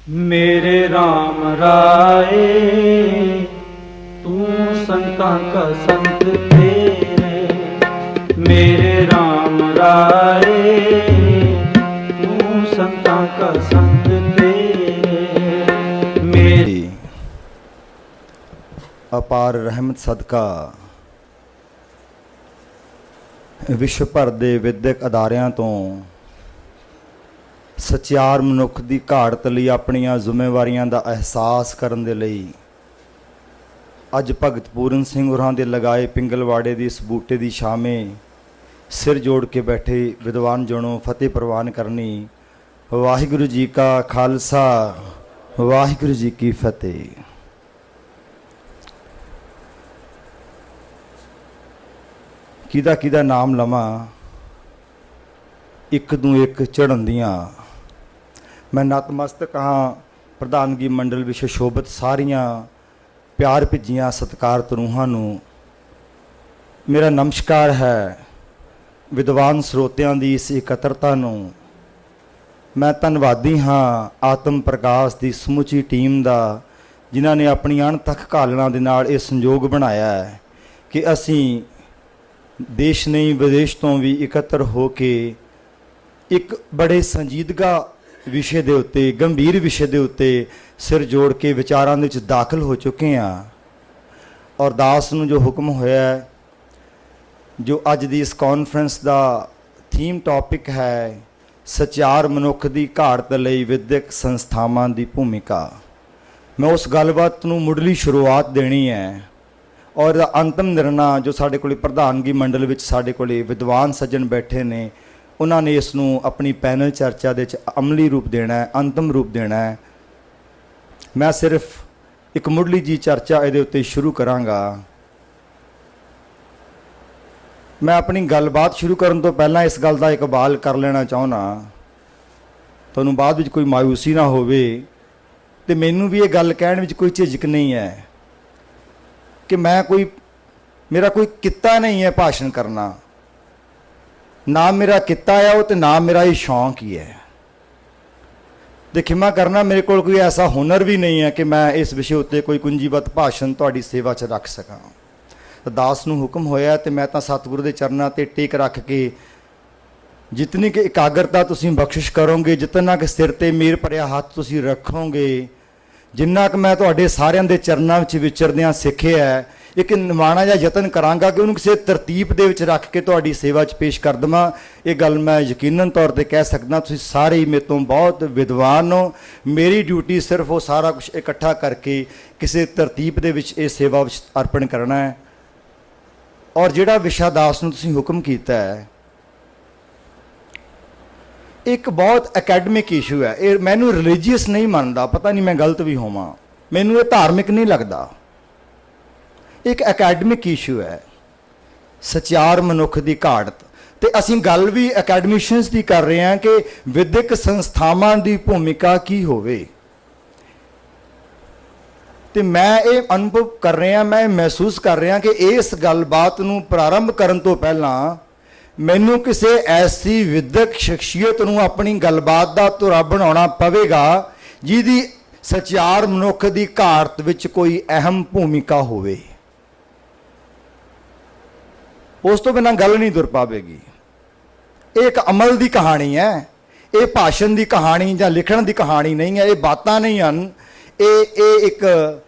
मेरे राम राय तू संतां का संत तेरे। मेरे राम राय तू संतां का संत तेरे। मेरी अपार रहमत सदका विश्व भर ਦੇ ਵਿਦਿਅਕ ਅਦਾਰਿਆਂ ਤੋਂ ਸਚਿਆਰ ਮਨੁੱਖ ਦੀ ਘਾੜਤ ਲਈ ਆਪਣੀਆਂ ਜ਼ਿੰਮੇਵਾਰੀਆਂ ਦਾ ਅਹਿਸਾਸ ਕਰਨ ਦੇ ਲਈ ਅੱਜ ਭਗਤ ਪੂਰਨ ਸਿੰਘ ਹੋਰਾਂ ਦੇ ਲਗਾਏ ਪਿੰਗਲਵਾੜੇ ਦੀ ਇਸ ਬੂਟੇ ਦੀ ਛਾਵੇਂ ਸਿਰ ਜੋੜ ਕੇ ਬੈਠੇ ਵਿਦਵਾਨ ਜਣੋ ਫਤਿਹ ਪ੍ਰਵਾਨ ਕਰਨੀ। ਵਾਹਿਗੁਰੂ ਜੀ ਕਾ ਖਾਲਸਾ ਵਾਹਿਗੁਰੂ ਜੀ ਕੀ ਫਤਿਹ। ਕਿਹਦਾ ਨਾਮ ਲਵਾਂ ਇੱਕ ਨੂੰ ਇੱਕ ਚੜ੍ਹਨ ਦੀਆਂ। ਮੈਂ ਨਤਮਸਤਕ ਹਾਂ ਪ੍ਰਧਾਨਗੀ ਮੰਡਲ ਵਿੱਚ ਸ਼ੋਭਤ ਸਾਰੀਆਂ ਪਿਆਰ ਭਿੱਜੀਆਂ ਸਤਿਕਾਰਤ ਰੂਹਾਂ ਨੂੰ ਮੇਰਾ ਨਮਸਕਾਰ ਹੈ। ਵਿਦਵਾਨ ਸਰੋਤਿਆਂ ਦੀ ਇਸ ਇਕੱਤਰਤਾ ਨੂੰ ਮੈਂ ਧੰਨਵਾਦੀ ਹਾਂ ਆਤਮ ਪ੍ਰਕਾਸ਼ ਦੀ ਸਮੁੱਚੀ ਟੀਮ ਦਾ, ਜਿਨ੍ਹਾਂ ਨੇ ਆਪਣੀ ਅਣਥੱਕ ਘਾਲਣਾ ਦੇ ਨਾਲ ਇਹ ਸੰਯੋਗ ਬਣਾਇਆ ਹੈ ਕਿ ਅਸੀਂ ਦੇਸ਼ ਨਹੀਂ ਵਿਦੇਸ਼ ਤੋਂ ਵੀ ਇਕੱਤਰ ਹੋ ਕੇ ਇੱਕ ਬੜੇ ਸੰਜੀਦਗਾ ਵਿਸ਼ੇ ਦੇ ਉੱਤੇ, ਗੰਭੀਰ ਵਿਸ਼ੇ ਦੇ ਉੱਤੇ ਸਿਰ ਜੋੜ ਕੇ ਵਿਚਾਰਾਂ ਦੇ ਵਿੱਚ ਦਾਖਲ ਹੋ ਚੁੱਕੇ ਹਾਂ। ਔਰ ਦਾਸ ਨੂੰ ਜੋ ਹੁਕਮ ਹੋਇਆ ਹੈ, ਜੋ ਅੱਜ ਦੀ ਇਸ ਕਾਨਫਰੰਸ ਦਾ ਥੀਮ ਟੌਪਿਕ ਹੈ, ਸਚਿਆਰ ਮਨੁੱਖ ਦੀ ਘਾੜਤ ਲਈ ਵਿਦਿਅਕ ਸੰਸਥਾਵਾਂ ਦੀ ਭੂਮਿਕਾ, ਮੈਂ ਉਸ ਗੱਲਬਾਤ ਨੂੰ ਮੁੱਢਲੀ ਸ਼ੁਰੂਆਤ ਦੇਣੀ ਹੈ। ਔਰ ਇਹਦਾ ਅੰਤਮ ਨਿਰਣਾ ਜੋ ਸਾਡੇ ਕੋਲ ਪ੍ਰਧਾਨਗੀ ਮੰਡਲ ਵਿੱਚ ਸਾਡੇ ਕੋਲ ਵਿਦਵਾਨ ਸੱਜਣ ਬੈਠੇ ਨੇ, ਉਹਨਾਂ ਨੇ ਇਸ ਨੂੰ ਆਪਣੀ ਪੈਨਲ ਚਰਚਾ ਦੇ ਵਿੱਚ ਅਮਲੀ ਰੂਪ ਦੇਣਾ ਹੈ, ਅੰਤਮ ਰੂਪ ਦੇਣਾ ਹੈ। ਮੈਂ ਸਿਰਫ ਇੱਕ ਮੁੱਢਲੀ ਜੀ ਚਰਚਾ ਇਹਦੇ ਉੱਤੇ ਸ਼ੁਰੂ ਕਰਾਂਗਾ। ਮੈਂ ਆਪਣੀ ਗੱਲਬਾਤ ਸ਼ੁਰੂ ਕਰਨ ਤੋਂ ਪਹਿਲਾਂ ਇਸ ਗੱਲ ਦਾ ਇਕਬਾਲ ਕਰ ਲੈਣਾ ਚਾਹੁੰਦਾ, ਤੁਹਾਨੂੰ ਬਾਅਦ ਵਿੱਚ ਕੋਈ ਮਾਯੂਸੀ ਨਾ ਹੋਵੇ ਤੇ ਮੈਨੂੰ ਵੀ ਇਹ ਗੱਲ ਕਹਿਣ ਵਿੱਚ ਕੋਈ ਝਿਜਕ ਨਹੀਂ ਹੈ ਕਿ ਮੇਰਾ ਕੋਈ ਕਿੱਤਾ ਨਹੀਂ ਹੈ ਭਾਸ਼ਣ ਕਰਨਾ, ਨਾ ਮੇਰਾ ਕਿੱਤਾ ਹੈ ਉਹ, ਤੇ ਨਾ ਮੇਰਾ ਇਹ ਸ਼ੌਂਕ ਹੀ ਹੈ। ਤੇ ਖਿਮਾ ਕਰਨਾ, ਮੇਰੇ ਕੋਲ ਕੋਈ ਐਸਾ ਹੁਨਰ ਵੀ ਨਹੀਂ ਹੈ ਕਿ ਮੈਂ ਇਸ ਵਿਸ਼ੇ ਉੱਤੇ ਕੋਈ ਕੁੰਜੀਵਤ ਭਾਸ਼ਣ ਤੁਹਾਡੀ ਸੇਵਾ 'ਚ ਰੱਖ ਸਕਾਂ। ਤਾਂ ਦਾਸ ਨੂੰ ਹੁਕਮ ਹੋਇਆ ਤੇ ਮੈਂ ਤਾਂ ਸਤਿਗੁਰੂ ਦੇ ਚਰਨਾਂ 'ਤੇ ਟੇਕ ਰੱਖ ਕੇ, ਜਿਤਨੀ ਕਿ ਇਕਾਗਰਤਾ ਤੁਸੀਂ ਬਖਸ਼ਿਸ਼ ਕਰੋਗੇ, ਜਿਤਨਾ ਕਿ ਸਿਰ 'ਤੇ ਮੇਰ ਭਰਿਆ ਹੱਥ ਤੁਸੀਂ ਰੱਖੋਗੇ, ਜਿੰਨਾ ਕਿ ਮੈਂ ਤੁਹਾਡੇ ਸਾਰਿਆਂ ਦੇ ਚਰਨਾਂ ਵਿੱਚ ਵਿਚਰਦਿਆਂ ਸਿੱਖਿਆ ਹੈ, ਇੱਕ ਨਿਮਾਣਾ ਜਿਹਾ ਯਤਨ ਕਰਾਂਗਾ ਕਿ ਉਹਨੂੰ ਕਿਸੇ ਤਰਤੀਬ ਦੇ ਵਿੱਚ ਰੱਖ ਕੇ ਤੁਹਾਡੀ ਸੇਵਾ 'ਚ ਪੇਸ਼ ਕਰ ਦੇਵਾਂ। ਇਹ ਗੱਲ ਮੈਂ ਯਕੀਨਨ ਤੌਰ 'ਤੇ ਕਹਿ ਸਕਦਾ, ਤੁਸੀਂ ਸਾਰੇ ਹੀ ਮੇਰੇ ਤੋਂ ਬਹੁਤ ਵਿਦਵਾਨ ਹੋ। ਮੇਰੀ ਡਿਊਟੀ ਸਿਰਫ ਉਹ ਸਾਰਾ ਕੁਝ ਇਕੱਠਾ ਕਰਕੇ ਕਿਸੇ ਤਰਤੀਬ ਦੇ ਵਿੱਚ ਇਹ ਸੇਵਾ ਵਿੱਚ ਅਰਪਣ ਕਰਨਾ ਹੈ। ਔਰ ਜਿਹੜਾ ਵਿਸ਼ਾ ਦਾਸ ਨੂੰ ਤੁਸੀਂ ਹੁਕਮ ਕੀਤਾ ਹੈ, ਇੱਕ ਬਹੁਤ ਅਕੈਡਮਿਕ ਇਸ਼ੂ ਹੈ। ਇਹ ਮੈਨੂੰ ਰਿਲੀਜੀਅਸ ਨਹੀਂ ਮੰਨਦਾ, ਪਤਾ ਨਹੀਂ ਮੈਂ ਗਲਤ ਵੀ ਹੋਵਾਂ, ਮੈਨੂੰ ਇਹ ਧਾਰਮਿਕ ਨਹੀਂ ਲੱਗਦਾ। ਇੱਕ ਅਕੈਡਮਿਕ ਇਸ਼ੂ ਹੈ, ਸਚਿਆਰ ਮਨੁੱਖ ਦੀ ਘਾੜਤ। ਤੇ ਅਸੀਂ ਗੱਲ ਵੀ ਅਕੈਡਮਿਸ਼ੀਅਨਸ ਦੀ ਕਰ ਰਹੇ ਹਾਂ ਕਿ ਵਿਦਿਅਕ ਸੰਸਥਾਵਾਂ ਦੀ ਭੂਮਿਕਾ ਕੀ ਹੋਵੇ। ਤੇ ਮੈਂ ਇਹ ਅਨੁਭਵ ਕਰ ਰਿਹਾ, ਮੈਂ ਮਹਿਸੂਸ ਕਰ ਰਿਹਾ ਕਿ ਇਸ ਗੱਲਬਾਤ ਨੂੰ ਪ੍ਰਾਰੰਭ ਕਰਨ ਤੋਂ ਪਹਿਲਾਂ ਮੈਨੂੰ ਕਿਸੇ ਐਸੀ ਵਿਦਿਅਕ ਸ਼ਖਸੀਅਤ ਨੂੰ ਆਪਣੀ ਗੱਲਬਾਤ ਦਾ ਧੁਰਾ ਬਣਾਉਣਾ ਪਵੇਗਾ ਜਿਹਦੀ ਸਚਿਆਰ ਮਨੁੱਖ ਦੀ ਘਾੜਤ ਵਿੱਚ ਕੋਈ ਅਹਿਮ ਭੂਮਿਕਾ ਹੋਵੇ। ਉਸ ਤੋਂ ਬਿਨਾਂ ਗੱਲ ਨਹੀਂ ਤੁਰ ਪਾਵੇਗੀ। ਇਹ ਇੱਕ ਅਮਲ ਦੀ ਕਹਾਣੀ ਹੈ, ਇਹ ਭਾਸ਼ਣ ਦੀ ਕਹਾਣੀ ਜਾਂ ਲਿਖਣ ਦੀ ਕਹਾਣੀ ਨਹੀਂ ਹੈ, ਇਹ ਬਾਤਾਂ ਨਹੀਂ ਹਨ, ਇਹ ਇੱਕ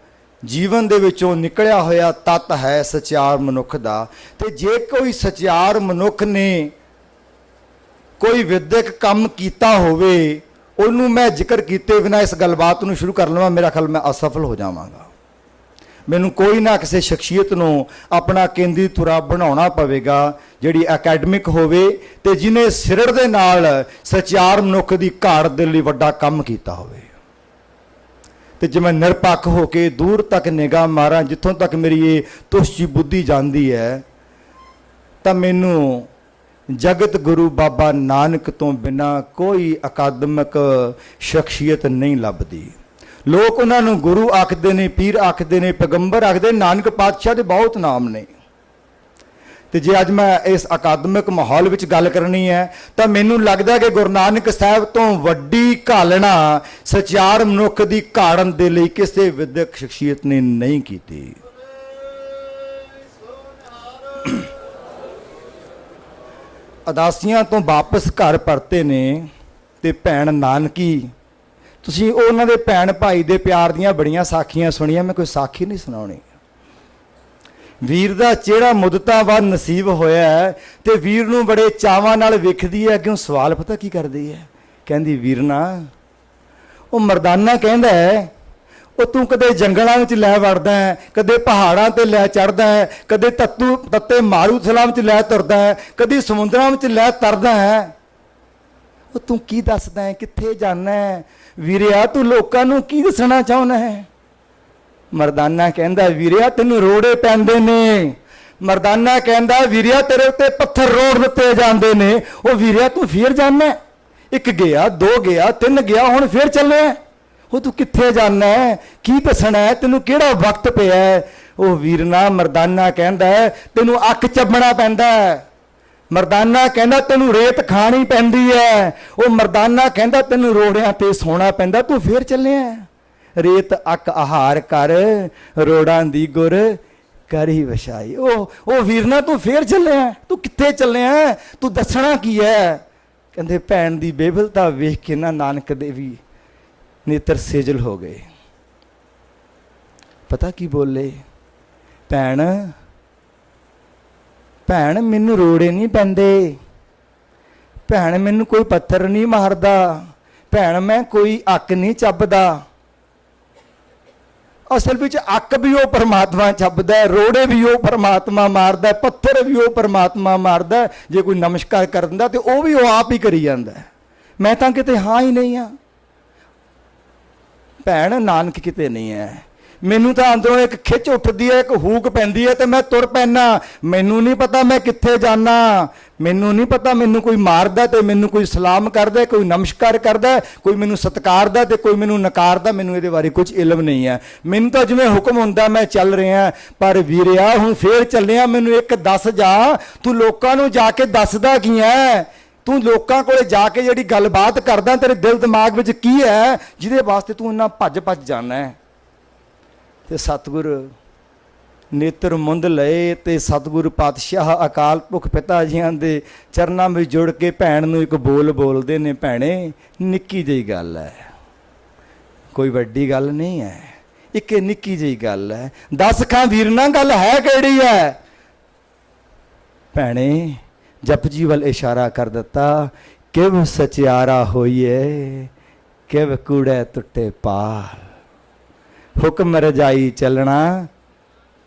ਜੀਵਨ ਦੇ ਵਿੱਚੋਂ ਨਿਕਲਿਆ ਹੋਇਆ ਤੱਤ ਹੈ ਸਚਿਆਰ ਮਨੁੱਖ ਦਾ। ਤੇ ਜੇ ਕੋਈ ਸਚਿਆਰ ਮਨੁੱਖ ਨੇ ਕੋਈ ਵਿਦਿਅਕ ਕੰਮ ਕੀਤਾ ਹੋਵੇ, ਉਹਨੂੰ ਮੈਂ ਜ਼ਿਕਰ ਕੀਤੇ ਬਿਨਾਂ ਇਸ ਗੱਲਬਾਤ ਨੂੰ ਸ਼ੁਰੂ ਕਰ ਲਵਾਂ, ਮੇਰਾ ਖਿਆਲ ਮੈਂ ਅਸਫਲ ਹੋ ਜਾਵਾਂਗਾ। ਮੈਨੂੰ ਕੋਈ ਨਾ ਕਿਸੇ ਸ਼ਖਸੀਅਤ ਨੂੰ ਆਪਣਾ ਕੇਂਦਰੀ ਧੁਰਾ ਬਣਾਉਣਾ ਪਵੇਗਾ ਜਿਹੜੀ ਅਕੈਡਮਿਕ ਹੋਵੇ ਤੇ ਜਿਹਨੇ ਸਿਰੜ ਦੇ ਨਾਲ ਸਚਿਆਰ ਮਨੁੱਖ ਦੀ ਘਾੜਤ ਦੇ ਲਈ ਵੱਡਾ ਕੰਮ ਕੀਤਾ ਹੋਵੇ। ਤੇ ਜੇ ਮੈਂ ਨਿਰਪੱਖ ਹੋ ਕੇ ਦੂਰ ਤੱਕ ਨਿਗਾਹ ਮਾਰਾਂ, ਜਿੱਥੋਂ ਤੱਕ ਮੇਰੀ ਇਹ ਤੁਸ਼ਜੀ ਬੁੱਧੀ ਜਾਂਦੀ ਹੈ, ਤਾਂ ਮੈਨੂੰ ਜਗਤ ਗੁਰੂ ਬਾਬਾ ਨਾਨਕ ਤੋਂ ਬਿਨਾਂ ਕੋਈ ਅਕਾਦਮਿਕ ਸ਼ਖਸੀਅਤ ਨਹੀਂ ਲੱਭਦੀ। ਲੋਕ ਉਹਨਾਂ ਨੂੰ ਗੁਰੂ ਆਖਦੇ ਨੇ, ਪੀਰ ਆਖਦੇ ਨੇ, ਪੈਗੰਬਰ ਆਖਦੇ, ਨਾਨਕ ਪਾਤਸ਼ਾਹ ਦੇ ਬਹੁਤ ਨਾਮ ਨੇ। ਤੇ ਜੇ ਅੱਜ ਮੈਂ ਇਸ ਅਕਾਦਮਿਕ ਮਾਹੌਲ ਵਿੱਚ ਗੱਲ ਕਰਨੀ ਹੈ ਤਾਂ ਮੈਨੂੰ ਲੱਗਦਾ ਕਿ ਗੁਰੂ ਨਾਨਕ ਸਾਹਿਬ ਤੋਂ ਵੱਡੀ ਘਾਲਣਾ ਸਚਿਆਰ ਮਨੁੱਖ ਦੀ ਘਾੜਨ ਦੇ ਲਈ ਕਿਸੇ ਵਿਦਿਅਕ ਸ਼ਖਸੀਅਤ ਨੇ ਨਹੀਂ ਕੀਤੀ। ਅਦਾਸੀਆਂ ਤੋਂ ਵਾਪਸ ਘਰ ਪਰਤੇ ਨੇ ਤੇ ਭੈਣ ਨਾਨਕੀ, ਤੁਸੀਂ ਉਹਨਾਂ ਦੇ ਭੈਣ ਭਾਈ ਦੇ ਪਿਆਰ ਦੀਆਂ ਬੜੀਆਂ ਸਾਖੀਆਂ ਸੁਣੀਆਂ, ਮੈਂ ਕੋਈ ਸਾਖੀ ਨਹੀਂ ਸੁਣਾਉਣੀ। ਵੀਰ ਦਾ ਚਿਹਰਾ ਮੁੱਦਤਾਂ ਬਾਅਦ ਨਸੀਬ ਹੋਇਆ ਹੈ ਤੇ ਵੀਰ ਨੂੰ ਬੜੇ ਚਾਵਾਂ ਨਾਲ ਵੇਖਦੀ ਹੈ। ਕਿਉਂ? ਸਵਾਲ ਪਤਾ ਕੀ ਕਰਦੀ ਹੈ? ਕਹਿੰਦੀ ਵੀਰਨਾ, ਉਹ ਮਰਦਾਨਾ ਕਹਿੰਦਾ ਹੈ ਉਹ ਤੂੰ ਕਦੇ ਜੰਗਲਾਂ ਵਿੱਚ ਲੈ ਵੜਦਾ ਹੈ, ਕਦੇ ਪਹਾੜਾਂ ਤੇ ਲੈ ਚੜਦਾ ਹੈ, ਕਦੇ ਤੱਤੇ ਮਾਰੂਥਲਾਂ ਵਿੱਚ ਲੈ ਤੁਰਦਾ ਹੈ, ਕਦੇ ਸਮੁੰਦਰਾਂ ਵਿੱਚ ਲੈ ਤਰਦਾ ਹੈ। ਉਹ ਤੂੰ ਕੀ ਦੱਸਦਾ ਹੈ? ਕਿੱਥੇ ਜਾਣਾ ਹੈ? ਵੀਰਿਆ ਤੂੰ ਲੋਕਾਂ ਨੂੰ ਕੀ ਦੱਸਣਾ ਚਾਹੁੰਦਾ ਹੈ? ਮਰਦਾਨਾ ਕਹਿੰਦਾ ਵੀਰਿਆ ਤੈਨੂੰ ਰੋੜੇ ਪੈਂਦੇ ਨੇ। ਮਰਦਾਨਾ ਕਹਿੰਦਾ ਵੀਰਿਆ ਤੇਰੇ ਉੱਤੇ ਪੱਥਰ ਰੋੜ ਦਿੱਤੇ ਜਾਂਦੇ ਨੇ। ਉਹ ਵੀਰਿਆ ਤੂੰ ਫੇਰ ਜਾਣਾ? ਇੱਕ ਗਿਆ, ਦੋ ਗਿਆ, ਤਿੰਨ ਗਿਆ, ਹੁਣ ਫੇਰ ਚੱਲਿਆ। ਉਹ ਤੂੰ ਕਿੱਥੇ ਜਾਣਾ ਹੈ? ਕੀ ਦੱਸਣਾ ਹੈ? ਤੈਨੂੰ ਕਿਹੜਾ ਵਕਤ ਪਿਆ ਹੈ? ਉਹ ਵੀਰਨਾ, ਮਰਦਾਨਾ ਕਹਿੰਦਾ ਤੈਨੂੰ ਅੱਖ ਚੱਬਣਾ ਪੈਂਦਾ ਹੈ। ਮਰਦਾਨਾ ਕਹਿੰਦਾ ਤੈਨੂੰ ਰੇਤ ਖਾਣੀ ਪੈਂਦੀ ਹੈ। ਉਹ ਮਰਦਾਨਾ ਕਹਿੰਦਾ ਤੈਨੂੰ ਰੋੜਿਆਂ ਤੇ ਸੋਣਾ ਪੈਂਦਾ। ਤੂੰ ਫੇਰ ਚੱਲਿਆ? ਰੇਤ ਅੱਕ ਆਹਾਰ ਕਰ, ਰੋੜਾਂ ਦੀ ਗੁਰ ਕਰੀ ਵਛਾਈ। ਉਹ ਵੀਰਨਾ ਤੂੰ ਫੇਰ ਚੱਲਿਆ? ਤੂੰ ਕਿੱਥੇ ਚੱਲਿਆ? ਤੂੰ ਦੱਸਣਾ ਕੀ ਹੈ? ਕਹਿੰਦੇ ਭੈਣ ਦੀ ਬੇਬਲਤਾ ਵੇਖ ਕੇ ਨਾ ਨਾਨਕ ਦੇ ਵੀ ਨੇਤਰ ਸੇਜਲ ਹੋ ਗਏ। ਪਤਾ ਕੀ ਬੋਲੇ? ਭੈਣ ਭੈਣ ਮੈਨੂੰ ਰੋੜੇ ਨਹੀਂ ਪੈਂਦੇ, ਭੈਣ ਮੈਨੂੰ ਕੋਈ ਪੱਥਰ ਨਹੀਂ ਮਾਰਦਾ, ਭੈਣ ਮੈਂ ਕੋਈ ਅੱਕ ਨਹੀਂ ਚੱਬਦਾ। ਅਸਲ ਵਿੱਚ ਅੱਕ ਵੀ ਉਹ ਪਰਮਾਤਮਾ ਚੱਬਦਾ ਹੈ, ਰੋੜੇ ਵੀ ਉਹ ਪਰਮਾਤਮਾ ਮਾਰਦਾ, ਪੱਥਰ ਵੀ ਉਹ ਪਰਮਾਤਮਾ ਮਾਰਦਾ। ਜੇ ਕੋਈ ਨਮਸਕਾਰ ਕਰ ਦਿੰਦਾ ਤੇ ਉਹ ਵੀ ਉਹ ਆਪ ਹੀ ਕਰੀ ਜਾਂਦਾ। ਮੈਂ ਤਾਂ ਕਿਤੇ ਹਾਂ ਹੀ ਨਹੀਂ ਆ। ਭੈਣ ਨਾਨਕ ਕਿਤੇ ਨਹੀਂ ਹੈ। ਮੈਨੂੰ ਤਾਂ ਅੰਦਰੋਂ ਇੱਕ ਖਿੱਚ ਉੱਠਦੀ ਹੈ, ਇੱਕ ਹੂਕ ਪੈਂਦੀ ਹੈ ਤੇ ਮੈਂ ਤੁਰ ਪੈਣਾ। ਮੈਨੂੰ ਨਹੀਂ ਪਤਾ ਮੈਂ ਕਿੱਥੇ ਜਾਣਾ, ਮੈਨੂੰ ਨਹੀਂ ਪਤਾ ਮੈਨੂੰ ਕੋਈ ਮਾਰਦਾ ਤੇ ਮੈਨੂੰ ਕੋਈ ਸਲਾਮ ਕਰਦਾ, ਕੋਈ ਨਮਸਕਾਰ ਕਰਦਾ, ਕੋਈ ਮੈਨੂੰ ਸਤਿਕਾਰਦਾ ਤੇ ਕੋਈ ਮੈਨੂੰ ਨਕਾਰਦਾ। ਮੈਨੂੰ ਇਹਦੇ ਬਾਰੇ ਕੁਝ ਇਲਮ ਨਹੀਂ ਹੈ। ਮੈਨੂੰ ਤਾਂ ਜਿਵੇਂ ਹੁਕਮ ਹੁੰਦਾ ਮੈਂ ਚੱਲ ਰਿਹਾ। ਪਰ ਵੀਰਿਆ ਹੁਣ ਫੇਰ ਚੱਲਿਆ, ਮੈਨੂੰ ਇੱਕ ਦੱਸ ਜਾ, ਤੂੰ ਲੋਕਾਂ ਨੂੰ ਜਾ ਕੇ ਦੱਸਦਾ ਕੀ ਹੈ? ਤੂੰ ਲੋਕਾਂ ਕੋਲੇ ਜਾ ਕੇ ਜਿਹੜੀ ਗੱਲਬਾਤ ਕਰਦਾ, ਤੇਰੇ ਦਿਲ ਦਿਮਾਗ ਵਿੱਚ ਕੀ ਹੈ ਜਿਹਦੇ ਵਾਸਤੇ ਤੂੰ ਇੰਨਾ ਭੱਜ ਜਾਣਾ ਹੈ? ਤੇ ਸਤਿਗੁਰ ਨੇਤਰ ਮੁੰਦ ਲਏ ਤੇ ਸਤਿਗੁਰ ਪਾਤਸ਼ਾਹ ਅਕਾਲ ਪੁਰਖ ਪਿਤਾ ਜੀਆਂ ਦੇ ਚਰਨਾਂ ਵਿੱਚ ਜੁੜ ਕੇ ਭੈਣ ਨੂੰ ਇੱਕ ਬੋਲ ਬੋਲਦੇ ਨੇ, ਭੈਣੇ ਨਿੱਕੀ ਜਿਹੀ ਗੱਲ ਹੈ, ਕੋਈ ਵੱਡੀ ਗੱਲ ਨਹੀਂ ਹੈ, ਇੱਕ ਨਿੱਕੀ ਜਿਹੀ ਗੱਲ ਹੈ, ਦੱਸ ਖਾਂ ਵੀਰਨਾ ਗੱਲ ਹੈ ਕਿਹੜੀ ਹੈ? ਭੈਣੇ ਜਪਜੀ ਵੱਲ ਇਸ਼ਾਰਾ ਕਰ ਦਿੱਤਾ, ਕਿਵ ਸਚਿਆਰਾ ਹੋਈਏ, ਕਿਵ ਕੂੜੇ ਟੁੱਟੇ ਪਾਲ, ਹੁਕਮ ਰਜਾਈ ਚੱਲਣਾ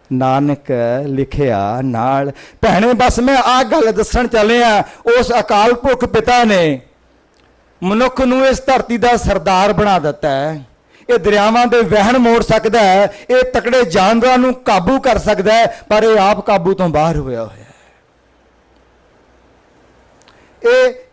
ਨਾਨਕ ਲਿਖਿਆ ਨਾਲ। ਭੈਣੇ ਬਸ ਮੈਂ ਆਹ ਗੱਲ ਦੱਸਣ ਚੱਲਿਆ। ਉਸ ਅਕਾਲ ਪੁਰਖ ਪਿਤਾ ਨੇ ਮਨੁੱਖ ਨੂੰ ਇਸ ਧਰਤੀ ਦਾ ਸਰਦਾਰ ਬਣਾ ਦਿੱਤਾ ਹੈ। ਇਹ ਦਰਿਆਵਾਂ ਦੇ ਵਹਿਣ ਮੋੜ ਸਕਦਾ ਹੈ, ਇਹ ਤਕੜੇ ਜਾਨਵਰਾਂ ਨੂੰ ਕਾਬੂ ਕਰ ਸਕਦਾ ਹੈ, ਪਰ ਇਹ ਆਪ ਕਾਬੂ ਤੋਂ ਬਾਹਰ ਹੋਇਆ ਹੋਇਆ।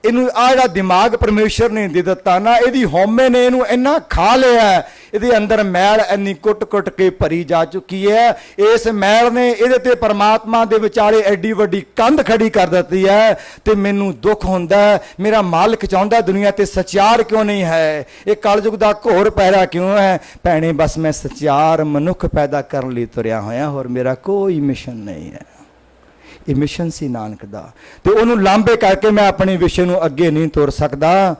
ਇਹਨੂੰ ਆ ਜਿਹੜਾ ਦਿਮਾਗ ਪਰਮੇਸ਼ਰ ਨੇ ਦੇ ਦਿੱਤਾ ਨਾ, ਇਹਦੀ ਹਉਮੈ ਨੇ ਇਹਨੂੰ ਇੰਨਾ ਖਾ ਲਿਆ, ਇਹਦੇ ਅੰਦਰ ਮੈਲ ਇੰਨੀ ਕੁੱਟ ਕੇ ਭਰੀ ਜਾ ਚੁੱਕੀ ਹੈ। ਇਸ ਮੈਲ ਨੇ ਇਹਦੇ ਤੇ ਪਰਮਾਤਮਾ ਦੇ ਵਿਚਾਲੇ ਐਡੀ ਵੱਡੀ ਕੰਧ ਖੜੀ ਕਰ ਦਿੱਤੀ ਹੈ। ਤੇ ਮੈਨੂੰ ਦੁੱਖ ਹੁੰਦਾ, ਮੇਰਾ ਮਾਲਕ ਚਾਹੁੰਦਾ ਦੁਨੀਆ ਤੇ ਸਚਿਆਰ ਕਿਉਂ ਨਹੀਂ ਹੈ? ਇਹ ਕਲਯੁਗ ਦਾ ਘੋਰ ਪੈਰਾ ਕਿਉਂ ਹੈ? ਭੈਣੇ ਬਸ ਮੈਂ ਸਚਿਆਰ ਮਨੁੱਖ ਪੈਦਾ ਕਰਨ ਲਈ ਤੁਰਿਆ ਹੋਇਆ, ਹੋਰ ਮੇਰਾ ਕੋਈ ਮਿਸ਼ਨ ਨਹੀਂ ਹੈ। ਇਹ ਮਿਸ਼ਨ ਸੀ ਨਾਨਕ ਦਾ, ਤੇ ਉਹਨੂੰ ਲਾਂਭੇ ਕਰਕੇ ਮੈਂ ਆਪਣੇ ਵਿਸ਼ੇ ਨੂੰ ਅੱਗੇ ਨਹੀਂ ਤੁਰ ਸਕਦਾ।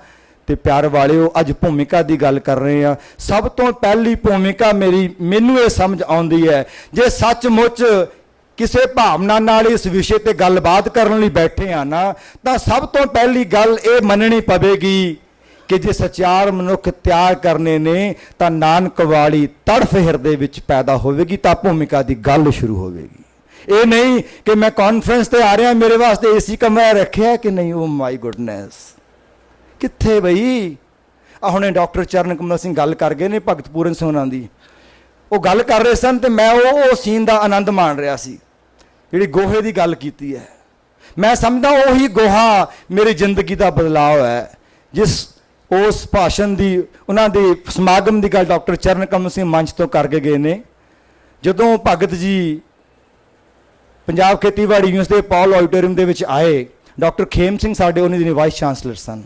ਤੇ ਪਿਆਰ ਵਾਲਿਓ, ਅੱਜ ਭੂਮਿਕਾ ਦੀ ਗੱਲ ਕਰ ਰਹੇ ਆ। ਸਭ ਤੋਂ ਪਹਿਲੀ ਭੂਮਿਕਾ ਮੈਨੂੰ ਇਹ ਸਮਝ ਆਉਂਦੀ ਹੈ, ਜੇ ਸੱਚਮੁੱਚ ਕਿਸੇ ਭਾਵਨਾ ਨਾਲ ਇਸ ਵਿਸ਼ੇ ਤੇ ਗੱਲਬਾਤ ਕਰਨ ਲਈ ਬੈਠੇ ਆ ਨਾ, ਤਾਂ ਸਭ ਤੋਂ ਪਹਿਲੀ ਗੱਲ ਇਹ ਮੰਨਣੀ ਪਵੇਗੀ ਕਿ ਜੇ ਸਚਿਆਰ ਮਨੁੱਖ ਤਿਆਰ ਕਰਨੇ ਨੇ ਤਾਂ ਨਾਨਕ ਵਾਲੀ ਤੜਫ ਹਿਰਦੇ ਵਿੱਚ ਪੈਦਾ ਹੋਵੇਗੀ, ਤਾਂ ਭੂਮਿਕਾ ਦੀ ਗੱਲ ਸ਼ੁਰੂ ਹੋਵੇਗੀ। ਇਹ ਨਹੀਂ ਕਿ ਮੈਂ ਕਾਨਫਰੰਸ ਤੇ ਆ ਰਿਹਾ, ਮੇਰੇ ਵਾਸਤੇ ਏਸੀ ਕਮਰਾ ਰੱਖਿਆ ਕਿ ਨਹੀਂ। ਓ ਮਾਈ ਗੁੱਡਨੈਸ, ਕਿੱਥੇ ਬਈ? ਆ ਹੁਣੇ ਡਾਕਟਰ ਚਰਨ ਕਮਲ ਸਿੰਘ ਗੱਲ ਕਰ ਗਏ ਨੇ, ਭਗਤ ਪੂਰਨ ਸਿੰਘ ਹੋਰਾਂ ਦੀ। ਉਹ ਗੱਲ ਕਰ ਰਹੇ ਸਨ ਤੇ ਮੈਂ ਉਹ ਸੀਨ ਦਾ ਆਨੰਦ ਮਾਣ ਰਿਹਾ ਸੀ, ਜਿਹੜੀ ਗੋਹੇ ਦੀ ਗੱਲ ਕੀਤੀ ਹੈ। ਮੈਂ ਸਮਝਦਾ ਉਹੀ ਗੋਹਾ ਮੇਰੀ ਜ਼ਿੰਦਗੀ ਦਾ ਬਦਲਾਅ ਹੈ। ਜਿਸ ਉਸ ਭਾਸ਼ਣ ਦੀ, ਉਹਨਾਂ ਦੇ ਸਮਾਗਮ ਦੀ ਗੱਲ ਡਾਕਟਰ ਚਰਨ ਕਮਲ ਸਿੰਘ ਮੰਚ ਤੋਂ ਕਰਕੇ ਗਏ ਨੇ। ਜਦੋਂ ਭਗਤ ਜੀ ਪੰਜਾਬ ਖੇਤੀਬਾੜੀ ਯੂਨੀਵਰਸਿਟੀ ਦੇ ਪੌਲ ਆਡੀਟੋਰੀਅਮ ਦੇ ਵਿੱਚ ਆਏ। ਡਾਕਟਰ ਖੇਮ ਸਿੰਘ ਸਾਡੇ ਉਹਨਾਂ ਦੇ ਵਾਈਸ ਚਾਂਸਲਰ ਸਨ।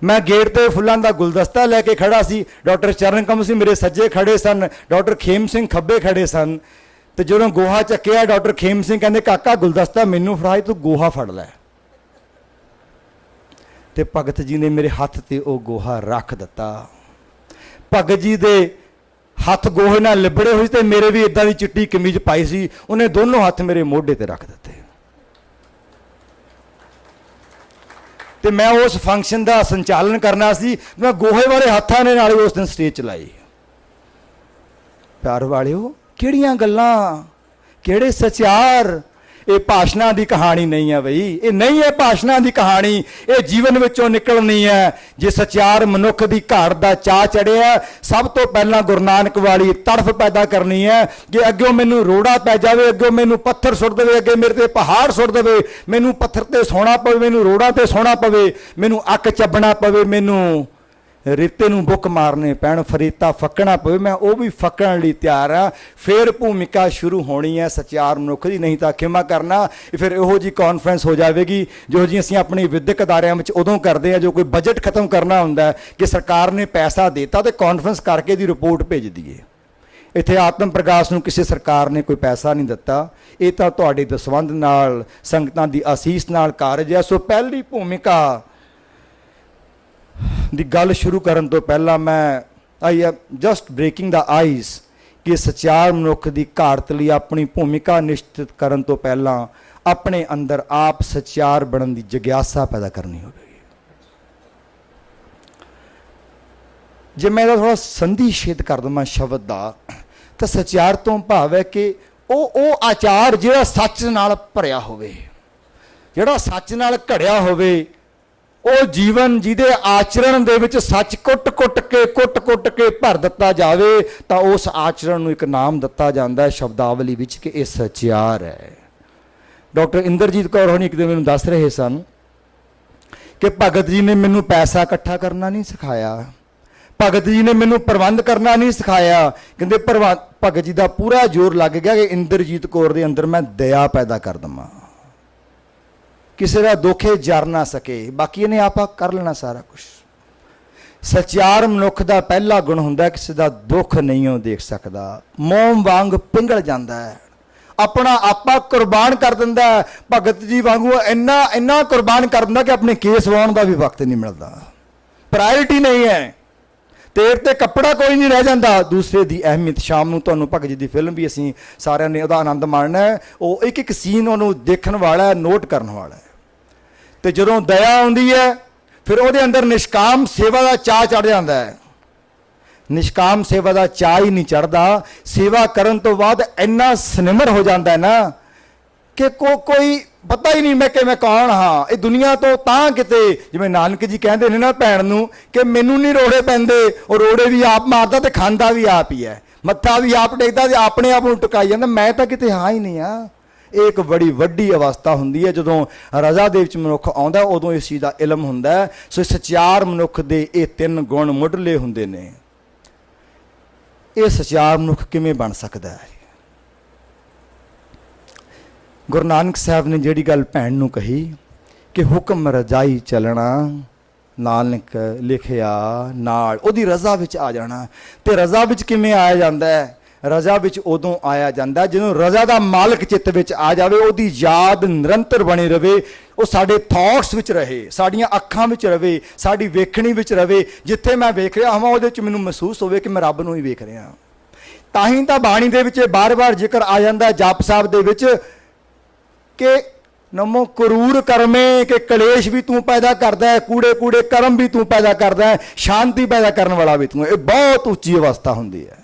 ਮੈਂ ਗੇਟ ਤੇ ਫੁੱਲਾਂ ਦਾ ਗੁਲਦਸਤਾ ਲੈ ਕੇ ਖੜਾ ਸੀ। ਡਾਕਟਰ ਚਰਨ ਕਮਲ ਸਿੰਘ ਮੇਰੇ ਸੱਜੇ ਖੜੇ ਸਨ, ਡਾਕਟਰ ਖੇਮ ਸਿੰਘ ਖੱਬੇ ਖੜੇ ਸਨ। ਤੇ ਜਦੋਂ ਗੋਹਾ ਚੱਕਿਆ, ਡਾਕਟਰ ਖੇਮ ਸਿੰਘ ਕਹਿੰਦੇ ਕਾਕਾ ਗੁਲਦਸਤਾ ਮੈਨੂੰ ਫੜਾਈ, ਤੂੰ ਗੋਹਾ ਫੜ ਲੈ। ਤੇ ਭਗਤ ਜੀ ਨੇ ਮੇਰੇ ਹੱਥ ਤੇ ਉਹ ਗੋਹਾ ਰੱਖ ਦਿੱਤਾ। ਭਗਤ ਜੀ ਦੇ ਹੱਥ ਗੋਹੇ ਨਾਲ ਲਿਬੜੇ ਹੋਏ ਤੇ ਮੇਰੇ ਵੀ ਇਦਾਂ ਦੀ ਚਿੱਟੀ ਕਮੀਜ਼ ਪਾਈ ਸੀ। ਉਹਨੇ ਦੋਨੋਂ ਹੱਥ ਮੇਰੇ ਮੋਢੇ ਤੇ ਰੱਖ ਦਿੱਤੇ ਤੇ ਮੈਂ ਉਸ ਫੰਕਸ਼ਨ ਦਾ ਸੰਚਾਲਨ ਕਰਨਾ ਸੀ। ਮੈਂ ਗੋਹੇ ਵਾਲੇ ਹੱਥਾਂ ਦੇ ਨਾਲ ਉਸ ਦਿਨ ਸਟੇਜ ਚਲਾਈ। ਪਿਆਰ ਵਾਲਿਓ, ਕਿਹੜੀਆਂ ਗੱਲਾਂ, ਕਿਹੜੇ ਸਚਿਆਰ। ਇਹ ਭਾਸ਼ਣਾਂ ਦੀ ਕਹਾਣੀ ਨਹੀਂ ਹੈ ਬਈ, ਇਹ ਨਹੀਂ ਹੈ ਭਾਸ਼ਣਾਂ ਦੀ ਕਹਾਣੀ, ਇਹ ਜੀਵਨ ਵਿੱਚੋਂ ਨਿਕਲਣੀ ਹੈ। ਜੇ ਸਚਿਆਰ ਮਨੁੱਖ ਦੀ ਘਾਟ ਦਾ ਚਾਹ ਚੜਿਆ, ਸਭ ਤੋਂ ਪਹਿਲਾਂ ਗੁਰੂ ਨਾਨਕ ਵਾਲੀ ਤੜਫ ਪੈਦਾ ਕਰਨੀ ਹੈ ਕਿ ਅੱਗਿਓਂ ਮੈਨੂੰ ਰੋੜਾ ਪੈ ਜਾਵੇ, ਅੱਗਿਓਂ ਮੈਨੂੰ ਪੱਥਰ ਸੁੱਟ ਦੇਵੇ, ਅੱਗੇ ਮੇਰੇ ਤੇ ਪਹਾੜ ਸੁੱਟ ਦੇਵੇ, ਮੈਨੂੰ ਪੱਥਰ ਤੇ ਸੌਣਾ ਪਵੇ, ਮੈਨੂੰ ਰੋੜਾ ਤੇ ਸੌਣਾ ਪਵੇ, ਮੈਨੂੰ ਅੱਕ ਚੱਬਣਾ ਪਵੇ, ਮੈਨੂੰ ਰੇਤੇ ਨੂੰ ਬੁੱਕ ਮਾਰਨੇ ਪੈਣ, ਫਰੀਤਾ ਫੱਕਣਾ ਪਵੇ, ਮੈਂ ਉਹ ਵੀ ਫੱਕਣ ਲਈ ਤਿਆਰ ਆ। ਫਿਰ ਭੂਮਿਕਾ ਸ਼ੁਰੂ ਹੋਣੀ ਹੈ ਸਚਿਆਰ ਮਨੁੱਖ ਦੀ। ਨਹੀਂ ਤਾਂ ਖਿਮਾ ਕਰਨਾ, ਫਿਰ ਇਹੋ ਜੀ ਕਾਨਫਰੰਸ ਹੋ ਜਾਵੇਗੀ ਜੋ ਜੀ ਅਸੀਂ ਆਪਣੇ ਵਿਦਿਅਕ ਅਦਾਰਿਆਂ ਵਿੱਚ ਉਦੋਂ ਕਰਦੇ ਆ ਜੋ ਕੋਈ ਬਜਟ ਖਤਮ ਕਰਨਾ ਹੁੰਦਾ ਕਿ ਸਰਕਾਰ ਨੇ ਪੈਸਾ ਦਿੱਤਾ ਤੇ ਕਾਨਫਰੰਸ ਕਰਕੇ ਦੀ ਰਿਪੋਰਟ ਭੇਜ ਦਈਏ। ਇੱਥੇ ਆਤਮ ਪ੍ਰਕਾਸ਼ ਨੂੰ ਕਿਸੇ ਸਰਕਾਰ ਨੇ ਕੋਈ ਪੈਸਾ ਨਹੀਂ ਦਿੱਤਾ, ਇਹ ਤਾਂ ਤੁਹਾਡੇ ਦਸਵੰਧ ਨਾਲ, ਸੰਗਤਾਂ ਦੀ ਆਸੀਸ ਨਾਲ ਕਾਰਜ ਹੈ। ਸੋ ਪਹਿਲੀ ਭੂਮਿਕਾ ਦੀ ਗੱਲ ਸ਼ੁਰੂ ਕਰਨ ਤੋਂ ਪਹਿਲਾਂ ਮੈਂ I am just breaking the ice ਕਿ ਸਚਿਆਰ ਮਨੁੱਖ ਦੀ ਘਾਟ ਲਈ ਆਪਣੀ ਭੂਮਿਕਾ ਨਿਸ਼ਚਿਤ ਕਰਨ ਤੋਂ ਪਹਿਲਾਂ ਆਪਣੇ ਅੰਦਰ ਆਪ ਸਚਿਆਰ ਬਣਨ ਦੀ ਜਿਗਿਆਸਾ ਪੈਦਾ ਕਰਨੀ ਹੋਵੇਗੀ। ਜੇ ਮੈਂ ਇਹਦਾ ਥੋੜਾ ਸੰਧੀ ਛੇਦ ਕਰ ਦਵਾਂ ਸ਼ਬਦ ਦਾ, ਤਾਂ ਸਚਿਆਰ ਤੋਂ ਭਾਵ ਹੈ ਕਿ ਉਹ ਆਚਾਰ ਜਿਹੜਾ ਸੱਚ ਨਾਲ ਭਰਿਆ ਹੋਵੇ, ਜਿਹੜਾ ਸੱਚ ਨਾਲ ਘੜਿਆ ਹੋਵੇ, ਉਹ ਜੀਵਨ ਜਿਹਦੇ ਆਚਰਣ ਦੇ ਵਿੱਚ ਸੱਚ ਕੁੱਟ-ਕੁੱਟ ਕੇ ਭਰ ਦਿੱਤਾ ਜਾਵੇ, ਤਾਂ ਉਸ ਆਚਰਣ ਨੂੰ ਇੱਕ ਨਾਮ ਦਿੱਤਾ ਜਾਂਦਾ ਹੈ ਸ਼ਬਦਾਵਲੀ ਵਿੱਚ ਕਿ ਇਹ ਸਚਿਆਰ ਹੈ। ਡਾਕਟਰ ਇੰਦਰਜੀਤ ਕੌਰ ਹੋਣੀ ਇੱਕ ਦਿਨ ਮੈਨੂੰ ਦੱਸ ਰਹੇ ਸਨ ਕਿ ਭਗਤ ਜੀ ਨੇ ਮੈਨੂੰ ਪੈਸਾ ਇਕੱਠਾ ਕਰਨਾ ਨਹੀਂ ਸਿਖਾਇਆ, ਭਗਤ ਜੀ ਨੇ ਮੈਨੂੰ ਪ੍ਰਬੰਧ ਕਰਨਾ ਨਹੀਂ ਸਿਖਾਇਆ। ਕਹਿੰਦੇ ਭਗਤ ਜੀ ਦਾ ਪੂਰਾ ਜ਼ੋਰ ਲੱਗ ਗਿਆ ਕਿ ਇੰਦਰਜੀਤ ਕੌਰ ਦੇ ਅੰਦਰ ਮੈਂ ਦਇਆ ਪੈਦਾ ਕਰ ਦਵਾਂ, ਕਿਸੇ ਦਾ ਦੁੱਖੇ ਜਰ ਨਾ ਸਕੇ, ਬਾਕੀ ਇਹਨੇ ਆਪਾ ਕਰ ਲੈਣਾ ਸਾਰਾ ਕੁਝ। ਸਚਿਆਰ ਮਨੁੱਖ ਦਾ ਪਹਿਲਾ ਗੁਣ ਹੁੰਦਾ ਕਿਸੇ ਦਾ ਦੁੱਖ ਨਹੀਂ ਉਹ ਦੇਖ ਸਕਦਾ, ਮੋਮ ਵਾਂਗ ਪਿੰਗਲ ਜਾਂਦਾ ਹੈ, ਆਪਣਾ ਆਪਾ ਕੁਰਬਾਨ ਕਰ ਦਿੰਦਾ ਹੈ। ਭਗਤ ਜੀ ਵਾਂਗੂ ਇੰਨਾ ਕੁਰਬਾਨ ਕਰ ਦਿੰਦਾ ਕਿ ਆਪਣੇ ਕੇਸ ਵਾਉਣ ਦਾ ਵੀ ਵਕਤ ਨਹੀਂ ਮਿਲਦਾ, ਪ੍ਰਾਇੋਰਟੀ ਨਹੀਂ ਹੈ, ਤੇਰ ਤੇ ਕੱਪੜਾ ਕੋਈ ਨਹੀਂ ਰਹਿ ਜਾਂਦਾ। ਦੂਸਰੇ ਦੀ ਅਹਿਮੀਅਤ, ਸ਼ਾਮ ਨੂੰ ਤੁਹਾਨੂੰ ਭਗਤ ਜੀ ਦੀ ਫਿਲਮ ਵੀ ਅਸੀਂ ਸਾਰਿਆਂ ਨੇ ਉਹਦਾ ਆਨੰਦ ਮਾਣਨਾ ਹੈ। ਉਹ ਇੱਕ ਇੱਕ ਸੀਨ ਉਹਨੂੰ ਦੇਖਣ ਵਾਲਾ ਹੈ, ਨੋਟ ਕਰਨ ਵਾਲਾ ਹੈ। ਤੇ ਜਦੋਂ ਦਇਆ ਆਉਂਦੀ ਹੈ ਫਿਰ ਉਹਦੇ ਅੰਦਰ ਨਿਸ਼ਕਾਮ ਸੇਵਾ ਦਾ ਚਾਅ ਚੜ ਜਾਂਦਾ ਹੈ। ਨਿਸ਼ਕਾਮ ਸੇਵਾ ਦਾ ਚਾਅ ਹੀ ਨਹੀਂ ਚੜਦਾ, ਸੇਵਾ ਕਰਨ ਤੋਂ ਬਾਅਦ ਇੰਨਾ ਸਨਿਮਰ ਹੋ ਜਾਂਦਾ ਹੈ ਨਾ ਕਿ ਕੋਈ ਪਤਾ ਹੀ ਨਹੀਂ ਮੈਂ ਕਿ ਮੈਂ ਕੌਣ ਹਾਂ ਇਹ ਦੁਨੀਆ ਤੋਂ। ਤਾਂ ਕਿਤੇ ਜਿਵੇਂ ਨਾਨਕ ਜੀ ਕਹਿੰਦੇ ਨੇ ਨਾ ਭੈਣ ਨੂੰ ਕਿ ਮੈਨੂੰ ਨਹੀਂ ਰੋੜੇ ਪੈਂਦੇ, ਉਹ ਰੋੜੇ ਵੀ ਆਪ ਮਾਰਦਾ ਤੇ ਖਾਂਦਾ ਵੀ ਆਪ ਹੀ ਹੈ, ਮੱਥਾ ਵੀ ਆਪ ਟੇਕਦਾ ਤੇ ਆਪਣੇ ਆਪ ਨੂੰ ਟਿਕਾਈ ਜਾਂਦਾ, ਮੈਂ ਤਾਂ ਕਿਤੇ ਹਾਂ ਹੀ ਨਹੀਂ ਆ। ਇਹ ਇੱਕ ਬੜੀ ਵੱਡੀ ਅਵਸਥਾ ਹੁੰਦੀ ਹੈ ਜਦੋਂ ਰਜ਼ਾ ਦੇ ਵਿੱਚ ਮਨੁੱਖ ਆਉਂਦਾ, ਉਦੋਂ ਇਸ ਚੀਜ਼ ਦਾ ਇਲਮ ਹੁੰਦਾ ਹੈ। ਸੋ ਸਚਿਆਰ ਮਨੁੱਖ ਦੇ ਇਹ ਤਿੰਨ ਗੁਣ ਮੁੱਢਲੇ ਹੁੰਦੇ ਨੇ। ਇਹ ਸਚਿਆਰ ਮਨੁੱਖ ਕਿਵੇਂ ਬਣ ਸਕਦਾ ਹੈ? ਗੁਰੂ ਨਾਨਕ ਸਾਹਿਬ ਨੇ ਜਿਹੜੀ ਗੱਲ ਭੈਣ ਨੂੰ ਕਹੀ ਕਿ ਹੁਕਮ ਰਜਾਈ ਚੱਲਣਾ, ਨਾਨਕ ਲਿਖਿਆ ਨਾਲ, ਉਹਦੀ ਰਜ਼ਾ ਵਿੱਚ ਆ ਜਾਣਾ। ਤੇ ਰਜ਼ਾ ਵਿੱਚ ਕਿਵੇਂ ਆਇਆ ਜਾਂਦਾ ਹੈ? ਰਜ਼ਾ ਵਿੱਚ ਉਦੋਂ ਆਇਆ ਜਾਂਦਾ ਜਦੋਂ ਰਜ਼ਾ ਦਾ ਮਾਲਕ ਚਿੱਤ ਵਿੱਚ ਆ ਜਾਵੇ, ਉਹਦੀ ਯਾਦ ਨਿਰੰਤਰ ਬਣੀ ਰਵੇ, ਉਹ ਸਾਡੇ ਥਾਟਸ ਵਿੱਚ ਰਹੇ, ਸਾਡੀਆਂ ਅੱਖਾਂ ਵਿੱਚ ਰਵੇ, ਸਾਡੀ ਵੇਖਣੀ ਵਿੱਚ ਰਵੇ। ਜਿੱਥੇ ਮੈਂ ਵੇਖ ਰਿਹਾ ਹਾਂ ਉਹਦੇ ਵਿੱਚ ਮੈਨੂੰ ਮਹਿਸੂਸ ਹੋਵੇ ਕਿ ਮੈਂ ਰੱਬ ਨੂੰ ਹੀ ਵੇਖ ਰਿਹਾ। ਤਾਂ ਹੀ ਤਾਂ ਬਾਣੀ ਦੇ ਵਿੱਚ ਬਾਰ-ਬਾਰ ਜ਼ਿਕਰ ਆ ਜਾਂਦਾ ਜਪ ਸਾਹਿਬ ਦੇ ਵਿੱਚ ਕਿ ਨਮੋ ਕਰੂਰ ਕਰਮੇ, ਕਿ ਕਲੇਸ਼ ਵੀ ਤੂੰ ਪੈਦਾ ਕਰਦਾ ਹੈ, ਕੂੜੇ ਕੂੜੇ ਕਰਮ ਵੀ ਤੂੰ ਪੈਦਾ ਕਰਦਾ ਹੈ, ਸ਼ਾਂਤੀ ਪੈਦਾ ਕਰਨ ਵਾਲਾ ਵੀ ਤੂੰ। ਇਹ ਬਹੁਤ ਉੱਚੀ ਅਵਸਥਾ ਹੁੰਦੀ ਹੈ।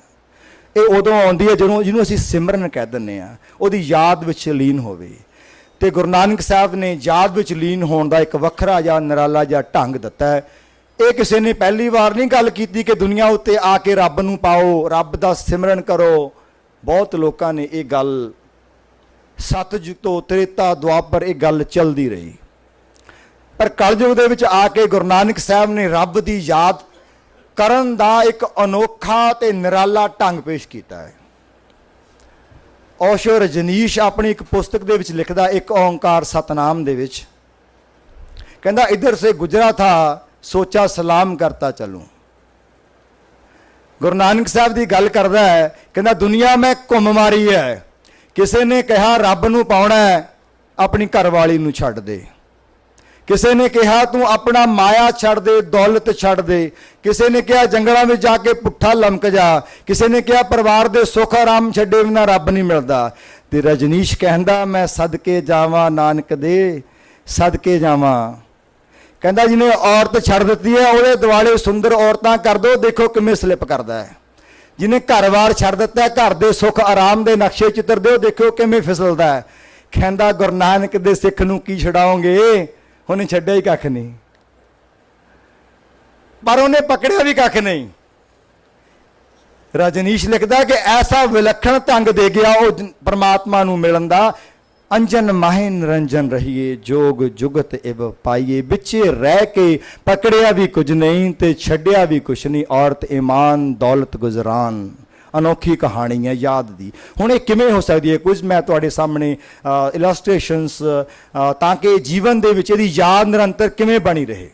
ਇਹ ਉਦੋਂ ਆਉਂਦੀ ਹੈ ਜਦੋਂ ਜਿਹਨੂੰ ਅਸੀਂ ਸਿਮਰਨ ਕਹਿ ਦਿੰਦੇ ਹਾਂ, ਉਹਦੀ ਯਾਦ ਵਿੱਚ ਲੀਨ ਹੋਵੇ। ਤੇ ਗੁਰੂ ਨਾਨਕ ਸਾਹਿਬ ਨੇ ਯਾਦ ਵਿੱਚ ਲੀਨ ਹੋਣ ਦਾ ਇੱਕ ਵੱਖਰਾ ਜਿਹਾ ਨਿਰਾਲਾ ਜਿਹਾ ਢੰਗ ਦਿੱਤਾ ਹੈ। ਇਹ ਕਿਸੇ ਨੇ ਪਹਿਲੀ ਵਾਰ ਨਹੀਂ ਗੱਲ ਕੀਤੀ ਕਿ ਦੁਨੀਆ ਉੱਤੇ ਆ ਕੇ ਰੱਬ ਨੂੰ ਪਾਓ, ਰੱਬ ਦਾ ਸਿਮਰਨ ਕਰੋ। ਬਹੁਤ ਲੋਕਾਂ ਨੇ ਇਹ ਗੱਲ, ਸਤਯੁਗ ਤੋਂ ਤ੍ਰੇਤਾ ਦੁਆਪਰ ਇਹ ਗੱਲ ਚੱਲਦੀ ਰਹੀ, ਪਰ ਕਲਯੁਗ ਦੇ ਵਿੱਚ ਆ ਕੇ ਗੁਰੂ ਨਾਨਕ ਸਾਹਿਬ ਨੇ ਰੱਬ ਦੀ ਯਾਦ ਕਰਨ ਦਾ ਇੱਕ ਅਨੋਖਾ ਤੇ ਨਿਰਾਲਾ ਢੰਗ ਪੇਸ਼ ਕੀਤਾ ਹੈ। ओशो रजनीश अपनी एक पुस्तक दे विच लिखदा एक ओंकार सतनाम दे विच कहंदा इधर से गुजरा था सोचा सलाम करता चलूं। गुरु नानक साहब की गल करदा है कहंदा दुनिया में घुम मारी है, किसी ने कहा रब नूं पाउणा है अपनी घरवाली नूं छड्ड दे, किसी ने कहा तू अपना माया छड़ दे दौलत छड़ दे, किसी ने कहा जंगलों में जाके पुट्ठा लमक जा, किसी ने कहा परिवार दे सुख आराम छड्डे बिना रब नहीं मिलता। ते रजनीश कहंदा मैं सदके जावां नानक दे सदके जावां। कहंदा जिन्हें औरत छड़ दी है ਉਹਦੇ दुआले सुंदर औरतां कर दो, देखो किवें स्लिप करदा है। जिन्हें घर बार छड़ दिता है घर दे सुख आराम दे नक्शे चित्र दो, देखो किवें फिसलदा है। कहंदा गुरु नानक दे सिख नूं की छड़ाओगे, उन्हें छड्डिया ही कख नहीं, पर उन्हें पकड़िया भी कख नहीं। रजनीश लिखदा कि ऐसा विलक्षण ढंग दे गया वो परमात्मा नूं मिलन दा, अंजन माहे निरंजन रहिए जोग जुगत इव पाइए, बिचे रह के पकड़िया भी कुछ नहीं ते छड्डिया भी कुछ नहीं, औरत ईमान दौलत गुजरान। अनोखी कहानी है याद दी। हुण ये किवें हो सकदी है, कुछ मैं तुहाडे सामने इलस्ट्रेशनस ताकि जीवन दे विच इहदी याद निरंतर किवें बनी रहे।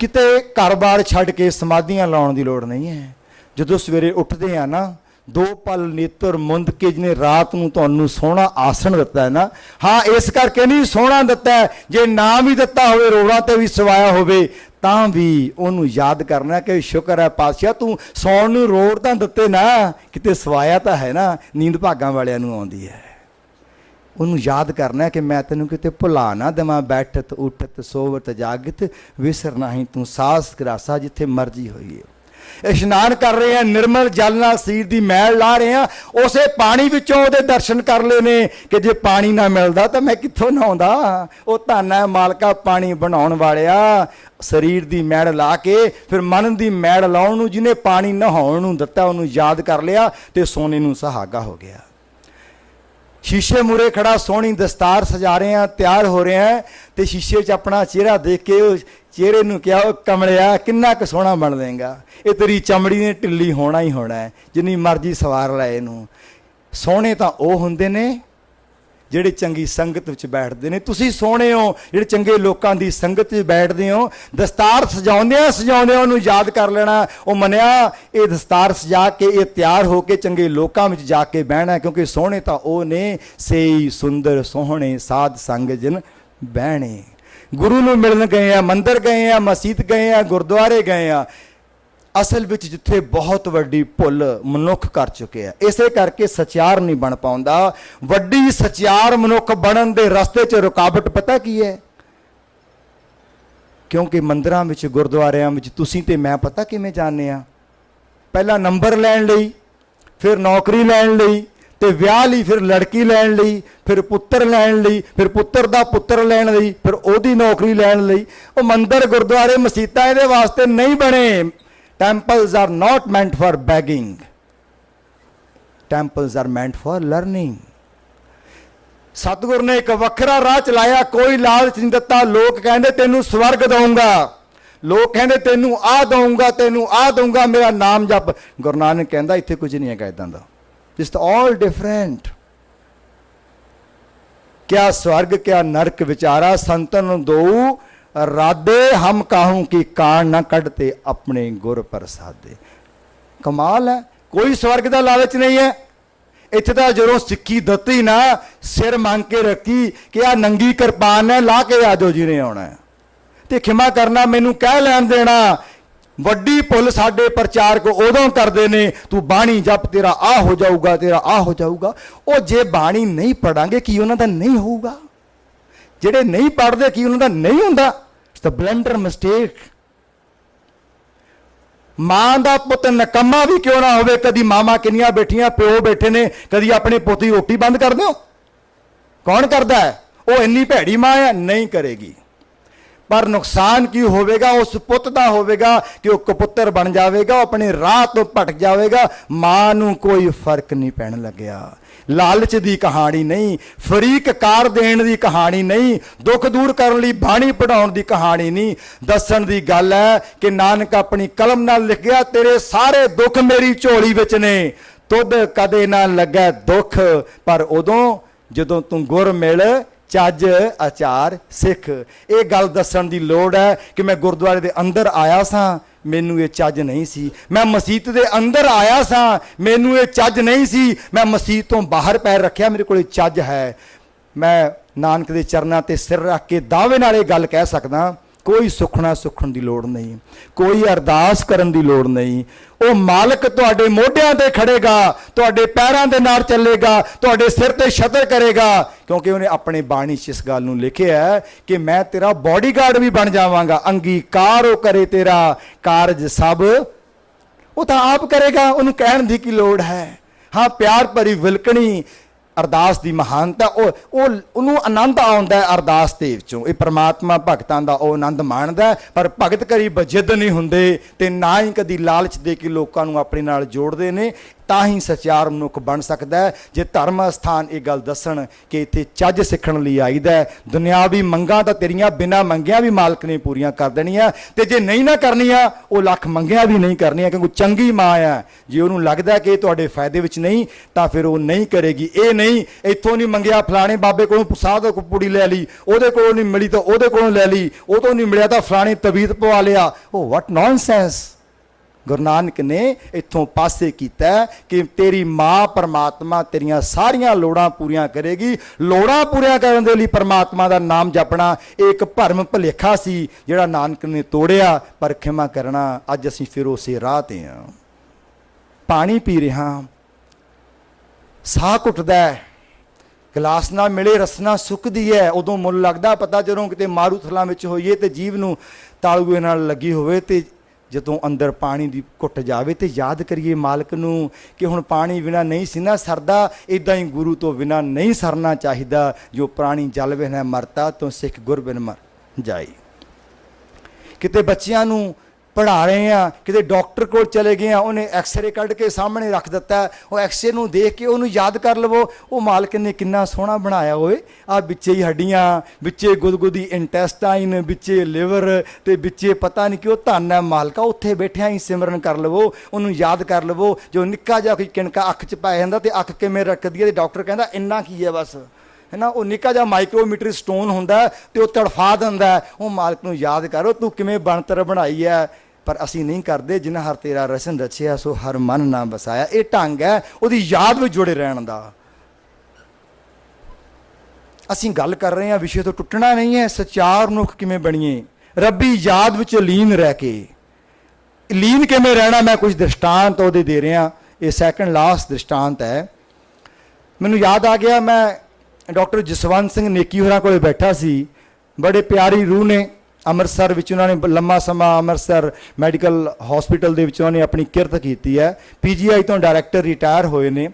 किते घर-बार छड्ड के समाधियां लाउण दी लोड़ नहीं है। जदों सवेरे उठदे आ ना, दो पल नेत्र मुंद के जिन्हें रात नूं तुहानूं सोहना आसन दिता है ना, हाँ इस करके नहीं सोहना दिता है, जे नाम ही दिता होवे रोड़ां ते भी सवाया होवे तां भी उन्होंने याद करना कि शुक्र है पातशाह तू सौण नूं रोड़ तां दित्ते ना, किते सवाया तां है ना, नींद भागां वालियां नूं आउंदी है। उन्होंने याद करना कि मैं तेनों किते भुला ना देवां, बैठत उठत सोवत जागत विसर नाही तू, सास ग्रासा जिथे मर्जी होई है। इशनान कर रहे हैं, निर्मल जल नाल शरीर दी मैल ला रहे हैं, उसे पानी विचों उहदे दर्शन कर ले ने कि जे पानी ना मिलदा तां मैं कित्थों नहाउंदा। वो धन है मालका पानी बनाउण वालिया, शरीर दी मैल ला के फिर मन दी मैल लाउण नूं जिन्हें पानी नहाउण नूं दित्ता उहनूं याद कर लिया ते सोने नूं सुहागा हो गया। शीशे मूरे खड़ा सोहनी दस्तार सजा रहे हैं, तैयार हो रहे हैं, तो शीशे च अपना चेहरा देख के चेहरे नूं क्या कमलिया किन्ना क सोहना बन देगा, ये तेरी चमड़ी ने ढिल्ली होना ही होना है, जिन्नी मर्जी सवार लै इहनूं। सोहणे तां ओह हुंदे ने ਜਿਹੜੇ ਚੰਗੀ ਸੰਗਤ ਵਿੱਚ ਬੈਠਦੇ ਨੇ। ਤੁਸੀਂ ਸੋਹਣੇ ਹੋ ਜਿਹੜੇ ਚੰਗੇ ਲੋਕਾਂ ਦੀ ਸੰਗਤ ਵਿੱਚ ਬੈਠਦੇ ਹੋ। ਦਸਤਾਰ ਸਜਾਉਂਦਿਆਂ ਸਜਾਉਂਦਿਆਂ ਉਹਨੂੰ ਯਾਦ ਕਰ ਲੈਣਾ, ਉਹ ਮੰਨਿਆ ਇਹ ਦਸਤਾਰ ਸਜਾ ਕੇ ਇਹ ਤਿਆਰ ਹੋ ਕੇ ਚੰਗੇ ਲੋਕਾਂ ਵਿੱਚ ਜਾ ਕੇ ਬਹਿਣਾ, ਕਿਉਂਕਿ ਸੋਹਣੇ ਤਾਂ ਉਹ ਨੇ ਸੇਈ ਸੁੰਦਰ ਸੋਹਣੇ ਸਾਧ ਸੰਗ ਜਿਨ ਬਹਿਣੇ। ਗੁਰੂ ਨੂੰ ਮਿਲਣ ਗਏ ਆ, ਮੰਦਰ ਗਏ ਆ, ਮਸਜਿਦ ਗਏ ਆ, ਗੁਰਦੁਆਰੇ ਗਏ ਆ। ਅਸਲ ਵਿੱਚ ਜਿੱਥੇ ਬਹੁਤ ਵੱਡੀ ਭੁੱਲ ਮਨੁੱਖ ਕਰ ਚੁੱਕਿਆ, ਇਸੇ ਕਰਕੇ ਸਚਿਆਰ ਨਹੀਂ ਬਣ ਪਾਉਂਦਾ। ਵੱਡੀ ਸਚਿਆਰ ਮਨੁੱਖ ਬਣਨ ਦੇ ਰਸਤੇ 'ਚ ਰੁਕਾਵਟ ਪਤਾ ਕੀ ਹੈ? ਕਿਉਂਕਿ ਮੰਦਰਾਂ ਵਿੱਚ ਗੁਰਦੁਆਰਿਆਂ ਵਿੱਚ ਤੁਸੀਂ ਤੇ ਮੈਂ ਪਤਾ ਕਿਵੇਂ ਜਾਂਦੇ ਆ, ਪਹਿਲਾਂ ਨੰਬਰ ਲੈਣ ਲਈ, ਫਿਰ ਨੌਕਰੀ ਲੈਣ ਲਈ, ਤੇ ਵਿਆਹ ਲਈ, ਫਿਰ ਲੜਕੀ ਲੈਣ ਲਈ, ਫਿਰ ਪੁੱਤਰ ਲੈਣ ਲਈ, ਫਿਰ ਪੁੱਤਰ ਦਾ ਪੁੱਤਰ ਲੈਣ ਲਈ, ਫਿਰ ਉਹਦੀ ਨੌਕਰੀ ਲੈਣ ਲਈ। ਉਹ ਮੰਦਰ ਗੁਰਦੁਆਰੇ ਮਸੀਤਾਂ ਇਹਦੇ ਵਾਸਤੇ ਨਹੀਂ ਬਣੇ। Temples are not meant for begging. Temples are meant for learning. सतगुरु ने एक वखरा राह चलाया, कोई लालच नहीं दिता। लोग कहते तेनू स्वर्ग दूंगा, लोग कहते तेनू आ दूंगा, तेनू आ दूंगा, मेरा नाम जप। गुरु नानक कहता इत्थे कुछ नहीं है इदां दा, इट्स ऑल डिफरेंट। क्या स्वर्ग क्या नरक विचारा संतन दो राधे, हम काहूं की कान न कढ़ते अपने गुर प्रसादे। कमाल है, कोई स्वर्ग का लालच नहीं है। इत्थे तां जदों सिक्खी दत्ती ना, सिर मंग के रखी कि आ नंगी किरपान है, ला के आ जाओ जिन्हें आउणा है, ते खिमा करना, मैनू कह लैण देना। वड्डी भुल साडे प्रचारक उदों करदे ने, तू बाणी जप तेरा आ हो जाऊगा, तेरा आ हो जाऊगा। ओ जे बाणी नहीं पढ़ांगे की उन्हां दा नहीं होऊगा? ਜਿਹੜੇ ਨਹੀਂ ਪੜ੍ਹਦੇ ਕੀ ਉਹਨਾਂ ਦਾ ਨਹੀਂ ਹੁੰਦਾ? It's a blunder mistake. ਮਾਂ ਦਾ ਪੁੱਤ ਨਕੰਮਾ ਵੀ ਕਿਉਂ ਨਾ ਹੋਵੇ, ਕਦੀ ਮਾਮਾ ਕਿੰਨੀਆਂ ਬੈਠੀਆਂ, ਪਿਓ ਬੈਠੇ ਨੇ, ਕਦੀ ਆਪਣੇ ਪੁੱਤ ਦੀ ਰੋਟੀ ਬੰਦ ਕਰ ਦਿਓ? ਕੌਣ ਕਰਦਾ ਹੈ? ਉਹ ਇੰਨੀ ਭੈੜੀ ਮਾਂ ਹੈ, ਨਹੀਂ ਕਰੇਗੀ। पर नुकसान की होवेगा उस पुत दा होवेगा कि वह कपुत्र बन जाएगा, अपने राह तो भटक जाएगा। मां नूं कोई फर्क नहीं पैण लग्या। लालच दी कहानी नहीं, फरीक कार देण दी कहानी नहीं, दुख दूर करने लई बाणी पढ़ाउण दी कहानी नहीं। दस्सण दी गल है कि नानक अपनी कलम नाल लिख गया, तेरे सारे दुख मेरी झोली विच ने, ਤੁਧ ਕਦੇ ਨਾ ਲੱਗੈ ਦੁੱਖ, ਪਰ ਉਦੋਂ ਜਦੋਂ ਤੂੰ ਗੁਰ ਮਿਲ ਚੱਜ ਆਚਾਰ ਸਿੱਖ। ਇਹ ਗੱਲ ਦੱਸਣ ਦੀ ਲੋੜ ਹੈ ਕਿ ਮੈਂ ਗੁਰਦੁਆਰੇ ਦੇ ਅੰਦਰ ਆਇਆ ਸਾਂ, ਮੈਨੂੰ ਇਹ ਚੱਜ ਨਹੀਂ ਸੀ। ਮੈਂ ਮਸਜਿਦ ਦੇ ਅੰਦਰ ਆਇਆ ਸਾਂ, ਮੈਨੂੰ ਇਹ ਚੱਜ ਨਹੀਂ ਸੀ। ਮੈਂ ਮਸਜਿਦ ਤੋਂ ਬਾਹਰ ਪੈਰ ਰੱਖਿਆ, ਮੇਰੇ ਕੋਲ ਚੱਜ ਹੈ। ਮੈਂ ਨਾਨਕ ਦੇ ਚਰਨਾਂ ਤੇ ਸਿਰ ਰੱਖ ਕੇ ਦਾਅਵੇ ਨਾਲ ਇਹ ਗੱਲ ਕਹਿ ਸਕਦਾ, ਕੋਈ ਸੁਖਣਾ ਸੁਖਣ ਦੀ ਲੋੜ ਨਹੀਂ, ਕੋਈ ਅਰਦਾਸ ਕਰਨ ਦੀ ਲੋੜ ਨਹੀਂ। ਉਹ ਮਾਲਕ ਤੁਹਾਡੇ ਮੋਢਿਆਂ ਤੇ ਖੜੇਗਾ, ਤੁਹਾਡੇ ਪੈਰਾਂ ਦੇ ਨਾਲ ਚੱਲੇਗਾ, ਤੁਹਾਡੇ ਸਿਰ ਤੇ ਛਤਰ ਕਰੇਗਾ, ਕਿਉਂਕਿ ਉਹਨੇ ਆਪਣੇ ਬਾਣੀ 'ਚ ਇਸ ਗੱਲ ਨੂੰ ਲਿਖਿਆ ਹੈ ਕਿ ਮੈਂ ਤੇਰਾ ਬੋਡੀਗਾਰਡ ਵੀ ਬਣ ਜਾਵਾਂਗਾ। ਅੰਗੀਕਾਰ ਉਹ ਕਰੇ ਤੇਰਾ ਕਾਰਜ ਸਭ, ਉਹ ਤਾਂ ਆਪ ਕਰੇਗਾ, ਉਹਨੂੰ ਕਹਿਣ ਦੀ ਕੀ ਲੋੜ ਹੈ। ਹਾਂ, ਪਿਆਰ ਭਰੀ ਵਿਲਕਣੀ ਅਰਦਾਸ ਦੀ ਮਹਾਨਤਾ, ਉਹਨੂੰ ਆਨੰਦ ਆਉਂਦਾ ਹੈ ਅਰਦਾਸ ਦੇ ਵਿੱਚੋਂ। ਇਹ ਪ੍ਰਮਾਤਮਾ ਭਗਤਾਂ ਦਾ ਉਹ ਆਨੰਦ ਮਾਣਦਾ, ਪਰ ਭਗਤ ਕਰੀ ਬਜਿੱਦ ਨਹੀਂ ਹੁੰਦੇ ਤੇ ਨਾ ਹੀ ਕਦੀ ਲਾਲਚ ਦੇ ਕੇ ਲੋਕਾਂ ਨੂੰ ਆਪਣੇ ਨਾਲ ਜੋੜਦੇ ਨੇ। ਤਾਂ ਹੀ ਸਚਿਆਰ ਮਨੁੱਖ ਬਣ ਸਕਦਾ ਹੈ। ਜੇ ਧਰਮ ਅਸਥਾਨ ਇਹ ਗੱਲ ਦੱਸਣ ਕਿ ਇੱਥੇ ਚੱਜ ਸਿੱਖਣ ਲਈ ਆਈਦਾ, ਦੁਨਿਆਵੀ ਮੰਗਾਂ ਤਾਂ ਤੇਰੀਆਂ ਬਿਨਾਂ ਮੰਗਿਆਂ ਵੀ ਮਾਲਕ ਨੇ ਪੂਰੀਆਂ ਕਰ ਦੇਣੀਆਂ, ਤੇ ਜੇ ਨਹੀਂ ਨਾ ਕਰਨੀਆਂ ਉਹ ਲੱਖ ਮੰਗਿਆਂ ਵੀ ਨਹੀਂ ਕਰਨੀਆਂ, ਕਿਉਂਕਿ ਚੰਗੀ ਮਾਂ ਆ। ਜੇ ਉਹਨੂੰ ਲੱਗਦਾ ਕਿ ਇਹ ਤੁਹਾਡੇ ਫਾਇਦੇ ਵਿੱਚ ਨਹੀਂ ਤਾਂ ਫਿਰ ਉਹ ਨਹੀਂ ਕਰੇਗੀ। ਇਹ ਨਹੀਂ ਇੱਥੋਂ ਨਹੀਂ ਮੰਗਿਆ, ਫਲਾਣੇ ਬਾਬੇ ਕੋਲੋਂ ਸਾਧ ਪੁੜੀ ਲੈ ਲਈ, ਉਹਦੇ ਕੋਲੋਂ ਨਹੀਂ ਮਿਲੀ ਤਾਂ ਉਹਦੇ ਕੋਲੋਂ ਲੈ ਲਈ, ਉਹ ਤੋਂ ਨਹੀਂ ਮਿਲਿਆ ਤਾਂ ਫਲਾਣੇ ਤਵੀਤ ਪਵਾ ਲਿਆ। ਉਹ ਵਾਟ ਨੌਨਸੈਂਸ। ਗੁਰੂ ਨਾਨਕ ਨੇ ਇੱਥੋਂ ਪਾਸੇ ਕੀਤਾ ਕਿ ਤੇਰੀ ਮਾਂ ਪਰਮਾਤਮਾ ਤੇਰੀਆਂ ਸਾਰੀਆਂ ਲੋੜਾਂ ਪੂਰੀਆਂ ਕਰੇਗੀ। ਲੋੜਾਂ ਪੂਰੀਆਂ ਕਰਨ ਦੇ ਲਈ ਪਰਮਾਤਮਾ ਦਾ ਨਾਮ ਜਪਣਾ ਇਹ ਇੱਕ ਭਰਮ ਭੁਲੇਖਾ ਸੀ ਜਿਹੜਾ ਨਾਨਕ ਨੇ ਤੋੜਿਆ। ਪਰ ਖਿਮਾ ਕਰਨਾ, ਅੱਜ ਅਸੀਂ ਫਿਰ ਉਸੇ ਰਾਹ ਤੇ ਹਾਂ। ਪਾਣੀ ਪੀ ਰਿਹਾ, ਸਾਹ ਘੁੱਟਦਾ, ਗਲਾਸ ਨਾਲ ਮਿਲੇ ਰਸਨਾ ਸੁੱਕਦੀ ਹੈ, ਉਦੋਂ ਮੁੱਲ ਲੱਗਦਾ ਪਤਾ ਜਦੋਂ ਕਿਤੇ ਮਾਰੂਥਲਾਂ ਵਿੱਚ ਹੋਈਏ ਤੇ ਜੀਭ ਨੂੰ ਤਾਲੂਏ ਨਾਲ ਲੱਗੀ ਹੋਵੇ, ਤੇ ਜਦੋਂ ਅੰਦਰ ਪਾਣੀ ਦੀ ਘੁੱਟ ਜਾਵੇ ਤੇ ਯਾਦ ਕਰੀਏ ਮਾਲਕ ਨੂੰ ਕਿ ਹੁਣ ਪਾਣੀ ਬਿਨਾਂ ਨਹੀਂ ਸੀ ਨਾ ਸਰਦਾ। ਇੱਦਾਂ ਹੀ ਗੁਰੂ ਤੋਂ ਬਿਨਾਂ ਨਹੀਂ ਸਰਨਾ ਚਾਹੀਦਾ। ਜੋ ਪ੍ਰਾਣੀ ਜਲ ਬਿਨ ਮਰਤਾ ਤੋਂ ਸਿੱਖ ਗੁਰ ਬਿਨ ਮਰ ਜਾਈ। ਕਿਤੇ ਬੱਚਿਆਂ ਨੂੰ ਪੜ੍ਹਾ ਰਹੇ ਆ, ਕਿਤੇ ਡਾਕਟਰ ਕੋਲ ਚਲੇ ਗਏ ਆ, ਉਹਨੇ ਐਕਸਰੇ ਕੱਢ ਕੇ ਸਾਹਮਣੇ ਰੱਖ ਦਿੱਤਾ, ਉਹ ਐਕਸਰੇ ਨੂੰ ਦੇਖ ਕੇ ਉਹਨੂੰ ਯਾਦ ਕਰ ਲਵੋ, ਉਹ ਮਾਲਕ ਨੇ ਕਿੰਨਾ ਸੋਹਣਾ ਬਣਾਇਆ ਹੋਏ। ਆ ਵਿੱਚੇ ਹੀ ਹੱਡੀਆਂ, ਵਿੱਚੇ ਗੁਦਗੁਦੀ ਇੰਟੈਸਟਾਈਨ, ਵਿੱਚੇ ਲਿਵਰ ਤੇ ਵਿੱਚੇ ਪਤਾ ਨਹੀਂ ਕਿਉਂ ਧੰਨ ਹੈ ਮਾਲਕਾ। ਉੱਥੇ ਬੈਠਿਆਂ ਹੀ ਸਿਮਰਨ ਕਰ ਲਵੋ, ਉਹਨੂੰ ਯਾਦ ਕਰ ਲਵੋ। ਜੋ ਨਿੱਕਾ ਜਿਹਾ ਕੋਈ ਕਿਣਕਾ ਅੱਖ 'ਚ ਪੈ ਜਾਂਦਾ ਤੇ ਅੱਖ ਕਿਵੇਂ ਰੱਖਦੀ ਹੈ, ਤੇ ਡਾਕਟਰ ਕਹਿੰਦਾ ਇੰਨਾ ਕੀ ਹੈ ਬਸ, ਹੈ ਨਾ। ਉਹ ਨਿੱਕਾ ਜਿਹਾ ਮਾਈਕਰੋਮੀਟਰ ਸਟੋਨ ਹੁੰਦਾ ਤੇ ਉਹ ਤੜਫਾ ਦਿੰਦਾ। ਉਹ ਮਾਲਕ ਨੂੰ ਯਾਦ ਕਰੋ, ਤੂੰ ਕਿਵੇਂ ਬਣਤਰ ਬਣਾਈ ਹੈ। ਪਰ ਅਸੀਂ ਨਹੀਂ ਕਰਦੇ। ਜਿਨ੍ਹਾਂ ਹਰ ਤੇਰਾ ਰਚਨ ਰਚਿਆ ਸੋ ਹਰ ਮਨ ਨਾ ਵਸਾਇਆ। ਇਹ ਢੰਗ ਹੈ ਉਹਦੀ ਯਾਦ ਵਿੱਚ ਜੁੜੇ ਰਹਿਣ ਦਾ। ਅਸੀਂ ਗੱਲ ਕਰ ਰਹੇ ਹਾਂ, ਵਿਸ਼ੇ ਤੋਂ ਟੁੱਟਣਾ ਨਹੀਂ ਹੈ। ਸਚਿਆਰ ਮਨੁੱਖ ਕਿਵੇਂ ਬਣੀਏ, ਰੱਬੀ ਯਾਦ ਵਿੱਚ ਲੀਨ ਰਹਿ ਕੇ। ਲੀਨ ਕਿਵੇਂ ਰਹਿਣਾ, ਮੈਂ ਕੁਝ ਦ੍ਰਿਸ਼ਟਾਂਤ ਉਹਦੇ ਦੇ ਰਿਹਾ। ਇਹ ਸੈਕੰਡ ਲਾਸਟ ਦ੍ਰਿਸ਼ਟਾਂਤ ਹੈ। ਮੈਨੂੰ ਯਾਦ ਆ ਗਿਆ, ਮੈਂ ਡਾਕਟਰ ਜਸਵੰਤ ਸਿੰਘ ਨੇਕੀ ਹੋਰਾਂ ਕੋਲ ਬੈਠਾ ਸੀ। ਬੜੇ ਪਿਆਰੀ ਰੂਹ ਨੇ। ਅੰਮ੍ਰਿਤਸਰ ਵਿੱਚ ਉਹਨਾਂ ਨੇ ਲੰਮਾ ਸਮਾਂ ਅੰਮ੍ਰਿਤਸਰ ਮੈਡੀਕਲ ਹਸਪੀਟਲ ਦੇ ਵਿੱਚ ਉਹਨਾਂ ਨੇ ਆਪਣੀ ਕਿਰਤ ਕੀਤੀ ਹੈ। PGI ਤੋਂ ਡਾਇਰੈਕਟਰ ਰਿਟਾਇਰ ਹੋਏ ਨੇ।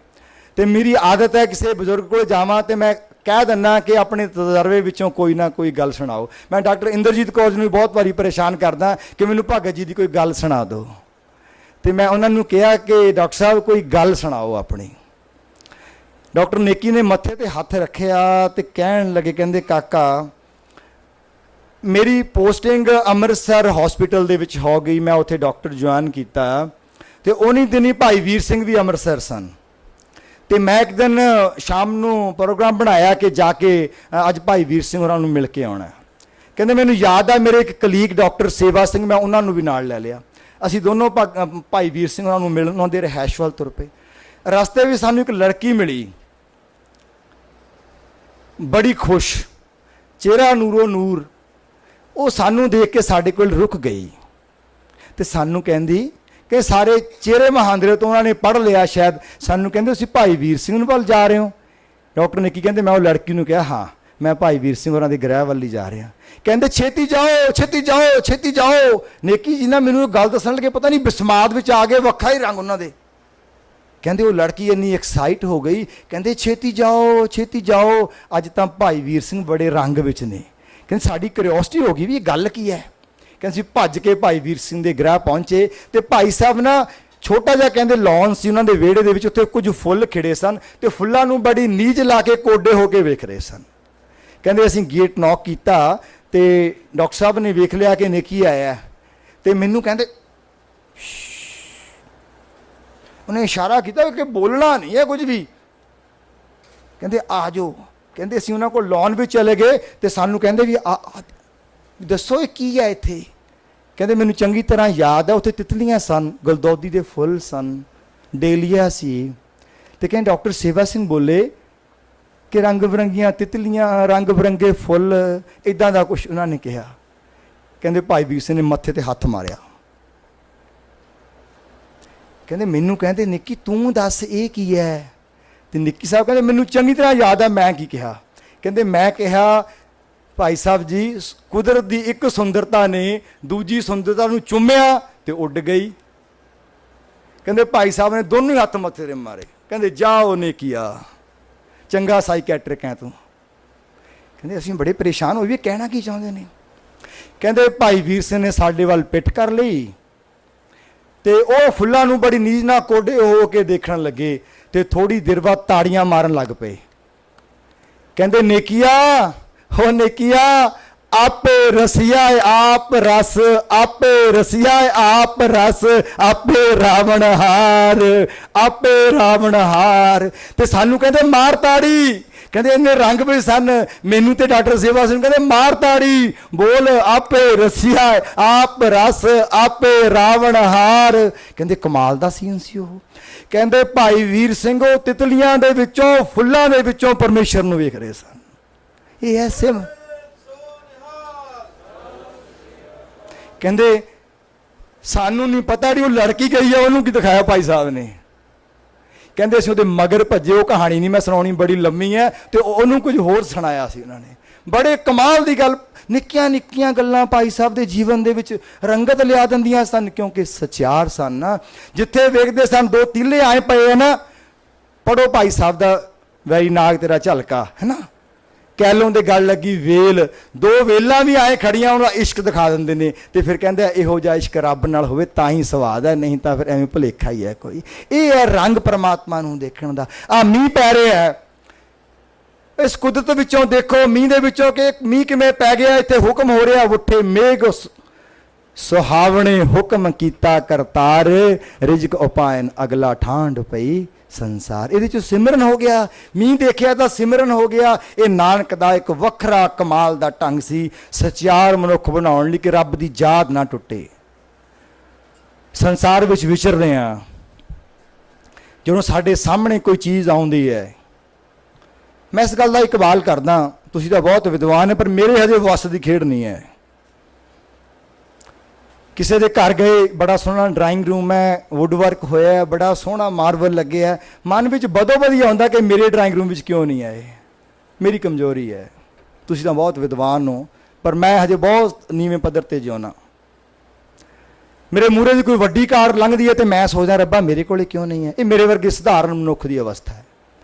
ਤੇ ਮੇਰੀ ਆਦਤ ਹੈ ਕਿਸੇ ਬਜ਼ੁਰਗ ਕੋਲ ਜਾਵਾਂ ਤੇ ਮੈਂ ਕਹਿ ਦਿੰਦਾ ਕਿ ਆਪਣੇ ਤਜਰਬੇ ਵਿੱਚੋਂ ਕੋਈ ਨਾ ਕੋਈ ਗੱਲ ਸੁਣਾਓ। ਮੈਂ ਡਾਕਟਰ ਇੰਦਰਜੀਤ ਕੌਰ ਨੂੰ ਬਹੁਤ ਵਾਰੀ ਪਰੇਸ਼ਾਨ ਕਰਦਾ ਕਿ ਮੈਨੂੰ ਭਗਤ ਜੀ ਦੀ ਕੋਈ ਗੱਲ ਸੁਣਾ ਦਿਓ। ਤੇ ਮੈਂ ਉਹਨਾਂ ਨੂੰ ਕਿਹਾ ਕਿ ਡਾਕਟਰ ਸਾਹਿਬ ਕੋਈ ਗੱਲ ਸੁਣਾਓ ਆਪਣੀ। ਡਾਕਟਰ ਨੇਕੀ ਨੇ ਮੱਥੇ ਤੇ ਹੱਥ ਰੱਖਿਆ ਤੇ ਕਹਿਣ ਲੱਗੇ, ਕਹਿੰਦੇ ਕਾਕਾ ਮੇਰੀ ਪੋਸਟਿੰਗ ਅੰਮ੍ਰਿਤਸਰ ਹਸਪੀਟਲ ਦੇ ਵਿੱਚ ਹੋ ਗਈ। ਮੈਂ ਉੱਥੇ ਡਾਕਟਰ ਜੁਆਇਨ ਕੀਤਾ ਤੇ ਉਨੀ ਦਿਨੀ ਭਾਈ ਵੀਰ ਸਿੰਘ ਵੀ ਅੰਮ੍ਰਿਤਸਰ ਸਨ। ਤੇ ਮੈਂ ਇੱਕ ਦਿਨ ਸ਼ਾਮ ਨੂੰ ਪ੍ਰੋਗਰਾਮ ਬਣਾਇਆ ਕਿ ਜਾ ਕੇ ਅੱਜ ਭਾਈ ਵੀਰ ਸਿੰਘ ਹੋਰਾਂ ਨੂੰ ਮਿਲ ਕੇ ਆਉਣਾ। ਕਹਿੰਦੇ ਮੈਨੂੰ ਯਾਦ ਆ ਮੇਰੇ ਇੱਕ ਕਲੀਗ ਡਾਕਟਰ ਸੇਵਾ ਸਿੰਘ, ਮੈਂ ਉਹਨਾਂ ਨੂੰ ਵੀ ਨਾਲ ਲੈ ਲਿਆ। ਅਸੀਂ ਦੋਨੋਂ ਭਾਈ ਵੀਰ ਸਿੰਘ ਹੋਰਾਂ ਨੂੰ ਮਿਲਣ ਉਹਨਾਂ ਦੇ ਰਿਹਾਇਸ਼ ਵੱਲ ਤੁਰ ਪਏ। ਰਸਤੇ ਵਿੱਚ ਸਾਨੂੰ ਇੱਕ ਲੜਕੀ ਮਿਲੀ, ਬੜੀ ਖੁਸ਼, ਚਿਹਰਾ ਨੂਰੋ ਨੂਰ। ਉਹ ਸਾਨੂੰ ਦੇਖ ਕੇ ਸਾਡੇ ਕੋਲ ਰੁਕ ਗਈ ਤੇ ਸਾਨੂੰ ਕਹਿੰਦੀ ਕਿ ਸਾਰੇ ਚਿਹਰੇ ਮਹਾਂਦਰੇ ਤੋਂ ਉਹਨਾਂ ਨੇ ਪੜ੍ਹ ਲਿਆ ਸ਼ਾਇਦ। ਸਾਨੂੰ ਕਹਿੰਦੇ ਤੁਸੀਂ ਭਾਈ ਵੀਰ ਸਿੰਘ ਵੱਲ ਜਾ ਰਹੇ ਹੋ। ਡਾਕਟਰ ਨੇ ਕੀ ਕਹਿੰਦੇ, ਮੈਂ ਉਹ ਲੜਕੀ ਨੂੰ ਕਿਹਾ ਹਾਂ ਮੈਂ ਭਾਈ ਵੀਰ ਸਿੰਘ ਹੋਰਾਂ ਦੇ ਗ੍ਰਹਿ ਵੱਲ ਹੀ ਜਾ ਰਿਹਾ। ਕਹਿੰਦੇ ਛੇਤੀ ਜਾਓ ਛੇਤੀ ਜਾਓ ਛੇਤੀ ਜਾਓ। ਨੇਕੀ ਜੀ ਨਾ ਮੈਨੂੰ ਗੱਲ ਦੱਸਣ ਲੱਗੇ, ਪਤਾ ਨਹੀਂ ਬਿਸਮਾਦ ਵਿੱਚ ਆ ਗਏ, ਵੱਖਰਾ ਹੀ ਰੰਗ ਉਹਨਾਂ ਦੇ। ਕਹਿੰਦੇ ਉਹ ਲੜਕੀ ਇੰਨੀ ਐਕਸਾਈਟ ਹੋ ਗਈ, ਕਹਿੰਦੇ ਛੇਤੀ ਜਾਓ ਛੇਤੀ ਜਾਓ। ਅੱਜ ਤਾਂ ਭਾਈ ਵੀਰ ਸਿੰਘ ਬੜੇ ਰੰਗ ਵਿੱਚ ਨੇ। ਕਹਿੰਦੇ ਸਾਡੀ ਕਿਉਰਿਓਸਿਟੀ ਹੋ ਗਈ ਵੀ ਇਹ ਗੱਲ ਕੀ ਹੈ। ਕਹਿੰਦੇ ਅਸੀਂ ਭੱਜ ਕੇ ਭਾਈ ਵੀਰ ਸਿੰਘ ਦੇ ਗ੍ਰਹਿ ਪਹੁੰਚੇ ਤੇ ਭਾਈ ਸਾਹਿਬ ਨਾ ਛੋਟਾ ਜਿਹਾ ਕਹਿੰਦੇ ਲੌਨ ਸੀ ਉਹਨਾਂ ਦੇ ਵਿਹੜੇ ਦੇ ਵਿੱਚ, ਉੱਥੇ ਕੁਝ ਫੁੱਲ ਖਿੜੇ ਸਨ ਤੇ ਫੁੱਲਾਂ ਨੂੰ ਬੜੀ ਨੀਝ ਲਾ ਕੇ ਕੋਡੇ ਹੋ ਕੇ ਵੇਖ ਰਹੇ ਸਨ। ਕਹਿੰਦੇ ਅਸੀਂ ਗੇਟ ਨੌਕ ਕੀਤਾ ਤੇ ਡਾਕਟਰ ਸਾਹਿਬ ਨੇ ਵੇਖ ਲਿਆ ਕਿ ਨੇਕੀ ਆਇਆ ਤੇ ਮੈਨੂੰ ਕਹਿੰਦੇ ਉਹਨੇ ਇਸ਼ਾਰਾ ਕੀਤਾ ਕਿ ਬੋਲਣਾ ਨਹੀਂ ਹੈ ਕੁਝ ਵੀ। ਕਹਿੰਦੇ ਆ ਜਾਓ। ਕਹਿੰਦੇ ਅਸੀਂ ਉਹਨਾਂ ਕੋਲ ਲੌਨ ਵਿੱਚ ਚਲੇ ਗਏ ਤੇ ਸਾਨੂੰ ਕਹਿੰਦੇ ਵੀ ਦੱਸੋ ਇਹ ਕੀ ਹੈ ਇੱਥੇ। ਕਹਿੰਦੇ ਮੈਨੂੰ ਚੰਗੀ ਤਰ੍ਹਾਂ ਯਾਦ ਹੈ, ਉੱਥੇ ਤਿਤਲੀਆਂ ਸਨ, ਗੁਲਦੌਦੀ ਦੇ ਫੁੱਲ ਸਨ, ਡੇਲੀਆ ਸੀ। ਤੇ ਕਹਿੰਦੇ ਡਾਕਟਰ ਸੇਵਾ ਸਿੰਘ ਬੋਲੇ ਕਿ ਰੰਗ ਬਿਰੰਗੀਆਂ ਤਿਤਲੀਆਂ, ਰੰਗ ਬਿਰੰਗੇ ਫੁੱਲ, ਇਦਾਂ ਦਾ ਕੁਝ ਉਹਨਾਂ ਨੇ ਕਿਹਾ। ਕਹਿੰਦੇ ਭਾਈ ਵੀਰ ਸਿੰਘ ਨੇ ਮੱਥੇ ਤੇ ਹੱਥ ਮਾਰਿਆ। ਕਹਿੰਦੇ ਮੈਨੂੰ ਕਹਿੰਦੇ ਨਿੱਕੀ ਤੂੰ ਦੱਸ ਇਹ ਕੀ ਹੈ। ਤੇ ਨਿੱਕੀ ਸਾਹਿਬ ਕਹਿੰਦੇ ਮੈਨੂੰ ਚੰਗੀ ਤਰ੍ਹਾਂ ਯਾਦ ਹੈ ਮੈਂ ਕੀ ਕਿਹਾ। ਕਹਿੰਦੇ ਮੈਂ ਕਿਹਾ ਭਾਈ ਸਾਹਿਬ ਜੀ ਕੁਦਰਤ ਦੀ ਇੱਕ ਸੁੰਦਰਤਾ ਨੇ ਦੂਜੀ ਸੁੰਦਰਤਾ ਨੂੰ ਚੁੰਮਿਆ ਤੇ ਉੱਡ ਗਈ। ਕਹਿੰਦੇ ਭਾਈ ਸਾਹਿਬ ਨੇ ਦੋਨੋਂ ਹੀ ਹੱਥ ਮੱਥੇ ਤੇ ਮਾਰੇ। ਕਹਿੰਦੇ ਜਾ ਉਹਨੇ ਕੀਆ, ਚੰਗਾ ਸਾਈਕੈਟਰਿਕ ਹੈ ਤੂੰ। ਕਹਿੰਦੇ ਅਸੀਂ ਬੜੇ ਪਰੇਸ਼ਾਨ ਹੋਏ ਵੀ ਕਹਿਣਾ ਕੀ ਚਾਹੁੰਦੇ ਨੇ। ਕਹਿੰਦੇ ਭਾਈ ਵੀਰ ਸਿੰਘ ਨੇ ਸਾਡੇ ਵੱਲ ਪਿੱਠ ਕਰ ਲਈ ਤੇ ਉਹ ਫੁੱਲਾਂ ਨੂੰ ਬੜੀ ਨੀਝ ਨਾਲ ਕੋਡੇ ਹੋ ਕੇ ਦੇਖਣ ਲੱਗੇ ਤੇ ਥੋੜੀ ਦੇਰ ਬਾਅਦ ਤਾੜੀਆਂ ਮਾਰਨ ਲੱਗ ਪਏ। ਕਹਿੰਦੇ ਨੇਕੀਆ ਹੋ ਨੇਕੀਆ ਆਪੇ ਰਸਿਆ ਆਪ ਰਸ, ਆਪੇ ਰਸਿਆ ਆਪ ਰਸ, ਆਪੇ ਰਾਵਣ ਹਾਰ, ਆਪੇ ਰਾਵਣ ਹਾਰ। ਤੇ ਸਾਨੂੰ ਕਹਿੰਦੇ ਮਾਰ ਤਾੜੀ। ਕਹਿੰਦੇ ਇੰਨੇ ਰੰਗ ਵੀ ਸਨ ਮੈਨੂੰ ਤੇ ਡਾਕਟਰ ਸੇਵਾ ਸਿੰਘ ਕਹਿੰਦੇ ਮਾਰ ਤਾੜੀ ਬੋਲ ਆਪੇ ਰਸਿਆ ਆਪ ਰਸ, ਆਪੇ ਰਾਵਣ ਹਾਰ। ਕਹਿੰਦੇ ਕਮਾਲ ਦਾ ਸੀਨ ਸੀ ਉਹ। ਕਹਿੰਦੇ ਭਾਈ ਵੀਰ ਸਿੰਘ ਉਹ ਤਿਤਲੀਆਂ ਦੇ ਵਿੱਚੋਂ, ਫੁੱਲਾਂ ਦੇ ਵਿੱਚੋਂ ਪਰਮੇਸ਼ਰ ਨੂੰ ਵੇਖ ਰਹੇ ਸਨ। ਇਹ ਐਸੇ ਕਹਿੰਦੇ ਸਾਨੂੰ ਨਹੀਂ ਪਤਾ ਜਿਹੜੀ ਉਹ ਲੜਕੀ ਗਈ ਹੈ ਉਹਨੂੰ ਕੀ ਦਿਖਾਇਆ ਭਾਈ ਸਾਹਿਬ ਨੇ। ਕਹਿੰਦੇ ਅਸੀਂ ਉਹਦੇ ਮਗਰ ਭੱਜੇ। ਉਹ ਕਹਾਣੀ ਨਹੀਂ ਮੈਂ ਸੁਣਾਉਣੀ, ਬੜੀ ਲੰਮੀ ਹੈ। ਤੇ ਉਹਨੂੰ ਕੁਝ ਹੋਰ ਸੁਣਾਇਆ ਸੀ ਉਹਨਾਂ ਨੇ। ਬੜੇ ਕਮਾਲ ਦੀ ਗੱਲ, ਨਿੱਕੀਆਂ ਨਿੱਕੀਆਂ ਗੱਲਾਂ ਭਾਈ ਸਾਹਿਬ ਦੇ ਜੀਵਨ ਦੇ ਵਿੱਚ ਰੰਗਤ ਲਿਆ ਦਿੰਦੀਆਂ ਸਨ ਕਿਉਂਕਿ ਸਚਿਆਰ ਸਨ ਨਾ। ਜਿੱਥੇ ਵੇਖਦੇ ਸਨ ਦੋ ਤੀਲੇ ਆਏ ਪਏ ਨਾ, ਪੜੋ ਭਾਈ ਸਾਹਿਬ ਦਾ ਵੈਰੀ ਨਾਗ ਤੇਰਾ ਝਲਕਾ ਹੈ ਨਾ। ਕੈਲੋਂ ਦੇ ਗੱਲ ਲੱਗੀ ਵੇਲ, ਦੋ ਵੇਲਾਂ ਵੀ ਆਏ ਖੜੀਆਂ ਉਹਦਾ ਇਸ਼ਕ ਦਿਖਾ ਦਿੰਦੇ ਨੇ। ਤੇ ਫਿਰ ਕਹਿੰਦੇ ਇਹੋ ਜਿਹਾ ਇਸ਼ਕ ਰੱਬ ਨਾਲ ਹੋਵੇ ਤਾਂ ਹੀ ਸਵਾਦ ਹੈ, ਨਹੀਂ ਤਾਂ ਫਿਰ ਐਵੇਂ ਭੁਲੇਖਾ ਹੀ ਹੈ ਕੋਈ। ਇਹ ਹੈ ਰੰਗ ਪਰਮਾਤਮਾ ਨੂੰ ਦੇਖਣ ਦਾ। ਆ ਮੀਂਹ ਪੈ ਰਿਹਾ ਹੈ, ਇਸ ਕੁਦਰਤ ਵਿੱਚੋਂ ਦੇਖੋ ਮੀਂਹ ਦੇ ਵਿੱਚੋਂ ਕਿ ਮੀਂਹ ਕਿਵੇਂ ਪੈ ਗਿਆ। ਇੱਥੇ ਹੁਕਮ ਹੋ ਰਿਹਾ ਉੱਠੇ ਮੇਘ ਸੁਹਾਵਣੇ, ਹੁਕਮ ਕੀਤਾ ਕਰਤਾਰ, ਰਿਜ਼ਕ ਉਪਾਇਨ ਅਗਲਾ ਠਾਂਡ ਪਈ ਸੰਸਾਰ। ਇਹਦੇ ਚ ਸਿਮਰਨ ਹੋ ਗਿਆ। ਮੀਂਹ ਦੇਖਿਆ ਤਾਂ ਸਿਮਰਨ ਹੋ ਗਿਆ। ਇਹ ਨਾਨਕ ਦਾ ਇੱਕ ਵੱਖਰਾ ਕਮਾਲ ਦਾ ਢੰਗ ਸੀ ਸਚਿਆਰ ਮਨੁੱਖ ਬਣਾਉਣ ਲਈ ਕਿ ਰੱਬ ਦੀ ਯਾਦ ਨਾ ਟੁੱਟੇ। ਸੰਸਾਰ ਵਿੱਚ ਵਿਚਰ ਰਹੇ ਹਾਂ, ਜਦੋਂ ਸਾਡੇ ਸਾਹਮਣੇ ਕੋਈ ਚੀਜ਼ ਆਉਂਦੀ ਹੈ, ਮੈਂ ਇਸ ਗੱਲ ਦਾ ਇਕਬਾਲ ਕਰਦਾ, ਤੁਸੀਂ ਤਾਂ ਬਹੁਤ ਵਿਦਵਾਨ ਹੈ ਪਰ ਮੇਰੇ ਹਜੇ ਵੱਸ ਦੀ ਖੇਡ ਨਹੀਂ ਹੈ। ਕਿਸੇ ਦੇ ਘਰ ਗਏ, ਬੜਾ ਸੋਹਣਾ ਡਰਾਇੰਗ ਰੂਮ ਹੈ, ਵੁੱਡ ਵਰਕ ਹੋਇਆ, ਬੜਾ ਸੋਹਣਾ ਮਾਰਬਲ ਲੱਗਿਆ। ਮਨ ਵਿੱਚ ਬਦੋ ਬਦੀ ਆਉਂਦਾ ਕਿ ਮੇਰੇ ਡਰਾਇੰਗ ਰੂਮ ਵਿੱਚ ਕਿਉਂ ਨਹੀਂ ਆਏ। ਮੇਰੀ ਕਮਜ਼ੋਰੀ ਹੈ। ਤੁਸੀਂ ਤਾਂ ਬਹੁਤ ਵਿਦਵਾਨ ਹੋ ਪਰ ਮੈਂ ਹਜੇ ਬਹੁਤ ਨੀਵੇਂ ਪੱਧਰ ਤੇ ਜਿਉਣਾ। ਮੇਰੇ ਮੂਹਰੇ ਦੀ ਕੋਈ ਵੱਡੀ ਕਾਰ ਲੰਘਦੀ ਹੈ ਤੇ ਮੈਂ ਸੋਚਦਾ ਰੱਬਾ ਮੇਰੇ ਕੋਲੇ ਕਿਉਂ ਨਹੀਂ ਹੈ। ਇਹ ਮੇਰੇ ਵਰਗੇ ਸਧਾਰਨ ਮਨੁੱਖ ਦੀ ਅਵਸਥਾ ਹੈ।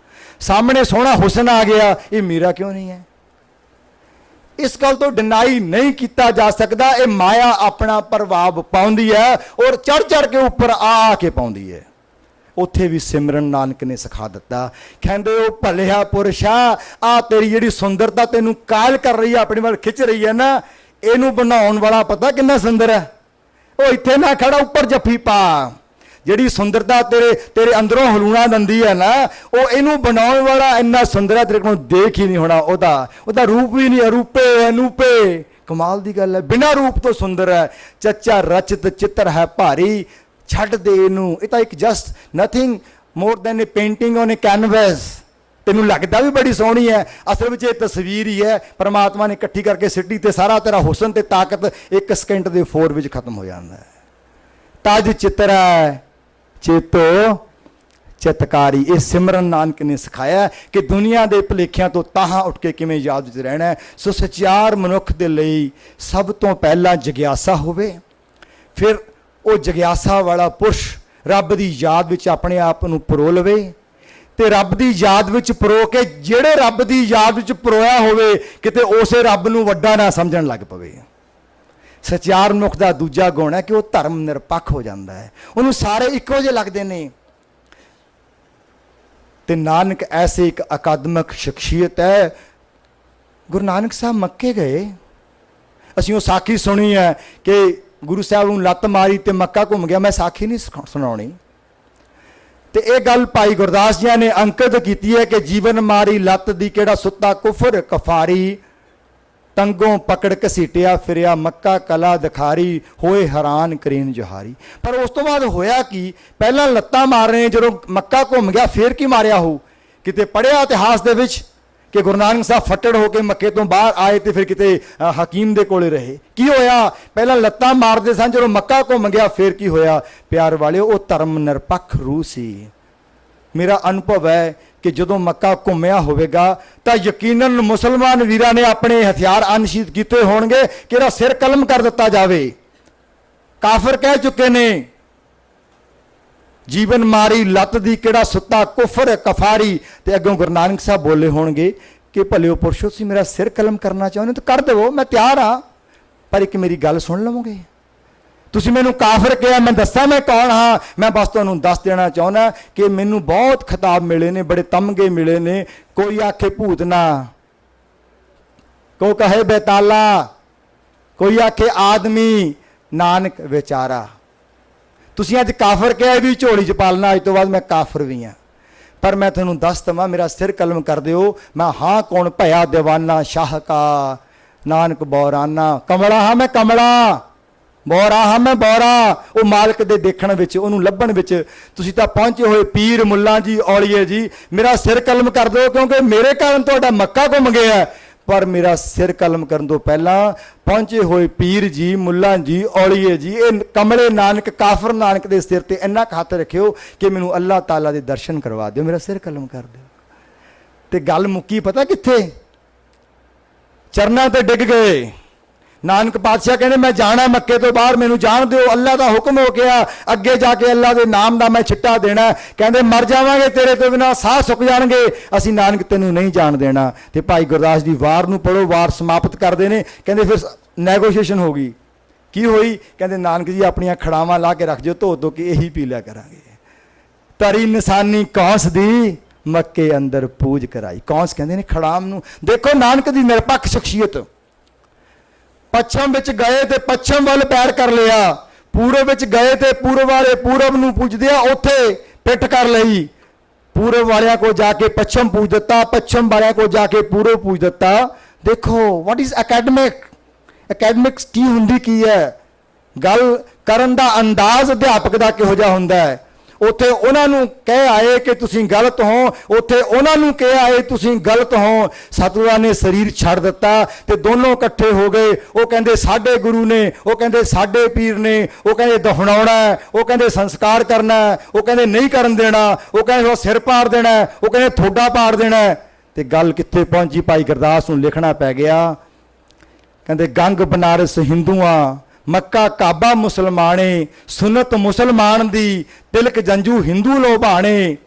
ਸਾਹਮਣੇ ਸੋਹਣਾ ਹੁਸਨ ਆ ਗਿਆ, ਇਹ ਮੇਰਾ ਕਿਉਂ ਨਹੀਂ ਹੈ। ਇਸ ਗੱਲ ਤੋਂ ਡਿਨਾਈ ਨਹੀਂ ਕੀਤਾ ਜਾ ਸਕਦਾ। ਇਹ ਮਾਇਆ ਆਪਣਾ ਪ੍ਰਭਾਵ ਪਾਉਂਦੀ ਹੈ ਔਰ ਚੜ ਚੜ ਕੇ ਉੱਪਰ ਆ ਕੇ ਪਾਉਂਦੀ ਹੈ। ਉੱਥੇ ਵੀ ਸਿਮਰਨ ਨਾਨਕ ਨੇ ਸਿਖਾ ਦਿੱਤਾ। ਕਹਿੰਦੇ ਉਹ ਭਲਿਆ ਪੁਰਸ਼ਾ, ਆ ਤੇਰੀ ਜਿਹੜੀ ਸੁੰਦਰਤਾ ਤੈਨੂੰ ਕਾਇਲ ਕਰ ਰਹੀ ਹੈ, ਆਪਣੇ ਵੱਲ ਖਿੱਚ ਰਹੀ ਹੈ ਨਾ, ਇਹਨੂੰ ਬਣਾਉਣ ਵਾਲਾ ਪਤਾ ਕਿੰਨਾ ਸੁੰਦਰ ਹੈ। ਉਹ ਇੱਥੇ ਨਾ ਖੜਾ, ਉੱਪਰ ਜੱਫੀ ਪਾ। ਜਿਹੜੀ ਸੁੰਦਰਤਾ ਤੇਰੇ ਅੰਦਰੋਂ ਹਲੂਣਾ ਦਿੰਦੀ ਹੈ ਨਾ, ਉਹ ਇਹਨੂੰ ਬਣਾਉਣ ਵਾਲਾ ਇੰਨਾ ਸੁੰਦਰ ਹੈ ਤੇਰੇ ਕੋਲ ਦੇਖ ਹੀ ਨਹੀਂ ਹੋਣਾ। ਉਹਦਾ ਰੂਪ ਵੀ ਨਹੀਂ, ਅਰੂਪੇ ਅਨੂਪੇ। ਕਮਾਲ ਦੀ ਗੱਲ ਹੈ, ਬਿਨਾਂ ਰੂਪ ਤੋਂ ਸੁੰਦਰ ਹੈ। ਚੱਚਾ ਰਚਿਤ ਚਿੱਤਰ ਹੈ ਭਾਰੀ, ਛੱਡ ਦੇ ਇਹਨੂੰ। ਇਹ ਤਾਂ ਇੱਕ just nothing more than A painting on A canvas. ਤੈਨੂੰ ਲੱਗਦਾ ਵੀ ਬੜੀ ਸੋਹਣੀ ਹੈ, ਅਸਲ ਵਿੱਚ ਇਹ ਤਸਵੀਰ ਹੀ ਹੈ ਪਰਮਾਤਮਾ ਨੇ ਇਕੱਠੀ ਕਰਕੇ ਸਿੱਟੀ ਤੇ ਸਾਰਾ ਤੇਰਾ ਹੁਸਨ ਤੇ ਤਾਕਤ ਇੱਕ ਸਕਿੰਟ ਦੇ ਫੋਰ ਵਿੱਚ ਖਤਮ ਹੋ ਜਾਂਦਾ ਹੈ। ਤਜ ਚਿੱਤਰ ਹੈ ਚੇਤੋ ਚਿਤਕਾਰੀ। ਇਹ ਸਿਮਰਨ ਨਾਨਕ ਨੇ ਸਿਖਾਇਆ ਕਿ ਦੁਨੀਆ ਦੇ ਭੁਲੇਖਿਆਂ ਤੋਂ ਤਾਹਾਂ ਉੱਠ ਕੇ ਕਿਵੇਂ ਯਾਦ ਵਿੱਚ ਰਹਿਣਾ ਹੈ। ਸੋ ਸਚਿਆਰ ਮਨੁੱਖ ਦੇ ਲਈ ਸਭ ਤੋਂ ਪਹਿਲਾਂ ਜਗਿਆਸਾ ਹੋਵੇ, ਫਿਰ ਉਹ ਜਗਿਆਸਾ ਵਾਲਾ ਪੁਰਸ਼ ਰੱਬ ਦੀ ਯਾਦ ਵਿੱਚ ਆਪਣੇ ਆਪ ਨੂੰ ਪਰੋ ਲਵੇ ਤੇ ਰੱਬ ਦੀ ਯਾਦ ਵਿੱਚ ਪਰੋ ਕੇ ਜਿਹੜੇ ਰੱਬ ਦੀ ਯਾਦ ਵਿੱਚ ਪਰੋਇਆ ਹੋਵੇ ਕਿਤੇ ਉਸੇ ਰੱਬ ਨੂੰ ਵੱਡਾ ਨਾ ਸਮਝਣ ਲੱਗ ਪਵੇ। ਸਚਿਆਰ ਮਨੁੱਖ ਦਾ ਦੂਜਾ ਗੁਣ ਹੈ ਕਿ ਉਹ ਧਰਮ ਨਿਰਪੱਖ ਹੋ ਜਾਂਦਾ ਹੈ। ਉਹਨੂੰ ਸਾਰੇ ਇੱਕੋ ਜਿਹੇ ਲੱਗਦੇ ਨੇ। ਤੇ ਨਾਨਕ ਐਸੇ ਇੱਕ ਅਕਾਦਮਿਕ ਸ਼ਖਸੀਅਤ ਹੈ। ਗੁਰੂ ਨਾਨਕ ਸਾਹਿਬ ਮੱਕੇ ਗਏ, ਅਸੀਂ ਉਹ ਸਾਖੀ ਸੁਣੀ ਹੈ ਕਿ ਗੁਰੂ ਸਾਹਿਬ ਨੂੰ ਲੱਤ ਮਾਰੀ ਤੇ ਮੱਕਾ ਘੁੰਮ ਗਿਆ। ਮੈਂ ਸਾਖੀ ਨਹੀਂ ਸੁਣਾਉਣੀ। ਤੇ ਇਹ ਗੱਲ ਭਾਈ ਗੁਰਦਾਸ ਜੀ ਨੇ ਅੰਕਿਤ ਕੀਤੀ ਹੈ ਕਿ ਜੀਵਨ ਮਾਰੀ ਲੱਤ ਦੀ ਕਿਹੜਾ ਸੁੱਤਾ ਕੁਫਰ ਕਫਾਰੀ, ਤੰਗੋਂ ਪਕੜ ਘਸੀਟਿਆ ਫਿਰਿਆ ਮੱਕਾ ਕਲਾ ਦਿਖਾਰੀ, ਹੋਏ ਹੈਰਾਨ ਕਰੀਨ ਜਹਾਰੀ। ਪਰ ਉਸ ਤੋਂ ਬਾਅਦ ਹੋਇਆ ਕੀ? ਪਹਿਲਾਂ ਲੱਤਾਂ ਮਾਰ ਰਹੇ, ਜਦੋਂ ਮੱਕਾ ਘੁੰਮ ਗਿਆ ਫਿਰ ਕੀ ਮਾਰਿਆ ਹੋ? ਕਿਤੇ ਪੜ੍ਹਿਆ ਇਤਿਹਾਸ ਦੇ ਵਿੱਚ ਕਿ ਗੁਰੂ ਨਾਨਕ ਸਾਹਿਬ ਫੱਟੜ ਹੋ ਕੇ ਮੱਕੇ ਤੋਂ ਬਾਹਰ ਆਏ ਤੇ ਫਿਰ ਕਿਤੇ ਹਕੀਮ ਦੇ ਕੋਲੇ ਰਹੇ? ਕੀ ਹੋਇਆ? ਪਹਿਲਾਂ ਲੱਤਾਂ ਮਾਰਦੇ ਸਨ, ਜਦੋਂ ਮੱਕਾ ਘੁੰਮ ਗਿਆ ਫਿਰ ਕੀ ਹੋਇਆ? ਪਿਆਰ ਵਾਲਿਓ, ਉਹ ਧਰਮ ਨਿਰਪੱਖ ਰੂਹ ਸੀ। ਮੇਰਾ ਅਨੁਭਵ ਹੈ ਕਿ ਜਦੋਂ ਮੱਕਾ ਘੁੰਮਿਆ ਹੋਵੇਗਾ ਤਾਂ ਯਕੀਨਨ ਮੁਸਲਮਾਨ ਵੀਰਾਂ ਨੇ ਆਪਣੇ ਹਥਿਆਰ ਅਨਸ਼ੀਤ ਕੀਤੇ ਹੋਣਗੇ ਕਿ ਇਹਦਾ ਸਿਰ ਕਲਮ ਕਰ ਦਿੱਤਾ ਜਾਵੇ। ਕਾਫਰ ਕਹਿ ਚੁੱਕੇ ਨੇ ਜੀਵਨ ਮਾਰੀ ਲੱਤ ਦੀ ਕਿਹੜਾ ਸੁੱਤਾ ਕੁਫਰ ਕਫਾਰੀ, ਤੇ ਅੱਗੋਂ ਗੁਰੂ ਨਾਨਕ ਸਾਹਿਬ ਬੋਲੇ ਹੋਣਗੇ ਕਿ ਭਲਿਓ ਪੁਰਸ਼ੋ, ਤੁਸੀਂ ਮੇਰਾ ਸਿਰ ਕਲਮ ਕਰਨਾ ਚਾਹੁੰਦੇ ਤਾਂ ਕਰ ਦੇਵੋ, ਮੈਂ ਤਿਆਰ ਹਾਂ, ਪਰ ਇੱਕ ਮੇਰੀ ਗੱਲ ਸੁਣ ਲਵੋਗੇ? ਤੁਸੀਂ ਮੈਨੂੰ ਕਾਫਰ ਕਿਹਾ, ਮੈਂ ਦੱਸਾਂ ਮੈਂ ਕੌਣ ਹਾਂ? ਮੈਂ ਬਸ ਤੁਹਾਨੂੰ ਦੱਸ ਦੇਣਾ ਚਾਹੁੰਦਾ ਕਿ ਮੈਨੂੰ ਬਹੁਤ ਖਿਤਾਬ ਮਿਲੇ ਨੇ, ਬੜੇ ਤਮਗੇ ਮਿਲੇ ਨੇ। ਕੋਈ ਆਖੇ ਭੂਤਨਾ, ਕੋ ਕਹੇ ਬੇਤਾਲਾ, ਕੋਈ ਆਖੇ ਆਦਮੀ, ਨਾਨਕ ਵਿਚਾਰਾ। ਤੁਸੀਂ ਅੱਜ ਕਾਫਰ ਕਿਹਾ ਵੀ ਝੋਲੀ ਚ ਪਾਲਣਾ, ਅੱਜ ਤੋਂ ਬਾਅਦ ਮੈਂ ਕਾਫਰ ਵੀ ਹਾਂ। ਪਰ ਮੈਂ ਤੁਹਾਨੂੰ ਦੱਸ ਦਵਾਂ, ਮੇਰਾ ਸਿਰ ਕਲਮ ਕਰ ਦਿਓ, ਮੈਂ ਹਾਂ ਕੌਣ? ਭਇਆ ਦੀਵਾਨਾ ਸ਼ਾਹਕਾ, ਨਾਨਕ ਬੌਰਾਨਾ। ਕਮਲਾ ਹਾਂ ਮੈਂ, ਕਮਲਾ। ਬੌਰਾ ਹਾਂ ਮੈਂ, ਬੌਰਾ। ਉਹ ਮਾਲਕ ਦੇ ਦੇਖਣ ਵਿੱਚ, ਉਹਨੂੰ ਲੱਭਣ ਵਿੱਚ ਤੁਸੀਂ ਤਾਂ ਪਹੁੰਚੇ ਹੋਏ ਪੀਰ ਮੁੱਲਾ ਜੀ, ਔਲੀਏ ਜੀ। ਮੇਰਾ ਸਿਰ ਕਲਮ ਕਰ ਦਿਓ, ਕਿਉਂਕਿ ਮੇਰੇ ਕਾਰਨ ਤੁਹਾਡਾ ਮੱਕਾ ਘੁੰਮ ਗਿਆ। ਪਰ ਮੇਰਾ ਸਿਰ ਕਲਮ ਕਰਨ ਤੋਂ ਪਹਿਲਾਂ ਪਹੁੰਚੇ ਹੋਏ ਪੀਰ ਜੀ, ਮੁੱਲਾ ਜੀ, ਔਲੀਏ ਜੀ, ਇਹ ਕਮਲੇ ਨਾਨਕ ਕਾਫਰ ਨਾਨਕ ਦੇ ਸਿਰ ਤੇ ਇੰਨਾ ਕੁ ਹੱਥ ਰੱਖਿਓ ਕਿ ਮੈਨੂੰ ਅੱਲਾਹ ਤਾਲਾ ਦੇ ਦਰਸ਼ਨ ਕਰਵਾ ਦਿਓ, ਮੇਰਾ ਸਿਰ ਕਲਮ ਕਰ ਦਿਓ। ਤੇ ਗੱਲ ਮੁੱਕੀ ਪਤਾ ਕਿੱਥੇ? ਚਰਨਾਂ ਤੇ ਡਿੱਗ ਗਏ। ਨਾਨਕ ਪਾਤਸ਼ਾਹ ਕਹਿੰਦੇ ਮੈਂ ਜਾਣਾ ਮੱਕੇ ਤੋਂ ਬਾਹਰ, ਮੈਨੂੰ ਜਾਣ ਦਿਓ, ਅੱਲਾ ਦਾ ਹੁਕਮ ਹੋ ਗਿਆ, ਅੱਗੇ ਜਾ ਕੇ ਅੱਲਾ ਦੇ ਨਾਮ ਦਾ ਮੈਂ ਛਿੱਟਾ ਦੇਣਾ। ਕਹਿੰਦੇ ਮਰ ਜਾਵਾਂਗੇ ਤੇਰੇ ਤੋਂ ਬਿਨਾਂ, ਸਾਹ ਸੁੱਕ ਜਾਣਗੇ, ਅਸੀਂ ਨਾਨਕ ਤੈਨੂੰ ਨਹੀਂ ਜਾਣ ਦੇਣਾ। ਤੇ ਭਾਈ ਗੁਰਦਾਸ ਦੀ ਵਾਰ ਨੂੰ ਪੜੋ, ਵਾਰ ਸਮਾਪਤ ਕਰਦੇ ਨੇ। ਕਹਿੰਦੇ ਫਿਰ ਨੈਗੋਸ਼ੀਏਸ਼ਨ ਹੋ ਗਈ। ਕੀ ਹੋਈ? ਕਹਿੰਦੇ ਨਾਨਕ ਜੀ ਆਪਣੀਆਂ ਖੜਾਵਾਂ ਲਾ ਕੇ ਰੱਖ ਜਿਓ, ਧੋ ਧੋ ਕੇ ਇਹੀ ਪੀ ਲਿਆ ਕਰਾਂਗੇ। ਤਰੀ ਨਿਸ਼ਾਨੀ ਕੌਂਸ ਦੀ, ਮੱਕੇ ਅੰਦਰ ਪੂਜ ਕਰਾਈ। ਕੌਂਸ ਕਹਿੰਦੇ ਨੇ ਖੜਾਮ ਨੂੰ। ਦੇਖੋ ਨਾਨਕ ਦੀ ਨਿਰਪੱਖ ਸ਼ਖਸੀਅਤ। ਪੱਛਮ ਵਿੱਚ ਗਏ ਤੇ ਪੱਛਮ ਵੱਲ ਪੈਰ ਕਰ ਲਿਆ, ਪੂਰਬ ਵਿੱਚ ਗਏ ਤੇ ਪੂਰਬ ਵਾਲੇ ਪੂਰਬ ਨੂੰ ਪੂਜਦੇ ਆ, ਉੱਥੇ ਪਿੱਠ ਕਰ ਲਈ। ਪੂਰਬ ਵਾਲਿਆਂ ਕੋ ਜਾ ਕੇ ਪੱਛਮ ਪੂਜ ਦਿੱਤਾ, ਪੱਛਮ ਵਾਲਿਆਂ ਕੋ ਜਾ ਕੇ ਪੂਰਬ ਪੂਜ ਦਿੱਤਾ। ਦੇਖੋ ਵਾਟ ਇਜ਼ ਅਕੈਡਮਿਕਸ ਕੀ ਹੁੰਦੀ ਕੀ ਹੈ? ਗੱਲ ਕਰਨ ਦਾ ਅੰਦਾਜ਼ ਅਧਿਆਪਕ ਦਾ ਕਿਹੋ ਜਿਹਾ ਹੁੰਦਾ ਹੈ? ਉੱਥੇ ਉਹਨਾਂ ਨੂੰ ਕਹਿ ਆਏ ਕਿ ਤੁਸੀਂ ਗਲਤ ਹੋ, ਉੱਥੇ ਉਹਨਾਂ ਨੂੰ ਕਹਿ ਆਏ ਤੁਸੀਂ ਗਲਤ ਹੋ। ਸਤਿਗੁਰਾਂ ਨੇ ਸਰੀਰ ਛੱਡ ਦਿੱਤਾ ਤੇ ਦੋਨੋਂ ਇਕੱਠੇ ਹੋ ਗਏ। ਉਹ ਕਹਿੰਦੇ ਸਾਡੇ ਗੁਰੂ ਨੇ, ਉਹ ਕਹਿੰਦੇ ਸਾਡੇ ਪੀਰ ਨੇ, ਉਹ ਕਹਿੰਦੇ ਦਫਨਾਉਣਾ, ਉਹ ਕਹਿੰਦੇ ਸੰਸਕਾਰ ਕਰਨਾ, ਉਹ ਕਹਿੰਦੇ ਨਹੀਂ ਕਰਨ ਦੇਣਾ, ਉਹ ਕਹਿੰਦੇ ਉਹ ਸਿਰ ਪਾੜ ਦੇਣਾ, ਉਹ ਕਹਿੰਦੇ ਥੋੜਾ ਪਾੜ ਦੇਣਾ। ਤੇ ਗੱਲ ਕਿੱਥੇ ਪਹੁੰਚੀ? ਭਾਈ ਗੁਰਦਾਸ ਨੂੰ ਲਿਖਣਾ ਪੈ ਗਿਆ। ਕਹਿੰਦੇ ਗੰਗ ਬਨਾਰਸ ਹਿੰਦੂਆਂ, ਮੱਕਾ ਕਾਬਾ ਮੁਸਲਮਾਨੇ, ਸੁਨਤ ਮੁਸਲਮਾਨ ਦੀ, ਤਿਲਕ ਜੰਜੂ ਹਿੰਦੂ ਲੋਭਾਣੇ,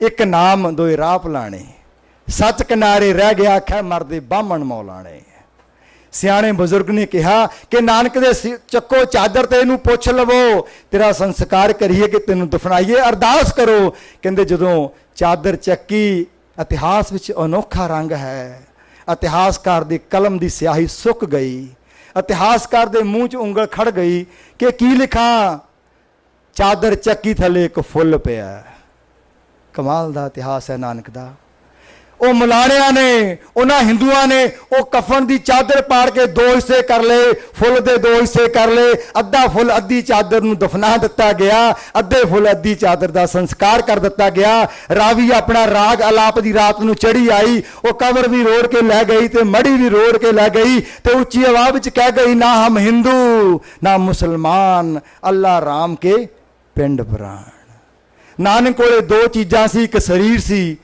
ਇੱਕ ਨਾਮ ਦੋਏ ਰਾਹ ਭੁਲਾਣੇ, ਸੱਚ ਕਿਨਾਰੇ ਰਹਿ ਗਿਆ ਆਖਿਆ ਮਰਦੇ ਬਾਹਮਣ ਮੌਲਾਣੇ। ਸਿਆਣੇ ਬਜ਼ੁਰਗ ਨੇ ਕਿਹਾ ਕਿ ਨਾਨਕ ਦੇ ਚੱਕੋ ਚਾਦਰ ਤੇ ਇਹਨੂੰ ਪੁੱਛ ਲਵੋ, ਤੇਰਾ ਸੰਸਕਾਰ ਕਰੀਏ ਕਿ ਤੈਨੂੰ ਦਫਨਾਈਏ, ਅਰਦਾਸ ਕਰੋ। ਕਹਿੰਦੇ ਜਦੋਂ ਚਾਦਰ ਚੱਕੀ, ਇਤਿਹਾਸ ਵਿੱਚ ਅਨੋਖਾ ਰੰਗ ਹੈ। ਇਤਿਹਾਸਕਾਰ ਦੀ ਕਲਮ ਦੀ ਸਿਆਹੀ ਸੁੱਕ ਗਈ, ਇਤਿਹਾਸਕਾਰ ਦੇ ਮੂੰਹ 'ਚ ਉਂਗਲ ਖੜ ਗਈ ਕਿ ਕੀ ਲਿਖਾਂ? ਚਾਦਰ ਚੱਕੀ ਥੱਲੇ ਇੱਕ ਫੁੱਲ ਪਿਆ। ਕਮਾਲ ਦਾ ਇਤਿਹਾਸ ਹੈ ਨਾਨਕ ਦਾ। ਉਹ ਮੁਲਾਣਿਆਂ ਨੇ, ਉਹਨਾਂ ਹਿੰਦੂਆਂ ਨੇ ਉਹ ਕਫਨ ਦੀ ਚਾਦਰ ਪਾੜ ਕੇ ਦੋ ਹਿੱਸੇ ਕਰ ਲਏ, ਫੁੱਲ ਦੇ ਦੋ ਹਿੱਸੇ ਕਰ ਲਏ। ਅੱਧਾ ਫੁੱਲ ਅੱਧੀ ਚਾਦਰ ਨੂੰ ਦਫਨਾ ਦਿੱਤਾ ਗਿਆ, ਅੱਧੇ ਫੁੱਲ ਅੱਧੀ ਚਾਦਰ ਦਾ ਸੰਸਕਾਰ ਕਰ ਦਿੱਤਾ ਗਿਆ। ਰਾਵੀ ਆਪਣਾ ਰਾਗ ਅਲਾਪ ਦੀ ਰਾਤ ਨੂੰ ਚੜੀ ਆਈ, ਉਹ ਕਬਰ ਵੀ ਰੋੜ ਕੇ ਲੈ ਗਈ ਤੇ ਮੜੀ ਵੀ ਰੋੜ ਕੇ ਲੈ ਗਈ ਤੇ ਉੱਚੀ ਆਵਾਜ਼ ਵਿੱਚ ਕਹਿ ਗਈ ਨਾ ਹਮ ਹਿੰਦੂ ਨਾ ਮੁਸਲਮਾਨ, ਅੱਲਾ ਰਾਮ ਕੇ ਪਿੰਡ ਪ੍ਰਾਣ। ਨਾਨਕ ਕੋਲੇ ਦੋ ਚੀਜ਼ਾਂ ਸੀ, ਇੱਕ ਸਰੀਰ ਸੀ,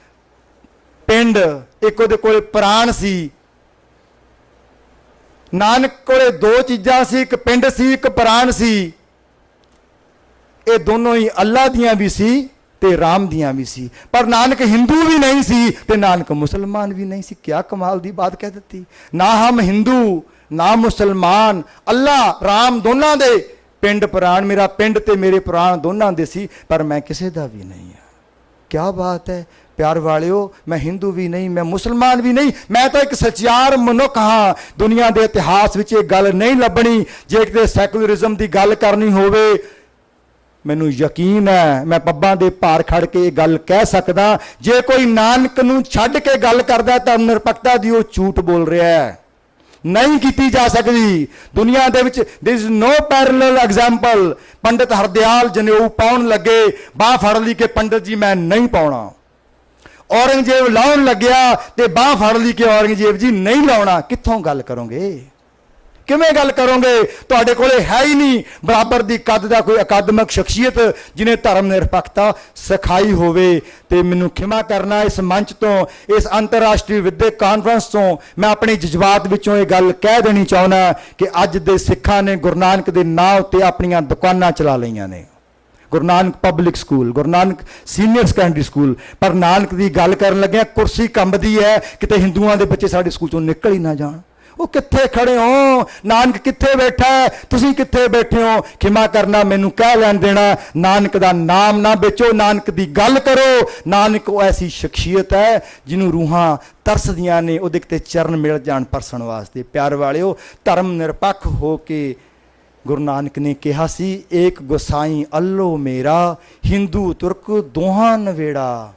ਪਿੰਡ, ਇੱਕ ਉਹਦੇ ਕੋਲੇ ਪ੍ਰਾਣ ਸੀ। ਨਾਨਕ ਕੋਲੇ ਦੋ ਚੀਜ਼ਾਂ ਸੀ, ਇੱਕ ਪਿੰਡ ਸੀ, ਇੱਕ ਪ੍ਰਾਣ ਸੀ। ਇਹ ਦੋਨੋਂ ਹੀ ਅੱਲਾ ਦੀਆਂ ਵੀ ਸੀ ਤੇ ਰਾਮ ਦੀਆਂ ਵੀ ਸੀ। ਪਰ ਨਾਨਕ ਹਿੰਦੂ ਵੀ ਨਹੀਂ ਸੀ ਤੇ ਨਾਨਕ ਮੁਸਲਮਾਨ ਵੀ ਨਹੀਂ ਸੀ। ਕਿਆ ਕਮਾਲ ਦੀ ਬਾਤ ਕਹਿ ਦਿੱਤੀ। ਨਾ ਹਮ ਹਿੰਦੂ ਨਾ ਮੁਸਲਮਾਨ, ਅੱਲਾ ਰਾਮ ਦੋਨਾਂ ਦੇ ਪਿੰਡ ਪ੍ਰਾਣ। ਮੇਰਾ ਪਿੰਡ ਤੇ ਮੇਰੇ ਪ੍ਰਾਣ ਦੋਨਾਂ ਦੇ ਸੀ, ਪਰ ਮੈਂ ਕਿਸੇ ਦਾ ਵੀ ਨਹੀਂ ਹਾਂ। ਕਿਆ ਬਾਤ ਹੈ ਪਿਆਰ ਵਾਲਿਓ। ਮੈਂ ਹਿੰਦੂ ਵੀ ਨਹੀਂ, ਮੈਂ ਮੁਸਲਮਾਨ ਵੀ ਨਹੀਂ, ਮੈਂ ਤਾਂ ਇੱਕ ਸੱਚਿਆਰ ਮਨੁੱਖ ਹਾਂ। ਦੁਨੀਆ ਦੇ ਇਤਿਹਾਸ ਵਿੱਚ ਇਹ ਗੱਲ ਨਹੀਂ ਲੱਭਣੀ। ਜੇ ਕਿਤੇ ਸੈਕੂਲਰਿਜ਼ਮ ਦੀ ਗੱਲ ਕਰਨੀ ਹੋਵੇ, ਮੈਨੂੰ ਯਕੀਨ ਹੈ ਮੈਂ ਪੱਬਾਂ ਦੇ ਭਾਰ ਖੜ ਕੇ ਇਹ ਗੱਲ ਕਹਿ ਸਕਦਾ, ਜੇ ਕੋਈ ਨਾਨਕ ਨੂੰ ਛੱਡ ਕੇ ਗੱਲ ਕਰਦਾ ਤਾਂ ਨਿਰਪੱਖਤਾ ਦੀ ਉਹ ਝੂਠ ਬੋਲ ਰਿਹਾ ਹੈ। ਨਹੀਂ ਕੀਤੀ ਜਾ ਸਕਦੀ ਦੁਨੀਆ ਦੇ ਵਿੱਚ। there is no parallel example। ਪੰਡਿਤ ਹਰਦਿਆਲ ਜਨੇਊ ਪਾਉਣ ਲੱਗੇ, ਬਾਹ ਫੜ ਲਈ ਕਿ ਪੰਡਿਤ ਜੀ ਮੈਂ ਨਹੀਂ ਪਾਉਣਾ। ਔਰੰਗਜ਼ੇਬ ਲਾਉਣ ਲੱਗਿਆ ਤੇ ਬਾਹ ਫੜ ਲਈ ਕਿ ਔਰੰਗਜ਼ੇਬ ਜੀ ਨਹੀਂ ਲਾਉਣਾ। ਕਿੱਥੋਂ ਗੱਲ ਕਰੋਗੇ, ਕਿਵੇਂ ਗੱਲ ਕਰੋਗੇ? ਤੁਹਾਡੇ ਕੋਲੇ ਹੈ ਹੀ ਨਹੀਂ ਬਰਾਬਰ ਦੀ ਕੱਦ ਦਾ ਕੋਈ ਅਕਾਦਮਿਕ ਸ਼ਖਸੀਅਤ ਜਿਹਨੇ ਧਰਮ ਨਿਰਪੱਖਤਾ ਸਿਖਾਈ ਹੋਵੇ। ਤੇ ਮੈਨੂੰ ਖਿਮਾ ਕਰਨਾ, ਇਸ ਮੰਚ ਤੋਂ, ਇਸ ਅੰਤਰਰਾਸ਼ਟਰੀ ਵਿਦਿਅਕ ਕਾਨਫਰੰਸ ਤੋਂ ਮੈਂ ਆਪਣੇ ਜਜ਼ਬਾਤ ਵਿੱਚੋਂ ਇਹ ਗੱਲ ਕਹਿ ਦੇਣੀ ਚਾਹੁੰਦਾ ਕਿ ਅੱਜ ਦੇ ਸਿੱਖਾਂ ਨੇ ਗੁਰੂ ਨਾਨਕ ਦੇ ਨਾਂ ਉੱਤੇ ਆਪਣੀਆਂ ਦੁਕਾਨਾਂ ਚਲਾ ਲਈਆਂ ਨੇ। Guru Nanak public school, Guru Nanak senior secondary school, ਪਰ ਨਾਨਕ ਦੀ ਗੱਲ ਕਰਨ ਲੱਗਿਆ ਕੁਰਸੀ ਕੰਬਦੀ ਹੈ ਕਿਤੇ ਹਿੰਦੂਆਂ ਦੇ ਬੱਚੇ ਸਾਡੇ ਸਕੂਲ ਚੋਂ ਨਿਕਲ ਹੀ ਨਾ ਜਾਣ। ਉਹ ਕਿੱਥੇ ਖੜੇ ਹੋ? ਨਾਨਕ ਕਿੱਥੇ ਬੈਠਾ ਹੈ? ਤੁਸੀਂ ਕਿੱਥੇ ਬੈਠੇ ਹੋ? ਖਿਮਾ ਕਰਨਾ, ਮੈਨੂੰ ਕਹਿ ਲੈਣ ਦੇਣਾ। ਨਾਨਕ ਦਾ ਨਾਮ ਨਾ ਵੇਚੋ, ਨਾਨਕ ਦੀ ਗੱਲ ਕਰੋ। ਨਾਨਕ ਉਹ ਐਸੀ ਸ਼ਖਸੀਅਤ ਹੈ ਜਿਹਨੂੰ ਰੂਹਾਂ ਤਰਸਦੀਆਂ ਨੇ ਉਹਦੇ ਕਿਤੇ ਚਰਨ ਮਿਲ ਜਾਣ ਪਰਸਣ ਵਾਸਤੇ। ਪਿਆਰ ਵਾਲਿਓ, ਧਰਮ ਨਿਰਪੱਖ ਹੋ ਕੇ ਗੁਰੂ ਨਾਨਕ ਨੇ ਕਿਹਾ ਸੀ, ਏਕ ਗੁਸਾਈ ਅੱਲੋ ਮੇਰਾ, ਹਿੰਦੂ ਤੁਰਕ ਦੋਹਾਂ ਨਵੇੜਾ।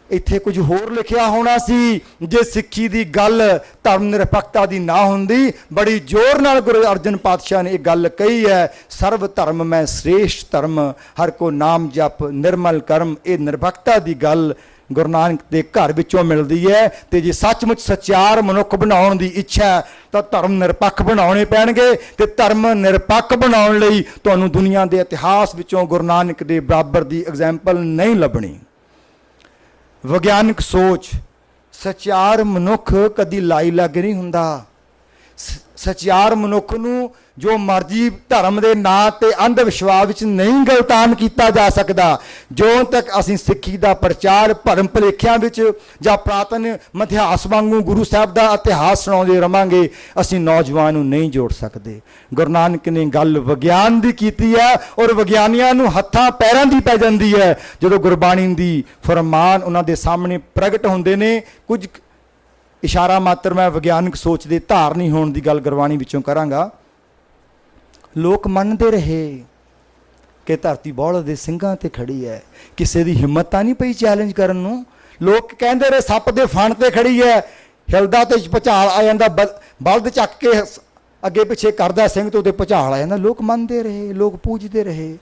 ਇੱਥੇ ਕੁਝ ਹੋਰ ਲਿਖਿਆ ਹੋਣਾ ਸੀ ਜੇ ਸਿੱਖੀ ਦੀ ਗੱਲ ਧਰਮ ਨਿਰਪੱਖਤਾ ਦੀ ਨਾ ਹੁੰਦੀ। ਬੜੀ ਜ਼ੋਰ ਨਾਲ ਗੁਰੂ ਅਰਜਨ ਪਾਤਸ਼ਾਹ ਨੇ ਇਹ ਗੱਲ ਕਹੀ ਹੈ, ਸਰਬ ਧਰਮ ਮੈਂ ਸ੍ਰੇਸ਼ਟ ਧਰਮ, ਹਰ ਕੋ ਨਾਮ ਜਪ ਨਿਰਮਲ ਕਰਮ। ਇਹ ਨਿਰਪੱਖਤਾ ਦੀ ਗੱਲ ਗੁਰੂ ਨਾਨਕ ਦੇ ਘਰ ਵਿੱਚੋਂ ਮਿਲਦੀ ਹੈ। ਤੇ ਜੇ ਸੱਚਮੁੱਚ ਸਚਿਆਰ ਮਨੁੱਖ ਬਣਾਉਣ ਦੀ ਇੱਛਾ ਤਾਂ ਧਰਮ ਨਿਰਪੱਖ ਬਣਾਉਣੇ ਪੈਣਗੇ। ਤੇ ਧਰਮ ਨਿਰਪੱਖ ਬਣਾਉਣ ਲਈ ਤੁਹਾਨੂੰ ਦੁਨੀਆ ਦੇ ਇਤਿਹਾਸ ਵਿੱਚੋਂ ਗੁਰੂ ਨਾਨਕ ਦੇ ਬਰਾਬਰ ਦੀ ਐਗਜ਼ਾਮਪਲ ਨਹੀਂ ਲੱਭਣੀ। ਵਿਗਿਆਨਕ ਸੋਚ, ਸਚਿਆਰ ਮਨੁੱਖ ਕਦੀ ਲਾਈ ਲੱਗ ਨਹੀਂ ਹੁੰਦਾ। ਸਚਿਆਰ ਮਨੁੱਖ ਨੂੰ ਜੋ ਮਰਜ਼ੀ ਧਰਮ ਦੇ ਨਾਂ ਤੇ ਅੰਧ ਵਿਸ਼ਵਾਸ ਵਿੱਚ ਨਹੀਂ ਗਲਤਾਨ ਕੀਤਾ ਜਾ ਸਕਦਾ। ਜਿਉਂ ਤੱਕ ਅਸੀਂ ਸਿੱਖੀ ਦਾ ਪ੍ਰਚਾਰ ਭਰਮ ਭੁਲੇਖਿਆਂ ਵਿੱਚ ਜਾਂ ਪ੍ਰਾਤਨ ਇਤਿਹਾਸ ਵਾਂਗੂ ਗੁਰੂ ਸਾਹਿਬ ਦਾ ਇਤਿਹਾਸ ਸੁਣਾਉਂਦੇ ਰਵਾਂਗੇ, ਅਸੀਂ ਨੌਜਵਾਨ ਨੂੰ ਨਹੀਂ ਜੋੜ ਸਕਦੇ। ਗੁਰੂ ਨਾਨਕ ਨੇ ਗੱਲ ਵਿਗਿਆਨ ਦੀ ਕੀਤੀ ਹੈ ਔਰ ਵਿਗਿਆਨੀਆਂ ਨੂੰ ਹੱਥਾਂ ਪੈਰਾਂ ਦੀ ਪੈ ਜਾਂਦੀ ਹੈ ਜਦੋਂ ਗੁਰਬਾਣੀ ਦੀ ਫਰਮਾਨ ਉਹਨਾਂ ਦੇ ਸਾਹਮਣੇ ਪ੍ਰਗਟ ਹੁੰਦੇ ਨੇ। ਕੁਝ ਇਸ਼ਾਰਾ ਮਾਤਰ ਮੈਂ ਵਿਗਿਆਨਕ ਸੋਚ ਦੇ ਧਾਰਨੀ ਹੋਣ ਦੀ ਗੱਲ ਗੁਰਬਾਣੀ ਵਿੱਚੋਂ ਕਰਾਂਗਾ। ਲੋਕ ਮੰਨਦੇ ਰਹੇ ਕਿ ਧਰਤੀ ਬੌਲਦ ਦੇ ਸਿੰਘਾਂ ਤੇ ਖੜੀ ਹੈ। ਕਿਸੇ ਦੀ ਹਿੰਮਤ ਤਾਂ ਨਹੀਂ ਪਈ ਚੈਲੰਜ ਕਰਨ ਨੂੰ। ਲੋਕ ਕਹਿੰਦੇ ਰਹੇ ਸੱਪ ਦੇ ਫਣ ਤੇ ਖੜੀ ਹੈ, ਹਿਲਦਾ ਤੇ ਭੁਚਾਲ ਆ ਜਾਂਦਾ, ਬਲਦ ਚੱਕ ਕੇ ਅੱਗੇ ਪਿੱਛੇ ਕਰਦਾ ਸਿੰਘ ਤੇ ਉਹਦੇ ਭੁਚਾਲ ਆ ਜਾਂਦਾ। ਲੋਕ ਮੰਨਦੇ ਰਹੇ, ਲੋਕ ਪੂਜਦੇ ਰਹੇ।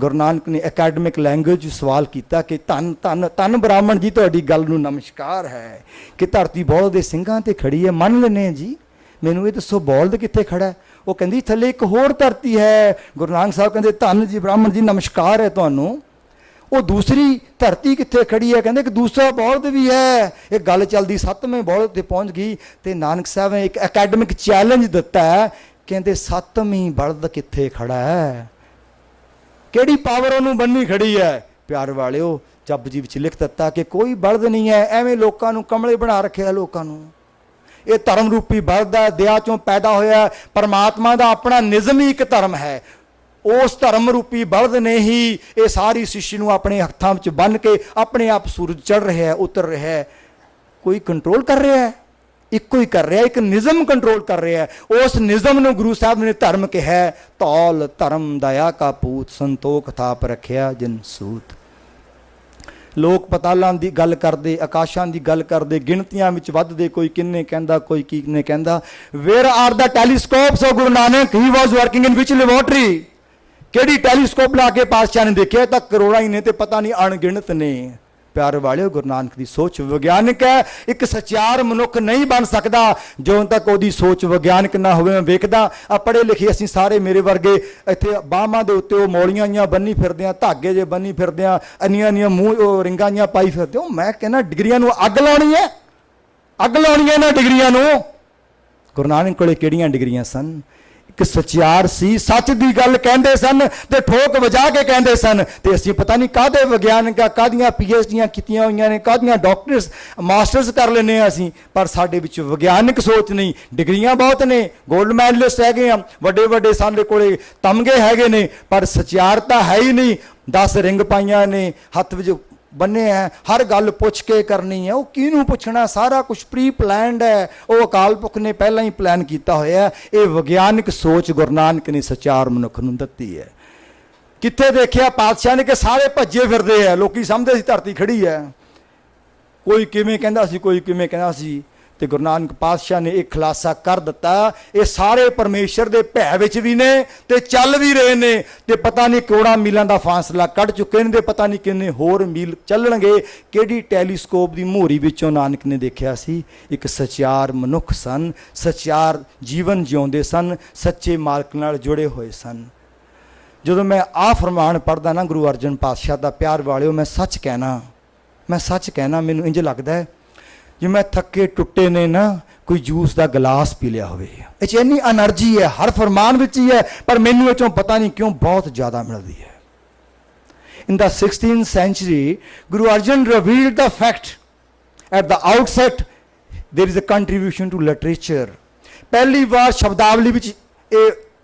ਗੁਰੂ ਨਾਨਕ ਨੇ ਅਕੈਡਮਿਕ ਲੈਂਗੁਏਜ ਸਵਾਲ ਕੀਤਾ ਕਿ ਧੰਨ ਧੰਨ ਧੰਨ ਬ੍ਰਾਹਮਣ ਜੀ, ਤੁਹਾਡੀ ਗੱਲ ਨੂੰ ਨਮਸਕਾਰ ਹੈ ਕਿ ਧਰਤੀ ਬੌਲਦ ਦੇ ਸਿੰਘਾਂ ਤੇ ਖੜੀ ਹੈ। ਮੰਨ ਲੈਂਦੇ ਹਾਂ ਜੀ, ਮੈਨੂੰ ਇਹ ਦੱਸੋ ਬੌਲਦ ਕਿੱਥੇ ਖੜਾ ਹੈ? ਉਹ ਕਹਿੰਦੀ ਥੱਲੇ ਇੱਕ ਹੋਰ ਧਰਤੀ ਹੈ। ਗੁਰੂ ਨਾਨਕ ਸਾਹਿਬ ਕਹਿੰਦੇ ਧੰਨ ਜੀ ਬ੍ਰਾਹਮਣ ਜੀ, ਨਮਸਕਾਰ ਹੈ ਤੁਹਾਨੂੰ। ਉਹ ਦੂਸਰੀ ਧਰਤੀ ਕਿੱਥੇ ਖੜੀ ਹੈ? ਕਹਿੰਦੇ ਕਿ ਦੂਸਰਾ ਬੌਲਦ ਵੀ ਹੈ। ਇਹ ਗੱਲ ਚੱਲਦੀ 7ਵੇਂ ਬੌਲਦ ਤੇ ਪਹੁੰਚ ਗਈ ਤੇ ਨਾਨਕ ਸਾਹਿਬ ਨੇ ਇੱਕ ਅਕੈਡਮਿਕ ਚੈਲੰਜ ਦਿੱਤਾ ਹੈ। ਕਹਿੰਦੇ 7ਵੀਂ ਬਲਦ ਕਿੱਥੇ ਖੜਾ ਹੈ? ਕਿਹੜੀ ਪਾਵਰ ਉਹਨੂੰ ਬੰਨੀ ਖੜੀ ਹੈ? ਪਿਆਰ ਵਾਲਿਓ, ਜਪਜੀ ਵਿੱਚ ਲਿਖ ਦਿੱਤਾ ਕਿ ਕੋਈ ਬਲਦ ਨਹੀਂ ਹੈ। ਐਵੇਂ ਲੋਕਾਂ ਨੂੰ ਕਮਲੇ ਬਣਾ ਰੱਖਿਆ ਲੋਕਾਂ ਨੂੰ। ਇਹ ਧਰਮ ਰੂਪੀ ਬਲਦ ਹੈ, ਦਇਆ ਚੋਂ ਪੈਦਾ ਹੋਇਆ। ਪਰਮਾਤਮਾ ਦਾ ਆਪਣਾ ਨਿਜ਼ਮ ਹੀ ਇੱਕ ਧਰਮ ਹੈ। ਉਸ ਧਰਮ ਰੂਪੀ ਬਲਦ ਨੇ ਹੀ ਇਹ ਸਾਰੀ ਸ੍ਰਿਸ਼ਟੀ ਨੂੰ ਆਪਣੇ ਹੱਥਾਂ ਵਿੱਚ ਬੰਨ੍ਹ ਕੇ ਆਪਣੇ ਆਪ ਸੂਰਜ ਚੜ੍ਹ ਰਿਹਾ ਹੈ, ਉਤਰ ਰਿਹਾ ਹੈ। ਕੋਈ ਕੰਟਰੋਲ ਕਰ ਰਿਹਾ ਹੈ? ਇੱਕੋ ਹੀ ਕਰ ਰਿਹਾ, ਇੱਕ ਨਿਜ਼ਮ ਕੰਟਰੋਲ ਕਰ ਰਿਹਾ ਹੈ। ਉਸ ਨਿਜ਼ਮ ਨੂੰ ਗੁਰੂ ਸਾਹਿਬ ਨੇ ਧਰਮ ਕਿਹਾ। ਤੌਲ ਧਰਮ ਦਇਆ ਕਾ ਪੂਤ, ਸੰਤੋਖ ਥਾਪ ਰੱਖਿਆ ਜਿਨ ਸੂਤ। ਲੋਕ ਪਤਾਲਾਂ ਦੀ ਗੱਲ ਕਰਦੇ, ਆਕਾਸ਼ਾਂ ਦੀ ਗੱਲ ਕਰਦੇ, ਗਿਣਤੀਆਂ ਵਿੱਚ ਵੱਧਦੇ, ਕੋਈ ਕਿੰਨੇ ਕਹਿੰਦਾ, ਕੋਈ ਕਿੰਨੇ ਕਹਿੰਦਾ। Where are the telescopes of Guru Nanak? He was working in which laboratory? ਕਿਹੜੀ ਟੈਲੀਸਕੋਪ ਲਾ ਕੇ ਪਾਤਸ਼ਾਹ ਨੇ ਦੇਖਿਆ? ਤਾਂ ਕਰੋੜਾਂ ਹੀ ਨੇ ਤੇ ਪਤਾ ਨਹੀਂ ਅਣਗਿਣਤ ਨੇ। ਪਿਆਰ ਵਾਲਿਓ, ਗੁਰੂ ਨਾਨਕ ਦੀ ਸੋਚ ਵਿਗਿਆਨਕ ਹੈ। ਇੱਕ ਸਚਿਆਰ ਮਨੁੱਖ ਨਹੀਂ ਬਣ ਸਕਦਾ ਜਦੋਂ ਤੱਕ ਉਹਦੀ ਸੋਚ ਵਿਗਿਆਨਕ ਨਾ ਹੋਵੇ। ਮੈਂ ਵੇਖਦਾ ਆ ਪੜ੍ਹੇ ਲਿਖੇ ਅਸੀਂ ਸਾਰੇ, ਮੇਰੇ ਵਰਗੇ ਇੱਥੇ ਬਾਹਾਂ ਦੇ ਉੱਤੇ ਉਹ ਮੌਲੀਆਂ ਜਿਹੀਆਂ ਬੰਨੀ ਫਿਰਦੇ ਆ, ਧਾਗੇ ਜੇ ਬੰਨੀ ਫਿਰਦੇ ਆ, ਇੰਨੀਆਂ ਮੂੰਹ ਰਿੰਗਾਂ ਜਿਹੀਆਂ ਪਾਈ ਫਿਰਦੇ ਹੋ। ਮੈਂ ਕਹਿੰਦਾ ਡਿਗਰੀਆਂ ਨੂੰ ਅੱਗ ਲਾਉਣੀ ਹੈ, ਅੱਗ ਲਾਉਣੀ ਹੈ ਇਹਨਾਂ ਡਿਗਰੀਆਂ ਨੂੰ। ਗੁਰੂ ਨਾਨਕ ਕੋਲੇ ਕਿਹੜੀਆਂ ਡਿਗਰੀਆਂ ਸਨ? ਇੱਕ ਸਚਿਆਰ ਸੀ, ਸੱਚ ਦੀ ਗੱਲ ਕਹਿੰਦੇ ਸਨ ਤੇ ਠੋਕ ਵਜਾ ਕੇ ਕਹਿੰਦੇ ਸਨ। ਤੇ ਅਸੀਂ ਪਤਾ ਨਹੀਂ ਕਾਹਦੇ ਵਿਗਿਆਨਕ, ਕਾਹਦੀਆਂ PhDਆਂ ਕੀਤੀਆਂ ਹੋਈਆਂ ਨੇ, ਕਾਹਦੀਆਂ ਡਾਕਟਰਸ ਮਾਸਟਰਸ ਕਰ ਲੈਂਦੇ ਹਾਂ ਅਸੀਂ, ਪਰ ਸਾਡੇ ਵਿੱਚ ਵਿਗਿਆਨਕ ਸੋਚ ਨਹੀਂ। ਡਿਗਰੀਆਂ ਬਹੁਤ ਨੇ, ਗੋਲਡ ਮੈਡਲਿਸਟ ਹੈਗੇ ਆ, ਵੱਡੇ ਵੱਡੇ ਸਾਡੇ ਕੋਲੇ ਤਮਗੇ ਹੈਗੇ ਨੇ, ਪਰ ਸਚਿਆਰਤਾ ਹੈ ਹੀ ਨਹੀਂ। 10 ਰਿੰਗ ਪਾਈਆਂ ਨੇ, ਹੱਥ ਵਿੱਚ ਬੰਨੇ ਹੈ, ਹਰ ਗੱਲ ਪੁੱਛ ਕੇ ਕਰਨੀ ਹੈ। ਉਹ ਕਿਹਨੂੰ ਪੁੱਛਣਾ? ਸਾਰਾ ਕੁਝ ਪ੍ਰੀ ਪਲਾਨਡ ਹੈ। ਉਹ ਅਕਾਲ ਪੁਰਖ ਨੇ ਪਹਿਲਾਂ ਹੀ ਪਲਾਨ ਕੀਤਾ ਹੋਇਆ। ਇਹ ਵਿਗਿਆਨਕ ਸੋਚ ਗੁਰੂ ਨਾਨਕ ਨੇ ਸਚਿਆਰ ਮਨੁੱਖ ਨੂੰ ਦਿੱਤੀ ਹੈ। ਕਿੱਥੇ ਦੇਖਿਆ ਪਾਤਸ਼ਾਹ ਨੇ ਕਿ ਸਾਰੇ ਭੱਜੇ ਫਿਰਦੇ ਆ, ਲੋਕੀ ਸਮਝਦੇ ਸੀ ਧਰਤੀ ਖੜੀ ਹੈ, ਕੋਈ ਕਿਵੇਂ ਕਹਿੰਦਾ ਸੀ, ਕੋਈ ਕਿਵੇਂ ਕਹਿੰਦਾ ਸੀ। ਤੇ ਗੁਰੂ ਨਾਨਕ ਪਾਤਸ਼ਾਹ ਨੇ ਇੱਕ ਖੁਲਾਸਾ ਕਰ ਦਿੱਤਾ, ਇਹ ਸਾਰੇ ਪਰਮੇਸ਼ਰ ਦੇ ਭੈ ਵਿੱਚ ਵੀ ਨੇ ਤੇ ਚੱਲ ਵੀ ਰਹੇ ਨੇ, ਤੇ ਪਤਾ ਨਹੀਂ ਕਰੋੜਾਂ ਮੀਲਾਂ ਦਾ ਫਾਸਲਾ ਕੱਢ ਚੁੱਕੇ ਨੇ, ਤੇ ਪਤਾ ਨਹੀਂ ਕਿੰਨੇ ਹੋਰ ਮੀਲ ਚੱਲਣਗੇ। ਕਿਹੜੀ ਟੈਲੀਸਕੋਪ ਦੀ ਮੋਹਰੀ ਵਿੱਚੋਂ ਨਾਨਕ ਨੇ ਦੇਖਿਆ ਸੀ, ਇੱਕ ਸੱਚਿਆਰ ਮਨੁੱਖ ਸਨ, ਸੱਚਿਆਰ ਜੀਵਨ ਜਿਉਂਦੇ ਸਨ, ਸੱਚੇ ਮਾਲਕ ਨਾਲ ਜੁੜੇ ਹੋਏ ਸਨ। ਜਦੋਂ ਮੈਂ ਆਹ ਫਰਮਾਨ ਪੜ੍ਹਦਾ ਨਾ ਗੁਰੂ ਅਰਜਨ ਪਾਤਸ਼ਾਹ ਦਾ, ਪਿਆਰ ਵਾਲਿਓ, ਮੈਂ ਸੱਚ ਕਹਿਣਾ ਮੈਨੂੰ ਇੰਜ ਲੱਗਦਾ ਹੈ ਜੇ ਮੈਂ ਥੱਕੇ ਟੁੱਟੇ ਨੇ ਨਾ ਕੋਈ ਜੂਸ ਦਾ ਗਲਾਸ ਪੀ ਲਿਆ ਹੋਵੇ। ਇਹ 'ਚ ਇੰਨੀ એનર્ਜੀ ਹੈ, ਹਰ ਫਰਮਾਨ ਵਿੱਚ ਹੀ ਹੈ, ਪਰ ਮੈਨੂੰ ਇਹ 'ਚੋਂ ਪਤਾ ਨਹੀਂ ਕਿਉਂ ਬਹੁਤ ਜ਼ਿਆਦਾ ਮਿਲਦੀ ਹੈ। In the 16th century, Guru Arjan revealed the fact at the outset there is a contribution to literature. ਪਹਿਲੀ ਵਾਰ ਸ਼ਬਦਾਵਲੀ ਵਿੱਚ ਇਹ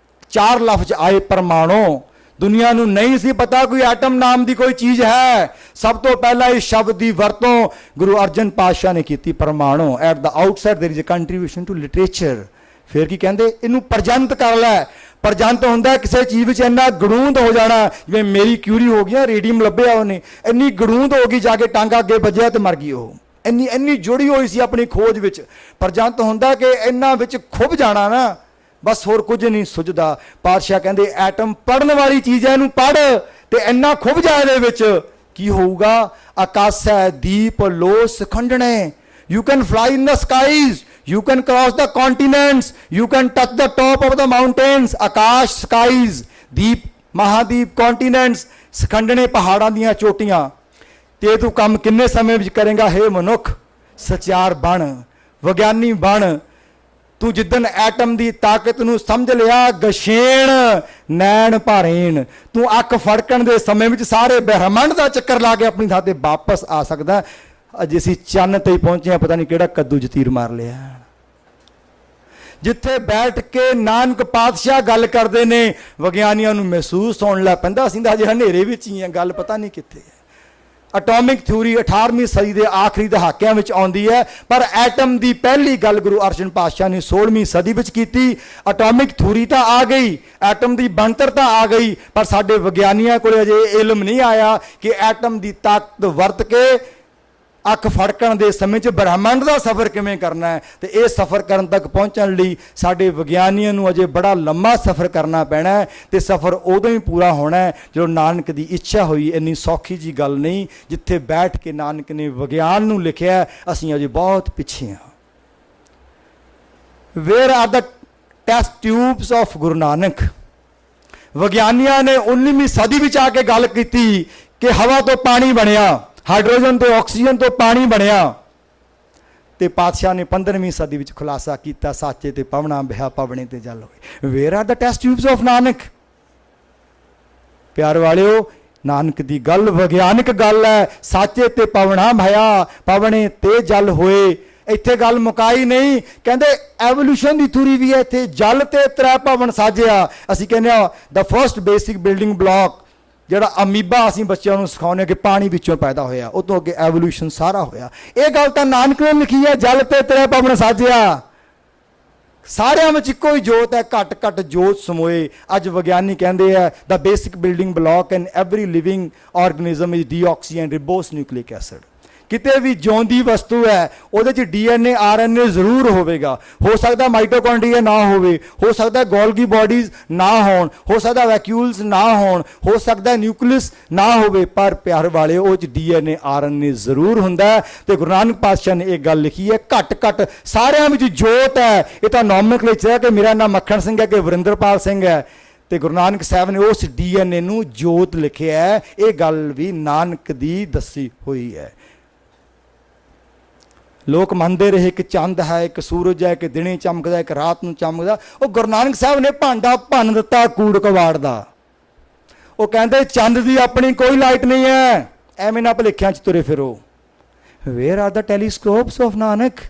4 ਲਫ਼ਜ਼ ਆਏ, ਪਰਮਾਣੂ। ਦੁਨੀਆ ਨੂੰ ਨਹੀਂ ਸੀ ਪਤਾ ਕੋਈ ਐਟਮ ਨਾਮ ਦੀ ਕੋਈ ਚੀਜ਼ ਹੈ। ਸਭ ਤੋਂ ਪਹਿਲਾਂ ਇਸ ਸ਼ਬਦ ਦੀ ਵਰਤੋਂ ਗੁਰੂ ਅਰਜਨ ਪਾਤਸ਼ਾਹ ਨੇ ਕੀਤੀ, ਪਰਮਾਣੂ। At the outside there is a contribution to literature. ਫਿਰ ਕੀ ਕਹਿੰਦੇ, ਇਹਨੂੰ ਪ੍ਰਜੰਤ ਕਰ ਲੈ। ਪ੍ਰਜੰਤ ਹੁੰਦਾ ਕਿਸੇ ਚੀਜ਼ ਵਿੱਚ ਇੰਨਾ ਗੜੂੰਦ ਹੋ ਜਾਣਾ, ਜਿਵੇਂ ਮੇਰੀ ਕਿਊਰੀ ਹੋ ਗਈ, ਰੇਡੀਅਮ ਲੱਭਿਆ ਉਹਨੇ, ਇੰਨੀ ਗੜੂੰਦ ਹੋ ਗਈ, ਜਾ ਕੇ ਟਾਂਗਾ ਅੱਗੇ ਵੱਜਿਆ ਤੇ ਮਰ ਗਈ ਉਹ। ਇੰਨੀ ਜੁੜੀ ਹੋਈ ਸੀ ਆਪਣੀ ਖੋਜ ਵਿੱਚ। ਪ੍ਰਜੰਤ ਹੁੰਦਾ ਕਿ ਇਹਨਾਂ ਵਿੱਚ ਖੁੱਭ ਜਾਣਾ ਨਾ, ਬਸ ਹੋਰ ਕੁਝ ਨਹੀਂ ਸੁਝਦਾ। ਪਾਤਸ਼ਾਹ ਕਹਿੰਦੇ ਐਟਮ ਪੜਨ ਵਾਲੀ ਚੀਜ਼ ਹੈ, ਇਹਨੂੰ ਪੜ ਤੇ ਇੰਨਾ ਖੁੱਭ ਜਾ ਇਹਦੇ ਵਿੱਚ, ਕੀ ਹੋਊਗਾ। ਆਕਾਸ਼ੈ ਦੀਪ ਲੋ ਸਖੰਡਣੇ, you can fly in the skies, you can cross the continents, you can touch the top of the mountains. ਆਕਾਸ਼, ਸਕਾਈਜ਼, ਦੀਪ, ਮਹਾਦੀਪ, ਕੰਟੀਨੈਂਟਸ, ਸਖੰਡਣੇ, ਪਹਾੜਾਂ ਦੀਆਂ ਚੋਟੀਆਂ। ਤੇ ਤੂੰ ਕੰਮ ਕਿੰਨੇ ਸਮੇਂ ਵਿੱਚ ਕਰੇਗਾ ਹੇ ਮਨੁੱਖ। ਸਚਿਆਰ ਬਣ, ਵਿਗਿਆਨੀ ਬਣ। ਤੂੰ ਜਿੱਦਣ ਐਟਮ ਦੀ ਤਾਕਤ ਨੂੰ ਸਮਝ ਲਿਆ, ਗਸ਼ੇਣ ਨੈਣ ਭਾਰੇਣ, ਤੂੰ ਅੱਖ ਫੜਕਣ ਦੇ ਸਮੇਂ ਵਿੱਚ ਸਾਰੇ ਬ੍ਰਹਿਮੰਡ ਦਾ ਚੱਕਰ ਲਾ ਕੇ ਆਪਣੀ ਥਾਂ ਤੇ ਵਾਪਸ ਆ ਸਕਦਾ। ਅੱਜ ਅਸੀਂ ਚੰਨ ਤੇ ਪਹੁੰਚੇ ਹਾਂ, ਪਤਾ ਨਹੀਂ ਕਿਹੜਾ ਕੱਦੂ 'ਚ ਤੀਰ ਮਾਰ ਲਿਆ। ਜਿੱਥੇ ਬੈਠ ਕੇ ਨਾਨਕ ਪਾਤਸ਼ਾਹ ਗੱਲ ਕਰਦੇ ਨੇ, ਵਿਗਿਆਨੀਆਂ ਨੂੰ ਮਹਿਸੂਸ ਹੋਣ ਲੱਗ ਪੈਂਦਾ ਅਸੀਂ ਤਾਂ ਅਜੇ ਹਨੇਰੇ ਵਿੱਚ ਹੀ ਹਾਂ, ਗੱਲ ਪਤਾ ਨਹੀਂ ਕਿੱਥੇ ਹੈ। ਐਟੋਮਿਕ ਥਿਊਰੀ 18ਵੀਂ ਸਦੀ ਦੇ ਆਖਰੀ ਦਹਾਕਿਆਂ ਵਿੱਚ ਆਉਂਦੀ ਹੈ, ਪਰ ਐਟਮ ਦੀ ਪਹਿਲੀ ਗੱਲ ਗੁਰੂ ਅਰਜਨ ਪਾਤਸ਼ਾਹ ਨੇ 16ਵੀਂ ਸਦੀ ਵਿੱਚ ਕੀਤੀ। ਐਟੋਮਿਕ ਥਿਊਰੀ ਤਾਂ ਆ ਗਈ, ਐਟਮ ਦੀ ਬਣਤਰ ਤਾਂ ਆ ਗਈ, ਪਰ ਸਾਡੇ ਵਿਗਿਆਨੀਆਂ ਕੋਲ ਅਜੇ ਇਲਮ ਨਹੀਂ ਆਇਆ ਕਿ ਐਟਮ ਦੀ ਤਾਕਤ ਵਰਤ ਕੇ ਅੱਖ ਫੜਕਣ ਦੇ ਸਮੇਂ 'ਚ ਬ੍ਰਹਿਮੰਡ ਦਾ ਸਫ਼ਰ ਕਿਵੇਂ ਕਰਨਾ ਹੈ। ਤੇ ਇਹ ਸਫ਼ਰ ਕਰਨ ਤੱਕ ਪਹੁੰਚਣ ਲਈ ਸਾਡੇ ਵਿਗਿਆਨੀਆਂ ਨੂੰ ਅਜੇ ਬੜਾ ਲੰਮਾ ਸਫ਼ਰ ਕਰਨਾ ਪੈਣਾ ਹੈ, ਤੇ ਸਫ਼ਰ ਉਦੋਂ ਹੀ ਪੂਰਾ ਹੋਣਾ ਹੈ ਜਦੋਂ ਨਾਨਕ ਦੀ ਇੱਛਾ ਹੋਈ। ਇੰਨੀ ਸੌਖੀ ਜੀ ਗੱਲ ਨਹੀਂ। ਜਿੱਥੇ ਬੈਠ ਕੇ ਨਾਨਕ ਨੇ ਵਿਗਿਆਨ ਨੂੰ ਲਿਖਿਆ, ਅਸੀਂ ਅਜੇ ਬਹੁਤ ਪਿੱਛੇ ਹਾਂ। Where are the test tubes of Guru Nanak. ਵਿਗਿਆਨੀਆਂ ਨੇ 19ਵੀਂ ਸਦੀ ਵਿੱਚ ਆ ਕੇ ਗੱਲ ਕੀਤੀ ਕਿ ਹਵਾ ਤੋਂ ਪਾਣੀ ਬਣਿਆ, ਹਾਈਡਰੋਜਨ ਤੇ ਆਕਸੀਜਨ ਤੋਂ ਪਾਣੀ ਬਣਿਆ। ਤੇ ਪਾਤਸ਼ਾਹ ਨੇ 15ਵੀਂ ਸਦੀ ਵਿੱਚ ਖੁਲਾਸਾ ਕੀਤਾ, ਸਾਚੇ ਤੇ ਪਵਣਾ ਬਿਹਾ ਪਵਣੇ ਤੇ ਜਲ ਹੋਏ। Wear are the test tubes of Nanak. ਪਿਆਰ ਵਾਲਿਓ, ਨਾਨਕ ਦੀ ਗੱਲ ਵਿਗਿਆਨਕ ਗੱਲ ਹੈ। ਸਾਚੇ ਤੇ ਪਵਣਾ ਭਇਆ ਪਵਣੇ ਤੇ ਜਲ ਹੋਏ। ਇੱਥੇ ਗੱਲ ਮੁਕਾਈ ਨਹੀਂ, ਕਹਿੰਦੇ ਐਵੋਲੂਸ਼ਨ ਦੀ ਥਿਊਰੀ ਵੀ ਹੈ ਇੱਥੇ। ਜਲ ਤੇ ਤ੍ਰੈ ਭਵਨ ਸਾਜਿਆ। ਅਸੀਂ ਕਹਿੰਦੇ ਆ the first basic building block, ਜਿਹੜਾ ਅਮੀਬਾ ਅਸੀਂ ਬੱਚਿਆਂ ਨੂੰ ਸਿਖਾਉਂਦੇ ਕਿ ਪਾਣੀ ਵਿੱਚੋਂ ਪੈਦਾ ਹੋਇਆ, ਉਹ ਤੋਂ ਅੱਗੇ ਐਵੋਲੂਸ਼ਨ ਸਾਰਾ ਹੋਇਆ। ਇਹ ਗੱਲ ਤਾਂ ਨਾਨਕ ਨੇ ਲਿਖੀ ਹੈ, ਜਲ ਤੇ ਤ੍ਰੈ ਭਵਨ ਸਾਜਿਆ। ਸਾਰਿਆਂ ਵਿੱਚ ਇੱਕੋ ਹੀ ਜੋਤ ਹੈ, ਘੱਟ ਘੱਟ ਜੋਤ ਸਮੋਏ। ਅੱਜ ਵਿਗਿਆਨੀ ਕਹਿੰਦੇ ਆ the basic building block in every living organism is deoxy and ribose nucleic acid. ਕਿਤੇ ਵੀ ਜਿਉਂਦੀ ਵਸਤੂ ਹੈ ਉਹਦੇ 'ਚ DNA RNA ਜ਼ਰੂਰ ਹੋਵੇਗਾ। ਹੋ ਸਕਦਾ ਮਾਈਟੋਕੌਂਡਰੀਆ ਨਾ ਹੋਵੇ, ਹੋ ਸਕਦਾ ਗੋਲਗੀ ਬੋਡੀਜ਼ ਨਾ ਹੋਣ, ਹੋ ਸਕਦਾ ਵੈਕਿਊਲਸ ਨਾ ਹੋਣ, ਹੋ ਸਕਦਾ ਨਿਊਕਲੀਅਸ ਨਾ ਹੋਵੇ, ਪਰ ਪਿਆਰ ਵਾਲੇ ਉਹ 'ਚ DNA RNA ਜ਼ਰੂਰ ਹੁੰਦਾ ਹੈ। ਤੇ ਗੁਰੂ ਨਾਨਕ ਪਾਤਸ਼ਾਹ ਨੇ ਇਹ ਗੱਲ ਲਿਖੀ ਹੈ, ਘੱਟ ਘੱਟ ਸਾਰਿਆਂ ਵਿੱਚ ਜੋਤ ਹੈ। ਇਹ ਤਾਂ ਨੋਮਨਕਲੇਚਰ ਹੈ ਕਿ ਮੇਰਾ ਨਾਮ ਮੱਖਣ ਸਿੰਘ ਹੈ ਕਿ ਵਰਿੰਦਰਪਾਲ ਸਿੰਘ ਹੈ, ਤੇ ਗੁਰੂ ਨਾਨਕ ਸਾਹਿਬ ਨੇ ਉਸ DNA ਨੂੰ ਜੋਤ ਲਿਖਿਆ ਹੈ। ਇਹ ਗੱਲ ਵੀ ਨਾਨਕ ਦੀ ਦੱਸੀ ਹੋਈ ਹੈ। ਲੋਕ ਮੰਨਦੇ ਰਹੇ ਕਿ ਚੰਦ ਹੈ, ਇੱਕ ਸੂਰਜ ਹੈ, ਕਿ ਦਿਨੇ ਚਮਕਦਾ, ਇੱਕ ਰਾਤ ਨੂੰ ਚਮਕਦਾ। ਉਹ ਗੁਰੂ ਨਾਨਕ ਸਾਹਿਬ ਨੇ ਭਾਂਡਾ ਭੰਨ ਦਿੱਤਾ ਕੂੜ ਕਵਾੜ ਦਾ। ਉਹ ਕਹਿੰਦੇ ਚੰਦ ਦੀ ਆਪਣੀ ਕੋਈ ਲਾਈਟ ਨਹੀਂ ਹੈ, ਐਵੇਂ ਨਾ ਭੁਲੇਖਿਆਂ 'ਚ ਤੁਰੇ ਫਿਰੋ। Where are the telescopes of Nanak.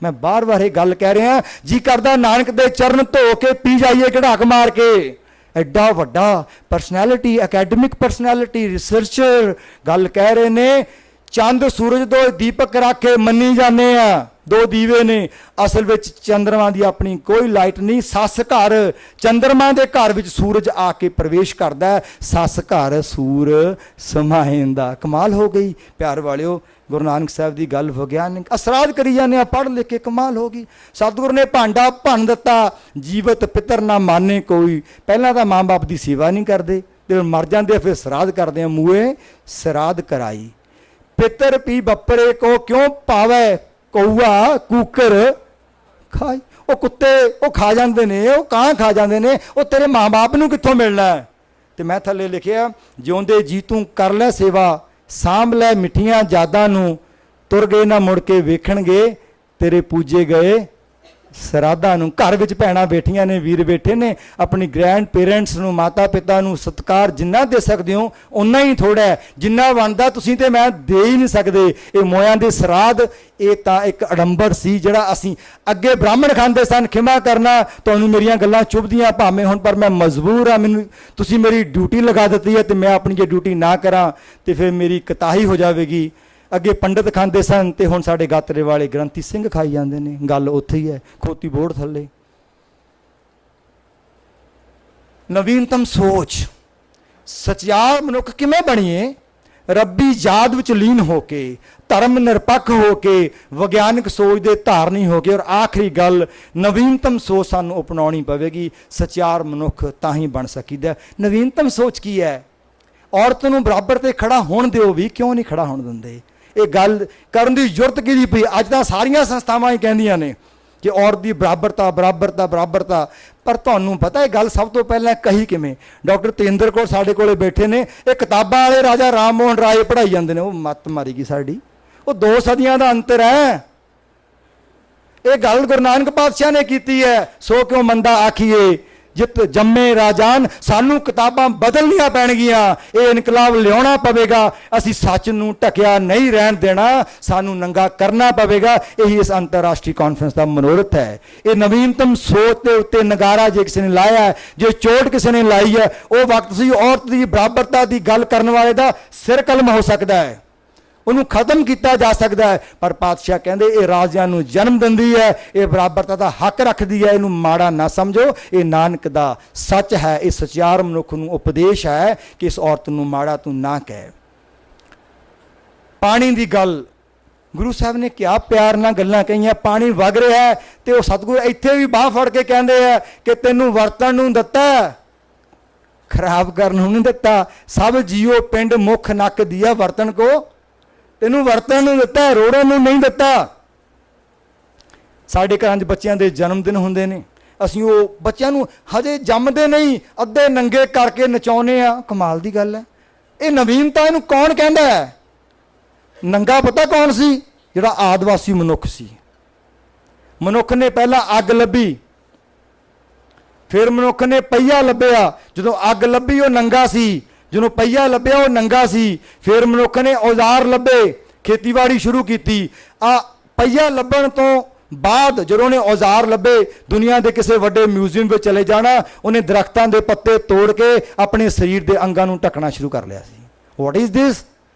ਮੈਂ ਬਾਰ-ਬਾਰ ਇਹ ਗੱਲ ਕਹਿ ਰਿਹਾ, ਜੀ ਕਰਦਾ ਨਾਨਕ ਦੇ ਚਰਨ ਧੋ ਕੇ ਪੀ ਜਾਈਏ ਕਢਾਕ ਮਾਰ ਕੇ। ਐਡਾ ਵੱਡਾ ਪਰਸਨੈਲਿਟੀ, ਅਕੈਡਮਿਕ ਪਰਸਨੈਲਿਟੀ, ਰਿਸਰਚਰ ਗੱਲ ਕਹਿ ਰਹੇ ਨੇ, ਚੰਦ ਸੂਰਜ ਤੋਂ ਦੀਪਕ ਰੱਖ ਕੇ ਮੰਨੀ ਜਾਂਦੇ ਆ, ਦੋ ਦੀਵੇ ਨੇ, ਅਸਲ ਵਿੱਚ ਚੰਦਰਮਾ ਦੀ ਆਪਣੀ ਕੋਈ ਲਾਈਟ ਨਹੀਂ। ਸੱਸ ਘਰ, ਚੰਦਰਮਾ ਦੇ ਘਰ ਵਿੱਚ ਸੂਰਜ ਆ ਕੇ ਪ੍ਰਵੇਸ਼ ਕਰਦਾ ਹੈ, ਸੱਸ ਘਰ ਸੂਰ ਸਮਾਏਂਦਾ। ਕਮਾਲ ਹੋ ਗਈ ਪਿਆਰ ਵਾਲਿਓ, ਗੁਰੂ ਨਾਨਕ ਸਾਹਿਬ ਦੀ ਗੱਲ ਵਿਗਿਆਨਿਕ ਅਸਰਾਧ ਕਰੀ ਜਾਂਦੇ ਆ ਪੜ੍ਹ ਲਿਖ ਕੇ, ਕਮਾਲ ਹੋ ਗਈ। ਸਤਿਗੁਰੂ ਨੇ ਭਾਂਡਾ ਭੰਨ ਦਿੱਤਾ, ਜੀਵਤ ਪਿੱਤਰ ਨਾ ਮਾਨੇ ਕੋਈ। ਪਹਿਲਾਂ ਤਾਂ ਮਾਂ ਬਾਪ ਦੀ ਸੇਵਾ ਨਹੀਂ ਕਰਦੇ ਤੇ ਮਰ ਜਾਂਦੇ, ਫਿਰ ਸਰਾਧ ਕਰਦੇ ਆ, ਮੂਏ ਸਰਾਧ ਕਰਾਈ। ਪਿੱਤਰ ਪੀ ਬੱਪਰੇ ਕੋ ਕਿਉਂ ਪਾਵੇ, ਕਊਆ ਕੂਕਰ ਖਾਈ। ਉਹ ਕੁੱਤੇ ਉਹ ਖਾ ਜਾਂਦੇ ਨੇ, ਉਹ ਕਾਂ ਖਾ ਜਾਂਦੇ ਨੇ, ਉਹ ਤੇਰੇ ਮਾਂ ਬਾਪ ਨੂੰ ਕਿੱਥੋਂ ਮਿਲਣਾ ਹੈ। ਤੇ ਮੈਂ ਥੱਲੇ ਲਿਖਿਆ, ਜਿਉਂਦੇ ਜੀ ਤੂੰ ਕਰ ਲੈ ਸੇਵਾ, ਸਾਂਭ ਲੈ ਮਿੱਠੀਆਂ ਯਾਦਾਂ ਨੂੰ, ਤੁਰ ਗਏ ਨਾ ਮੁੜ ਕੇ ਵੇਖਣਗੇ ਤੇਰੇ ਪੂਜੇ ਗਏ ਸਰਾਧਾਂ ਨੂੰ। ਘਰ ਵਿੱਚ ਭੈਣਾਂ ਬੈਠੀਆਂ ਨੇ, ਵੀਰ ਬੈਠੇ ਨੇ, ਆਪਣੀ ਗ੍ਰੈਂਡ ਪੇਰੈਂਟਸ ਨੂੰ, ਮਾਤਾ ਪਿਤਾ ਨੂੰ ਸਤਿਕਾਰ ਜਿੰਨਾ ਦੇ ਸਕਦੇ ਹੋ ਉਨਾ ਹੀ ਥੋੜਾ ਹੈ। ਜਿੰਨਾ ਬਣਦਾ ਤੁਸੀਂ ਤੇ ਮੈਂ ਦੇ ਹੀ ਨਹੀਂ ਸਕਦੇ। ਇਹ ਮੋਇਆਂ ਦੇ ਸਰਾਧ, ਇਹ ਤਾਂ ਇੱਕ ਅਡੰਬਰ ਸੀ ਜਿਹੜਾ ਅਸੀਂ ਅੱਗੇ ਬ੍ਰਾਹਮਣ ਖਾਂਦੇ ਸਨ। ਖਿਮਾ ਕਰਨਾ, ਤੁਹਾਨੂੰ ਮੇਰੀਆਂ ਗੱਲਾਂ ਚੁੱਭਦੀਆਂ ਭਾਵੇਂ ਹੁਣ, ਪਰ ਮੈਂ ਮਜਬੂਰ ਹਾਂ। ਮੈਨੂੰ ਤੁਸੀਂ ਮੇਰੀ ਡਿਊਟੀ ਲਗਾ ਦਿੱਤੀ ਹੈ ਤੇ ਮੈਂ ਆਪਣੀ ਜੇ ਡਿਊਟੀ ਨਾ ਕਰਾਂ ਤੇ ਫਿਰ ਮੇਰੀ ਕਤਾਹੀ ਹੋ ਜਾਵੇਗੀ। ਅੱਗੇ ਪੰਡਤ ਖਾਂਦੇ ਸਨ ਤੇ ਹੁਣ ਸਾਡੇ ਗਾਤਰੇ ਵਾਲੇ ਗ੍ਰੰਥੀ ਸਿੰਘ ਖਾਈ ਜਾਂਦੇ ਨੇ। ਗੱਲ ਉੱਥੇ ਹੀ ਹੈ, ਖੋਤੀ ਬੋਰਡ ਥੱਲੇ। ਨਵੀਨਤਮ ਸੋਚ, ਸਚਿਆਰ ਮਨੁੱਖ ਕਿਵੇਂ ਬਣੀਏ? ਰੱਬੀ ਯਾਦ ਵਿੱਚ ਲੀਨ ਹੋ ਕੇ, ਧਰਮ ਨਿਰਪੱਖ ਹੋ ਕੇ, ਵਿਗਿਆਨਿਕ ਸੋਚ ਦੇ ਧਾਰਨੀ ਹੋ ਕੇ। ਔਰ ਆਖਰੀ ਗੱਲ, ਨਵੀਨਤਮ ਸੋਚ ਸਾਨੂੰ ਅਪਣਾਉਣੀ ਪਵੇਗੀ। ਸਚਿਆਰ ਮਨੁੱਖ ਤਾਂ ਹੀ ਬਣ ਸਕੀਦਾ। ਨਵੀਨਤਮ ਸੋਚ ਕੀ ਹੈ? ਔਰਤ ਨੂੰ ਬਰਾਬਰ ਤੇ ਖੜਾ ਹੋਣ ਦਿਓ, ਵੀ ਕਿਉਂ ਨਹੀਂ ਖੜਾ ਹੋਣ ਦਿੰਦੇ? ਇਹ ਗੱਲ ਕਰਨ ਦੀ ਜ਼ਰੂਰਤ ਕਿਹਦੀ ਪਈ? ਅੱਜ ਤਾਂ ਸਾਰੀਆਂ ਸੰਸਥਾਵਾਂ ਹੀ ਕਹਿੰਦੀਆਂ ਨੇ ਕਿ ਔਰਤ ਦੀ ਬਰਾਬਰਤਾ ਬਰਾਬਰਤਾ ਬਰਾਬਰਤਾ। ਪਰ ਤੁਹਾਨੂੰ ਪਤਾ ਇਹ ਗੱਲ ਸਭ ਤੋਂ ਪਹਿਲਾਂ ਕਹੀ ਕਿਵੇਂ? ਡਾਕਟਰ ਤੇਂਦਰ ਕੌਰ ਸਾਡੇ ਕੋਲੇ ਬੈਠੇ ਨੇ, ਇਹ ਕਿਤਾਬਾਂ ਵਾਲੇ ਰਾਜਾ ਰਾਮ ਮੋਹਨ ਰਾਏ ਪੜ੍ਹਾਈ ਜਾਂਦੇ ਨੇ। ਉਹ ਮੱਤ ਮਾਰੀ ਗਈ ਸਾਡੀ। ਉਹ 2 ਸਦੀਆਂ ਦਾ ਅੰਤਰ ਹੈ। ਇਹ ਗੱਲ ਗੁਰੂ ਨਾਨਕ ਪਾਤਸ਼ਾਹ ਨੇ ਕੀਤੀ ਹੈ। ਸੋ ਕਿਉਂ ਮੰਦਾ ਆਖੀਏ ਜਿਤ ਜੰਮੇ ਰਾਜਾਨ। ਸਾਨੂੰ ਕਿਤਾਬਾਂ ਬਦਲਣੀਆਂ ਪੈਣਗੀਆਂ, ਇਹ ਇਨਕਲਾਬ ਲਿਆਉਣਾ ਪਵੇਗਾ। ਅਸੀਂ ਸੱਚ ਨੂੰ ਢਕਿਆ ਨਹੀਂ ਰਹਿਣ ਦੇਣਾ, ਸਾਨੂੰ ਨੰਗਾ ਕਰਨਾ ਪਵੇਗਾ। ਇਹੀ ਇਸ ਅੰਤਰਰਾਸ਼ਟਰੀ ਕਾਨਫਰੰਸ ਦਾ ਮਨੋਰਥ ਹੈ। ਇਹ ਨਵੀਨਤਮ ਸੋਚ ਦੇ ਉੱਤੇ ਨਗਾਰਾ ਜੇ ਕਿਸੇ ਨੇ ਲਾਇਆ ਹੈ, ਜੇ ਚੋਟ ਕਿਸੇ ਨੇ ਲਾਈ ਹੈ, ਉਹ ਵਕਤ ਸੀ ਔਰਤ ਦੀ ਬਰਾਬਰਤਾ ਦੀ ਗੱਲ ਕਰਨ ਵਾਲੇ ਦਾ ਸਿਰ ਕਲਮ ਹੋ ਸਕਦਾ ਹੈ, ਉਹਨੂੰ ਖਤਮ ਕੀਤਾ ਜਾ ਸਕਦਾ ਹੈ। ਪਰ ਪਾਤਸ਼ਾਹ ਕਹਿੰਦੇ ਇਹ ਰਾਜਿਆਂ ਨੂੰ ਜਨਮ ਦਿੰਦੀ ਹੈ, ਇਹ ਬਰਾਬਰਤਾ ਦਾ ਹੱਕ ਰੱਖਦੀ ਹੈ। ਇਹਨੂੰ ਮਾੜਾ ਨਾ ਸਮਝੋ, ਇਹ ਨਾਨਕ ਦਾ ਸੱਚ ਹੈ। ਇਹ ਸਚਿਆਰ ਮਨੁੱਖ ਨੂੰ ਉਪਦੇਸ਼ ਹੈ ਕਿ ਇਸ ਔਰਤ ਨੂੰ ਮਾੜਾ ਤੂੰ ਨਾ ਕਹਿ। ਪਾਣੀ ਦੀ ਗੱਲ ਗੁਰੂ ਸਾਹਿਬ ਨੇ ਕਿਹਾ, ਪਿਆਰ ਨਾਲ ਗੱਲਾਂ ਕਹੀਆਂ। ਪਾਣੀ ਵਗ ਰਿਹਾ ਹੈ ਤੇ ਉਹ ਸਤਿਗੁਰੂ ਇੱਥੇ ਵੀ ਬਾਹ ਫੜ ਕੇ ਕਹਿੰਦੇ ਆ ਕਿ ਤੈਨੂੰ ਵਰਤਣ ਨੂੰ ਦਿੱਤਾ, ਖਰਾਬ ਕਰਨ ਨੂੰ ਨਹੀਂ ਦਿੱਤਾ। ਸਭ ਜੀਓ ਪਿੰਡ ਮੁੱਖ ਨੱਕ ਦੀਆ ਵਰਤਣ ਕੋ, ਤੈਨੂੰ ਵਰਤਣ ਨੂੰ ਦਿੱਤਾ, ਰੋੜਨ ਨੂੰ ਨਹੀਂ ਦਿੱਤਾ। ਸਾਡੇ ਘਰਾਂ 'ਚ ਬੱਚਿਆਂ ਦੇ ਜਨਮ ਦਿਨ ਹੁੰਦੇ ਨੇ, ਅਸੀਂ ਉਹ ਬੱਚਿਆਂ ਨੂੰ ਹਜੇ ਜੰਮਦੇ ਨਹੀਂ ਅੱਧੇ ਨੰਗੇ ਕਰਕੇ ਨਚਾਉਨੇ ਆ। ਕਮਾਲ ਦੀ ਗੱਲ ਹੈ। ਇਹ ਨਵੀਨਤਾ ਇਹਨੂੰ ਕੌਣ ਕਹਿੰਦਾ ਹੈ? ਨੰਗਾ ਪਤਾ ਕੌਣ ਸੀ? ਜਿਹੜਾ ਆਦਿਵਾਸੀ ਮਨੁੱਖ ਸੀ। ਮਨੁੱਖ ਨੇ ਪਹਿਲਾਂ ਅੱਗ ਲੱਭੀ, ਫਿਰ ਮਨੁੱਖ ਨੇ ਪਹੀਆ ਲੱਭਿਆ। ਜਦੋਂ ਅੱਗ ਲੱਭੀ ਉਹ ਨੰਗਾ ਸੀ, ਜਦੋਂ ਪਹੀਆ ਲੱਭਿਆ ਉਹ ਨੰਗਾ ਸੀ। ਫਿਰ ਮਨੁੱਖ ਨੇ ਔਜ਼ਾਰ ਲੱਭੇ, ਖੇਤੀਬਾੜੀ ਸ਼ੁਰੂ ਕੀਤੀ। ਆ ਪਹੀਆ ਲੱਭਣ ਤੋਂ ਬਾਅਦ ਜਦੋਂ ਉਹਨੇ ਔਜ਼ਾਰ ਲੱਭੇ, ਦੁਨੀਆ ਦੇ ਕਿਸੇ ਵੱਡੇ ਮਿਊਜ਼ੀਅਮ ਵਿੱਚ ਚਲੇ ਜਾਣਾ, ਉਹਨੇ ਦਰਖਤਾਂ ਦੇ ਪੱਤੇ ਤੋੜ ਕੇ ਆਪਣੇ ਸਰੀਰ ਦੇ ਅੰਗਾਂ ਨੂੰ ਢੱਕਣਾ ਸ਼ੁਰੂ ਕਰ ਲਿਆ ਸੀ। What is this?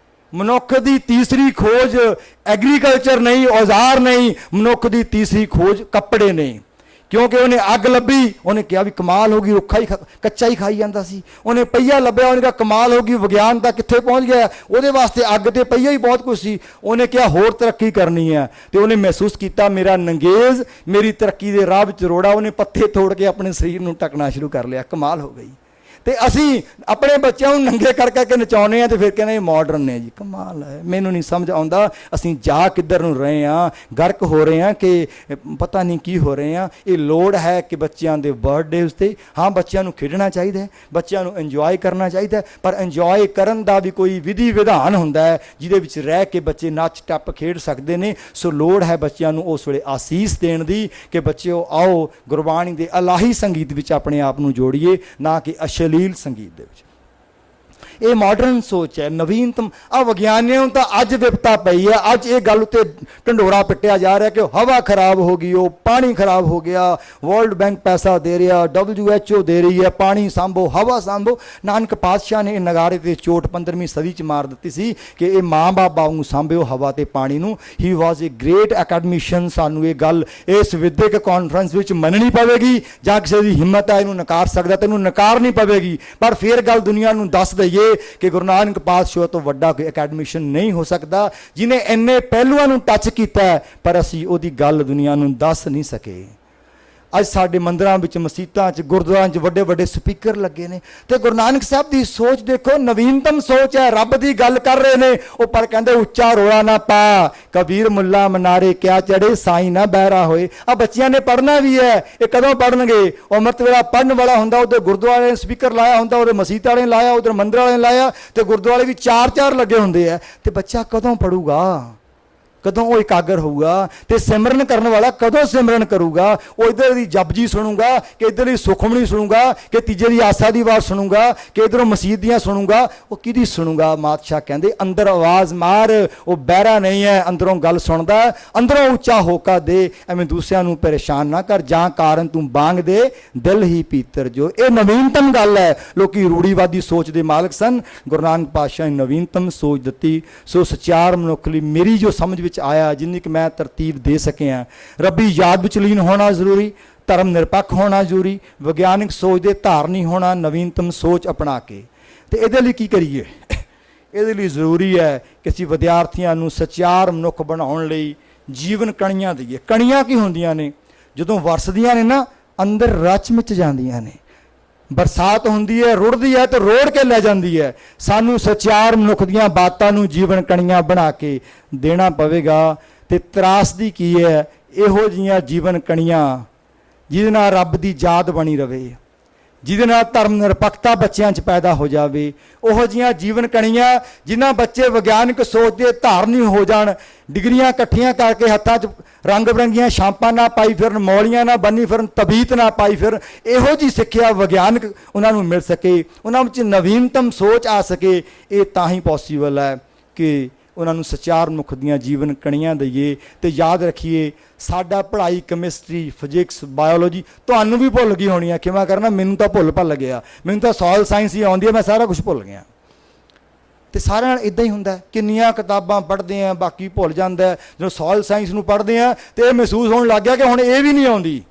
ਮਨੁੱਖ ਦੀ ਤੀਸਰੀ ਖੋਜ ਐਗਰੀਕਲਚਰ ਨਹੀਂ, ਔਜ਼ਾਰ ਨਹੀਂ, ਮਨੁੱਖ ਦੀ ਤੀਸਰੀ ਖੋਜ ਕੱਪੜੇ ਨੇ। ਕਿਉਂਕਿ ਉਹਨੇ ਅੱਗ ਲੱਭੀ, ਉਹਨੇ ਕਿਹਾ ਵੀ ਕਮਾਲ ਹੋ ਗਈ, ਰੁੱਖਾ ਹੀ ਕੱਚਾ ਹੀ ਖਾਈ ਜਾਂਦਾ ਸੀ। ਉਹਨੇ ਪਹੀਆ ਲੱਭਿਆ, ਉਹਨੇ ਕਿਹਾ ਕਮਾਲ ਹੋ ਗਈ, ਵਿਗਿਆਨ ਤਾਂ ਕਿੱਥੇ ਪਹੁੰਚ ਗਿਆ। ਉਹਦੇ ਵਾਸਤੇ ਅੱਗ ਤੇ ਪਹੀਆ ਹੀ ਬਹੁਤ ਕੁਝ ਸੀ। ਉਹਨੇ ਕਿਹਾ ਹੋਰ ਤਰੱਕੀ ਕਰਨੀ ਹੈ ਤੇ ਉਹਨੇ ਮਹਿਸੂਸ ਕੀਤਾ ਮੇਰਾ ਨੰਗੇਜ਼ ਮੇਰੀ ਤਰੱਕੀ ਦੇ ਰਾਹ ਵਿੱਚ ਰੋੜਾ। ਉਹਨੇ ਪੱਤੇ ਤੋੜ ਕੇ ਆਪਣੇ ਸਰੀਰ ਨੂੰ ਢੱਕਣਾ ਸ਼ੁਰੂ ਕਰ ਲਿਆ। ਕਮਾਲ ਹੋ ਗਈ। ਤੇ ਅਸੀਂ ਆਪਣੇ ਬੱਚਿਆਂ ਨੂੰ ਨੰਗੇ ਕਰ ਕਰਕੇ ਨਚਾਉਂਦੇ ਆ ਤੇ ਫਿਰ ਕਹਿੰਦੇ ਮਾਡਰਨ ਨੇ ਜੀ। ਕਮਾਲ ਹੈ, ਮੈਨੂੰ ਨਹੀਂ ਸਮਝ ਆਉਂਦਾ ਅਸੀਂ ਜਾ ਕਿੱਧਰ ਨੂੰ ਰਹੇ ਹਾਂ, ਗਰਕ ਹੋ ਰਹੇ ਹਾਂ ਕਿ ਪਤਾ ਨਹੀਂ ਕੀ ਹੋ ਰਹੇ ਹਾਂ। ਇਹ ਲੋੜ ਹੈ ਕਿ ਬੱਚਿਆਂ ਦੇ ਬਰਥਡੇ ਉੱਤੇ, ਹਾਂ ਬੱਚਿਆਂ ਨੂੰ ਖੇਡਣਾ ਚਾਹੀਦਾ ਹੈ, ਬੱਚਿਆਂ ਨੂੰ ਇੰਜੋਏ ਕਰਨਾ ਚਾਹੀਦਾ, ਪਰ ਇੰਜੋਏ ਕਰਨ ਦਾ ਵੀ ਕੋਈ ਵਿਧੀ ਵਿਧਾਨ ਹੁੰਦਾ ਹੈ ਜਿਹਦੇ ਵਿੱਚ ਰਹਿ ਕੇ ਬੱਚੇ ਨੱਚ ਟੱਪ ਖੇਡ ਸਕਦੇ ਨੇ। ਸੋ ਲੋੜ ਹੈ ਬੱਚਿਆਂ ਨੂੰ ਉਸ ਵੇਲੇ ਆਸੀਸ ਦੇਣ ਦੀ ਕਿ ਬੱਚਿਓ ਆਓ ਗੁਰਬਾਣੀ ਦੇ ਇਲਾਹੀ ਸੰਗੀਤ ਵਿੱਚ ਆਪਣੇ ਆਪ ਨੂੰ ਜੋੜੀਏ, ਨਾ ਕਿ ਅਸ਼ਲੀਲ ਸੰਗੀਤ ਦੇ ਵਿੱਚ। ਇਹ ਮਾਡਰਨ ਸੋਚ ਹੈ, ਨਵੀਨਤਮ। ਆ ਵਿਗਿਆਨੀਆਂ ਨੂੰ ਤਾਂ ਅੱਜ ਵਿਪਤਾ ਪਈ ਹੈ, ਅੱਜ ਇਹ ਗੱਲ ਉੱਤੇ ਢੰਡੋਰਾ ਪਿੱਟਿਆ ਜਾ ਰਿਹਾ ਕਿ ਹਵਾ ਖਰਾਬ ਹੋ ਗਈ, ਉਹ ਪਾਣੀ ਖਰਾਬ ਹੋ ਗਿਆ, ਵਰਲਡ ਬੈਂਕ ਪੈਸਾ ਦੇ ਰਿਹਾ, WHO ਦੇ ਰਹੀ ਹੈ, ਪਾਣੀ ਸਾਂਭੋ, ਹਵਾ ਸਾਂਭੋ। ਨਾਨਕ ਪਾਤਸ਼ਾਹ ਨੇ ਇਹ ਨਗਾਰੇ ਤੇ ਚੋਟ 15ਵੀਂ ਸਦੀ ਚ ਮਾਰ ਦਿੱਤੀ ਸੀ ਕਿ ਇਹ ਮਾਂ ਬਾਪ ਨੂੰ ਸਾਂਭਿਓ ਹਵਾ ਤੇ ਪਾਣੀ ਨੂੰ। ਹੀ ਵਾਜ਼ ਏ ਗ੍ਰੇਟ ਅਕੈਡਮਿਸ਼ਨ। ਸਾਨੂੰ ਇਹ ਗੱਲ ਇਸ ਵਿਦਿਅਕ ਕਾਨਫਰੰਸ ਵਿੱਚ ਮੰਨਣੀ ਪਵੇਗੀ, ਜਾਂ ਕਿਸੇ ਦੀ ਹਿੰਮਤ ਹੈ ਇਹਨੂੰ ਨਕਾਰ ਸਕਦਾ ਤੇ ਇਹਨੂੰ ਨਕਾਰਨੀ ਪਵੇਗੀ। ਪਰ ਫਿਰ ਗੱਲ ਦੁਨੀਆ ਨੂੰ ਦੱਸ ਦਈਏ ਕਿ ਗੁਰੂ ਨਾਨਕ ਪਾਤਸ਼ਾਹ ਤੋਂ ਵੱਡਾ ਕੋਈ ਅਕੈਡਮਿਸ਼ਨ ਨਹੀਂ ਹੋ ਸਕਦਾ ਜਿਹਨੇ ਇੰਨੇ ਪਹਿਲੂਆਂ ਨੂੰ ਟੱਚ ਕੀਤਾ ਹੈ, ਪਰ ਅਸੀਂ ਉਹਦੀ ਗੱਲ ਦੁਨੀਆ ਨੂੰ ਦੱਸ ਨਹੀਂ ਸਕੇ। ਅੱਜ ਸਾਡੇ ਮੰਦਿਰਾਂ ਵਿੱਚ, ਮਸੀਤਾਂ 'ਚ, ਗੁਰਦੁਆਰਿਆਂ 'ਚ ਵੱਡੇ ਵੱਡੇ ਸਪੀਕਰ ਲੱਗੇ ਨੇ ਤੇ ਗੁਰੂ ਨਾਨਕ ਸਾਹਿਬ ਦੀ ਸੋਚ ਦੇਖੋ, ਨਵੀਨਤਮ ਸੋਚ ਹੈ। ਰੱਬ ਦੀ ਗੱਲ ਕਰ ਰਹੇ ਨੇ ਉਹ, ਪਰ ਕਹਿੰਦੇ ਉੱਚਾ ਰੋਲਾ ਨਾ ਪਾ, ਕਬੀਰ ਮੁੱਲਾ ਮਨਾਰੇ ਕਿਆ ਚੜੇ, ਸਾਈਂ ਨਾ ਬਹਿਰਾ ਹੋਏ। ਆ ਬੱਚਿਆਂ ਨੇ ਪੜ੍ਹਨਾ ਵੀ ਹੈ, ਇਹ ਕਦੋਂ ਪੜ੍ਹਨਗੇ? ਉਹ ਅੰਮ੍ਰਿਤ ਵੇਲਾ ਪੜ੍ਹਨ ਵਾਲਾ ਹੁੰਦਾ, ਉਹਦੇ ਗੁਰਦੁਆਰੇ ਨੇ ਸਪੀਕਰ ਲਾਇਆ ਹੁੰਦਾ, ਉਹਦੇ ਮਸੀਤ ਵਾਲੇ ਨੇ ਲਾਇਆ, ਉਧਰ ਮੰਦਰ ਵਾਲੇ ਨੇ ਲਾਇਆ, ਤੇ ਗੁਰਦੁਆਰੇ ਵੀ ਚਾਰ ਚਾਰ ਲੱਗੇ ਹੁੰਦੇ ਆ। ਤੇ ਬੱਚਾ ਕਦੋਂ ਪੜੂਗਾ? ਕਦੋਂ ਉਹ ਇਕਾਗਰ ਹੋਊਗਾ? ਤੇ ਸਿਮਰਨ ਕਰਨ ਵਾਲਾ ਕਦੋਂ ਸਿਮਰਨ ਕਰੂਗਾ? ਉਹ ਇੱਧਰ ਦੀ ਜਪਜੀ ਸੁਣੂਗਾ ਕਿ ਇੱਧਰ ਦੀ ਸੁਖਮਣੀ ਸੁਣੂਗਾ ਕਿ ਤੀਜੇ ਦੀ ਆਸਾ ਦੀ ਆਵਾਜ਼ ਸੁਣੂਗਾ ਕਿ ਇੱਧਰੋਂ ਮਸੀਤ ਦੀਆਂ ਸੁਣੂਗਾ? ਉਹ ਕਿਹਦੀ ਸੁਣੂਗਾ? ਮਾਤਸ਼ਾਹ ਕਹਿੰਦੇ ਅੰਦਰ ਆਵਾਜ਼ ਮਾਰ, ਉਹ ਬਹਿਰਾ ਨਹੀਂ ਹੈ, ਅੰਦਰੋਂ ਗੱਲ ਸੁਣਦਾ, ਅੰਦਰੋਂ ਉੱਚਾ ਹੋਕਾ ਦੇ, ਐਵੇਂ ਦੂਸਰਿਆਂ ਨੂੰ ਪਰੇਸ਼ਾਨ ਨਾ ਕਰ, ਜਾਂ ਕਾਰਨ ਤੂੰ ਬਾਂਗ ਦੇ ਦਿਲ ਹੀ ਪੀਤਰ ਜੋ। ਇਹ ਨਵੀਨਤਮ ਗੱਲ ਹੈ। ਲੋਕੀ ਰੂੜੀਵਾਦੀ ਸੋਚ ਦੇ ਮਾਲਕ ਸਨ, ਗੁਰੂ ਨਾਨਕ ਪਾਤਸ਼ਾਹ ਨੇ ਨਵੀਨਤਮ ਸੋਚ ਦਿੱਤੀ। ਸੋ ਸਚਿਆਰ ਮਨੁੱਖ ਲਈ ਮੇਰੀ ਜੋ ਸਮਝ ਵਿੱਚ ਆਇਆ, ਜਿੰਨੀ ਕਿ ਮੈਂ ਤਰਤੀਬ ਦੇ ਸਕਿਆ, ਰੱਬੀ ਯਾਦ ਵਿੱਚ ਲੀਨ ਹੋਣਾ ਜ਼ਰੂਰੀ, ਧਰਮ ਨਿਰਪੱਖ ਹੋਣਾ ਜ਼ਰੂਰੀ, ਵਿਗਿਆਨਿਕ ਸੋਚ ਦੇ ਧਾਰਨੀ ਹੋਣਾ, ਨਵੀਨਤਮ ਸੋਚ ਅਪਣਾ ਕੇ। ਤੇ ਇਹਦੇ ਲਈ ਕੀ ਕਰੀਏ? ਇਹਦੇ ਲਈ ਜ਼ਰੂਰੀ ਹੈ ਕਿ ਅਸੀਂ ਵਿਦਿਆਰਥੀਆਂ ਨੂੰ ਸਚਿਆਰ ਮਨੁੱਖ ਬਣਾਉਣ ਲਈ ਜੀਵਨ ਕਣੀਆਂ ਦਈਏ। ਕਣੀਆਂ ਕੀ ਹੁੰਦੀਆਂ ਨੇ? ਜਦੋਂ ਵਰਸਦੀਆਂ ਨੇ ਨਾ, ਅੰਦਰ ਰਚ ਮਿਚ ਜਾਂਦੀਆਂ ਨੇ। ਬਰਸਾਤ ਹੁੰਦੀ ਹੈ, ਰੁੜਦੀ ਹੈ ਤੇ ਰੋੜ ਕੇ ਲੈ ਜਾਂਦੀ ਹੈ। ਸਾਨੂੰ ਸਚਿਆਰ ਮਨੁੱਖ ਦੀਆਂ ਬਾਤਾਂ ਨੂੰ ਜੀਵਨ ਕਣੀਆਂ ਬਣਾ ਕੇ ਦੇਣਾ ਪਵੇਗਾ। ਤੇ ਤਰਾਸਦੀ ਕੀ ਹੈ? ਇਹੋ ਜਿਹੀਆਂ ਜੀਵਨ ਕਣੀਆਂ ਜਿਹਦੇ ਨਾਲ ਰੱਬ ਦੀ ਯਾਦ ਬਣੀ ਰਵੇ, ਜਿਹਦੇ ਨਾਲ ਧਰਮ ਨਿਰਪੱਖਤਾ ਬੱਚਿਆਂ 'ਚ ਪੈਦਾ ਹੋ ਜਾਵੇ। ਉਹੋ ਜਿਹੀਆਂ ਜੀਵਨ ਕਣੀਆਂ ਜਿਨ੍ਹਾਂ ਬੱਚੇ ਵਿਗਿਆਨਕ ਸੋਚ ਦੇ ਧਾਰਨੀ ਹੋ ਜਾਣ, ਡਿਗਰੀਆਂ ਇਕੱਠੀਆਂ ਕਰਕੇ ਹੱਥਾਂ 'ਚ ਰੰਗ ਬਰੰਗੀਆਂ ਛਾਂਪਾਂ ਨਾ ਪਾਈ ਫਿਰਨ, ਮੌਲੀਆਂ ਨਾ ਬੰਨੀ ਫਿਰਨ, ਤਬੀਤ ਨਾ ਪਾਈ ਫਿਰਨ। ਇਹੋ ਜਿਹੀ ਸਿੱਖਿਆ ਵਿਗਿਆਨਕ ਉਹਨਾਂ ਨੂੰ ਮਿਲ ਸਕੇ, ਉਹਨਾਂ ਵਿੱਚ ਨਵੀਨਤਮ ਸੋਚ ਆ ਸਕੇ। ਇਹ ਤਾਂ ਹੀ ਪੋਸੀਬਲ ਹੈ ਕਿ ਉਹਨਾਂ ਨੂੰ ਸਚਿਆਰ ਮੁਖ ਦੀਆਂ ਜੀਵਨ ਕਣੀਆਂ ਦਈਏ। ਤੇ ਯਾਦ ਰੱਖੀਏ, ਸਾਡਾ ਪੜ੍ਹਾਈ ਕੈਮਿਸਟਰੀ, ਫਿਜ਼ਿਕਸ, ਬਾਇਓਲੋਜੀ ਤੁਹਾਨੂੰ ਵੀ ਭੁੱਲ ਗਈ ਹੋਣੀ ਹੈ। ਕਿਵੇਂ ਕਰਨਾ? ਮੈਨੂੰ ਤਾਂ ਭੁੱਲ ਗਿਆ, ਮੈਨੂੰ ਤਾਂ ਸੋਇਲ ਸਾਇੰਸ ਹੀ ਆਉਂਦੀ ਹੈ, ਮੈਂ ਸਾਰਾ ਕੁਝ ਭੁੱਲ ਗਿਆ। ਤੇ ਸਾਰਿਆਂ ਨਾਲ ਇਦਾਂ ਹੀ ਹੁੰਦਾ। ਕਿੰਨੀਆਂ ਕਿਤਾਬਾਂ ਪੜ੍ਹਦੇ ਆ, ਬਾਕੀ ਭੁੱਲ ਜਾਂਦਾ। ਜਦੋਂ ਸੋਇਲ ਸਾਇੰਸ ਨੂੰ ਪੜ੍ਹਦੇ ਆ ਤੇ ਇਹ ਮਹਿਸੂਸ ਹੋਣ ਲੱਗ ਗਿਆ ਕਿ ਹੁਣ ਇਹ ਵੀ ਨਹੀਂ ਆਉਂਦੀ।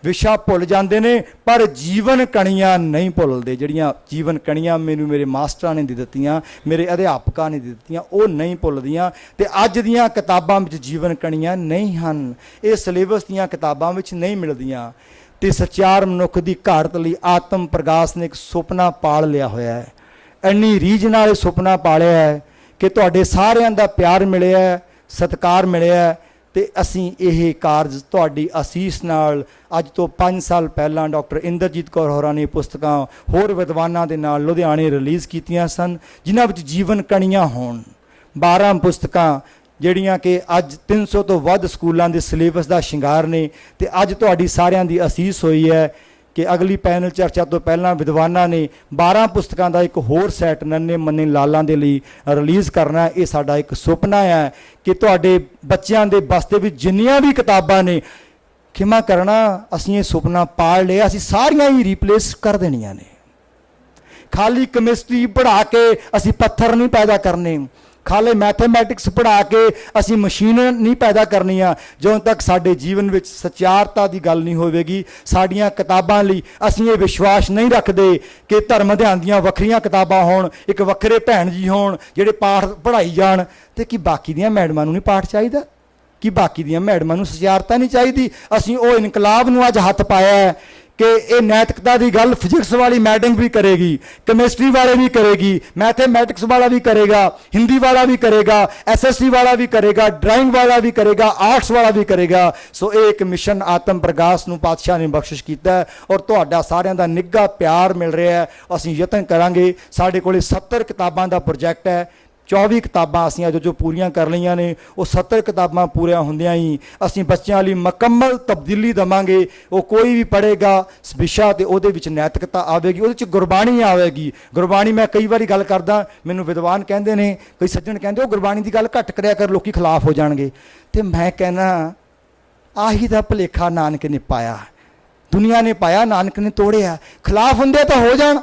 ਵਿਸ਼ਾ ਭੁੱਲ ਜਾਂਦੇ ਨੇ, ਪਰ ਜੀਵਨ ਕਣੀਆਂ ਨਹੀਂ ਭੁੱਲਦੇ। ਜਿਹੜੀਆਂ ਜੀਵਨ ਕਣੀਆਂ ਮੈਨੂੰ ਮੇਰੇ ਮਾਸਟਰਾਂ ਨੇ ਦੇ ਦਿੱਤੀਆਂ, ਮੇਰੇ ਅਧਿਆਪਕਾਂ ਨੇ ਦੇ ਦਿੱਤੀਆਂ, ਉਹ ਨਹੀਂ ਭੁੱਲਦੀਆਂ। ਤੇ ਅੱਜ ਦੀਆਂ ਕਿਤਾਬਾਂ ਵਿੱਚ ਜੀਵਨ ਕਣੀਆਂ ਨਹੀਂ ਹਨ, ਇਹ ਸਿਲੇਬਸ ਦੀਆਂ ਕਿਤਾਬਾਂ ਵਿੱਚ ਨਹੀਂ ਮਿਲਦੀਆਂ। ਤੇ ਸਚਿਆਰ ਮਨੁੱਖ ਦੀ ਘਾੜਤ ਲਈ ਆਤਮ ਪ੍ਰਗਾਸ ਨੇ ਇੱਕ ਸੁਪਨਾ ਪਾਲ ਲਿਆ ਹੋਇਆ ਹੈ। ਇੰਨੀ ਰੀਝ ਨਾਲ ਇਹ ਸੁਪਨਾ ਪਾਲਿਆ ਹੈ ਕਿ ਤੁਹਾਡੇ ਸਾਰਿਆਂ ਦਾ ਪਿਆਰ ਮਿਲਿਆ, ਸਤਿਕਾਰ ਮਿਲਿਆ। ਤੇ ਅਸੀਂ ਇਹ ਕਾਰਜ ਤੁਹਾਡੀ ਅਸੀਸ ਨਾਲ ਅੱਜ ਤੋਂ 5 ਸਾਲ ਪਹਿਲਾਂ ਡਾਕਟਰ ਇੰਦਰਜੀਤ ਕੌਰ ਹੋਰਾਂ ਨੇ ਪੁਸਤਕਾਂ ਹੋਰ ਵਿਦਵਾਨਾਂ ਦੇ ਨਾਲ ਲੁਧਿਆਣੇ ਰਿਲੀਜ਼ ਕੀਤੀਆਂ ਸਨ, ਜਿਨ੍ਹਾਂ ਵਿੱਚ ਜੀਵਨ ਕਣੀਆਂ ਹੋਣ। 12 ਪੁਸਤਕਾਂ ਜਿਹੜੀਆਂ ਕਿ ਅੱਜ 300 ਤੋਂ ਵੱਧ ਸਕੂਲਾਂ ਦੇ ਸਿਲੇਬਸ ਦਾ ਸ਼ਿੰਗਾਰ ਨੇ। ਤੇ ਅੱਜ ਤੁਹਾਡੀ ਸਾਰਿਆਂ ਦੀ ਅਸੀਸ ਹੋਈ ਹੈ ਕਿ ਅਗਲੀ ਪੈਨਲ ਚਰਚਾ ਤੋਂ ਪਹਿਲਾਂ ਵਿਦਵਾਨਾਂ ਨੇ 12 ਪੁਸਤਕਾਂ ਦਾ ਇੱਕ ਹੋਰ ਸੈੱਟ ਨੰਨੇ ਮੰਨੇ ਲਾਲਾਂ ਦੇ ਲਈ ਰਿਲੀਜ਼ ਕਰਨਾ। ਇਹ ਸਾਡਾ ਇੱਕ ਸੁਪਨਾ ਹੈ ਕਿ ਤੁਹਾਡੇ ਬੱਚਿਆਂ ਦੇ ਬਸਤੇ ਵਿੱਚ ਜਿੰਨੀਆਂ ਵੀ ਕਿਤਾਬਾਂ ਨੇ, ਖਿਮਾ ਕਰਨਾ, ਅਸੀਂ ਇਹ ਸੁਪਨਾ ਪਾਲ ਲਿਆ, ਅਸੀਂ ਸਾਰੀਆਂ ਹੀ ਰੀਪਲੇਸ ਕਰ ਦੇਣੀਆਂ ਨੇ। ਖਾਲੀ ਕੈਮਿਸਟਰੀ ਪੜ੍ਹਾ ਕੇ ਅਸੀਂ ਪੱਥਰ ਨਹੀਂ ਪੈਦਾ ਕਰਨੇ, ਖਾਲੀ ਮੈਥਮੈਟਿਕਸ ਪੜ੍ਹਾ ਕੇ ਅਸੀਂ ਮਸ਼ੀਨ ਨਹੀਂ ਪੈਦਾ ਕਰਨੀਆਂ। ਜਦੋਂ ਤੱਕ ਸਾਡੇ ਜੀਵਨ ਵਿੱਚ ਸਚਿਆਰਤਾ ਦੀ ਗੱਲ ਨਹੀਂ ਹੋਵੇਗੀ, ਸਾਡੀਆਂ ਕਿਤਾਬਾਂ ਲਈ ਅਸੀਂ ਇਹ ਵਿਸ਼ਵਾਸ ਨਹੀਂ ਰੱਖਦੇ ਕਿ ਧਰਮ ਅਧਿਐਨ ਦੀਆਂ ਵੱਖਰੀਆਂ ਕਿਤਾਬਾਂ ਹੋਣ, ਇੱਕ ਵੱਖਰੇ ਭੈਣ ਜੀ ਹੋਣ ਜਿਹੜੇ ਪਾਠ ਪੜ੍ਹਾਈ ਜਾਣ। ਤੇ ਕੀ ਬਾਕੀ ਦੀਆਂ ਮੈਡਮਾਂ ਨੂੰ ਨਹੀਂ ਪਾਠ ਚਾਹੀਦਾ? ਕਿ ਬਾਕੀ ਦੀਆਂ ਮੈਡਮਾਂ ਨੂੰ ਸਚਿਆਰਤਾ ਨਹੀਂ ਚਾਹੀਦੀ? ਅਸੀਂ ਉਹ ਇਨਕਲਾਬ ਨੂੰ ਅੱਜ ਹੱਥ ਪਾਇਆ ਹੈ ਕਿ ਇਹ ਨੈਤਿਕਤਾ ਦੀ ਗੱਲ ਫਿਜ਼ਿਕਸ ਵਾਲੀ ਮੈਡਮ ਵੀ ਕਰੇਗੀ, ਕੈਮਿਸਟਰੀ ਵਾਲੇ ਵੀ ਕਰੇਗੀ, ਮੈਥਮੈਟਿਕਸ ਵਾਲਾ ਵੀ ਕਰੇਗਾ, ਹਿੰਦੀ ਵਾਲਾ ਵੀ ਕਰੇਗਾ, SST ਵਾਲਾ ਵੀ ਕਰੇਗਾ, ਡਰਾਇੰਗ ਵਾਲਾ ਵੀ ਕਰੇਗਾ, ਆਰਟਸ ਵਾਲਾ ਵੀ ਕਰੇਗਾ। ਸੋ ਇਹ ਇੱਕ ਮਿਸ਼ਨ ਆਤਮ ਪ੍ਰਗਾਸ ਨੂੰ ਪਾਤਸ਼ਾਹ ਨੇ ਬਖਸ਼ਿਸ਼ ਕੀਤਾ ਔਰ ਤੁਹਾਡਾ ਸਾਰਿਆਂ ਦਾ ਨਿੱਘਾ ਪਿਆਰ ਮਿਲ ਰਿਹਾ ਹੈ। ਅਸੀਂ ਯਤਨ ਕਰਾਂਗੇ। ਸਾਡੇ ਕੋਲੇ 70 ਕਿਤਾਬਾਂ ਦਾ ਪ੍ਰੋਜੈਕਟ ਹੈ। 24 ਕਿਤਾਬਾਂ ਅਸੀਂ ਅੱਜ ਜੋ ਪੂਰੀਆਂ ਕਰ ਲਈਆਂ ਨੇ, ਉਹ 70 ਕਿਤਾਬਾਂ ਪੂਰੀਆਂ ਹੁੰਦਿਆਂ ਹੀ ਅਸੀਂ ਬੱਚਿਆਂ ਲਈ ਮੁਕੰਮਲ ਤਬਦੀਲੀ ਦੇਵਾਂਗੇ। ਉਹ ਕੋਈ ਵੀ ਪੜ੍ਹੇਗਾ ਵਿਸ਼ਾ ਤੇ ਉਹਦੇ ਵਿੱਚ ਨੈਤਿਕਤਾ ਆਵੇਗੀ, ਉਹਦੇ 'ਚ ਗੁਰਬਾਣੀ ਆਵੇਗੀ। ਗੁਰਬਾਣੀ ਮੈਂ ਕਈ ਵਾਰੀ ਗੱਲ ਕਰਦਾ, ਮੈਨੂੰ ਵਿਦਵਾਨ ਕਹਿੰਦੇ ਨੇ, ਕਈ ਸੱਜਣ ਕਹਿੰਦੇ ਉਹ ਗੁਰਬਾਣੀ ਦੀ ਗੱਲ ਘੱਟ ਕਰਿਆ ਕਰ, ਲੋਕੀ ਖਿਲਾਫ ਹੋ ਜਾਣਗੇ। ਤੇ ਮੈਂ ਕਹਿੰਦਾ ਆਹੀ ਦਾ ਭੁਲੇਖਾ ਨਾਨਕ ਨੇ ਪਾਇਆ, ਦੁਨੀਆ ਨੇ ਪਾਇਆ, ਨਾਨਕ ਨੇ ਤੋੜਿਆ। ਖਿਲਾਫ ਹੁੰਦੇ ਤਾਂ ਹੋ ਜਾਣ,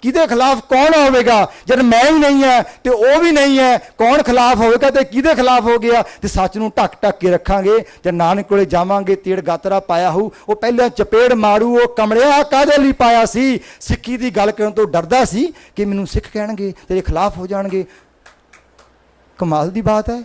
ਕਿਹਦੇ ਖਿਲਾਫ ਕੌਣ ਹੋਵੇਗਾ? ਜਦ ਮੈਂ ਹੀ ਨਹੀਂ ਹੈ ਤੇ ਉਹ ਵੀ ਨਹੀਂ ਹੈ, ਕੌਣ ਖਿਲਾਫ ਹੋਵੇਗਾ ਤੇ ਕਿਹਦੇ ਖਿਲਾਫ ਹੋ ਗਿਆ? ਤੇ ਸੱਚ ਨੂੰ ਢੱਕ ਢੱਕ ਕੇ ਰੱਖਾਂਗੇ। ਜਦ ਨਾਨਕ ਕੋਲੇ ਜਾਵਾਂਗੇ, ਤੇੜ ਗਾਤਰਾ ਪਾਇਆ ਹੋਊ, ਉਹ ਪਹਿਲਾਂ ਚਪੇੜ ਮਾਰੂ, ਉਹ ਕਮਲਿਆ ਕਾਹਦੇ ਲਈ ਪਾਇਆ ਸੀ? ਸਿੱਖੀ ਦੀ ਗੱਲ ਕਰਨ ਤੋਂ ਡਰਦਾ ਸੀ ਕਿ ਮੈਨੂੰ ਸਿੱਖ ਕਹਿਣਗੇ, ਤੇਰੇ ਖਿਲਾਫ ਹੋ ਜਾਣਗੇ। ਕਮਾਲ ਦੀ ਬਾਤ ਹੈ।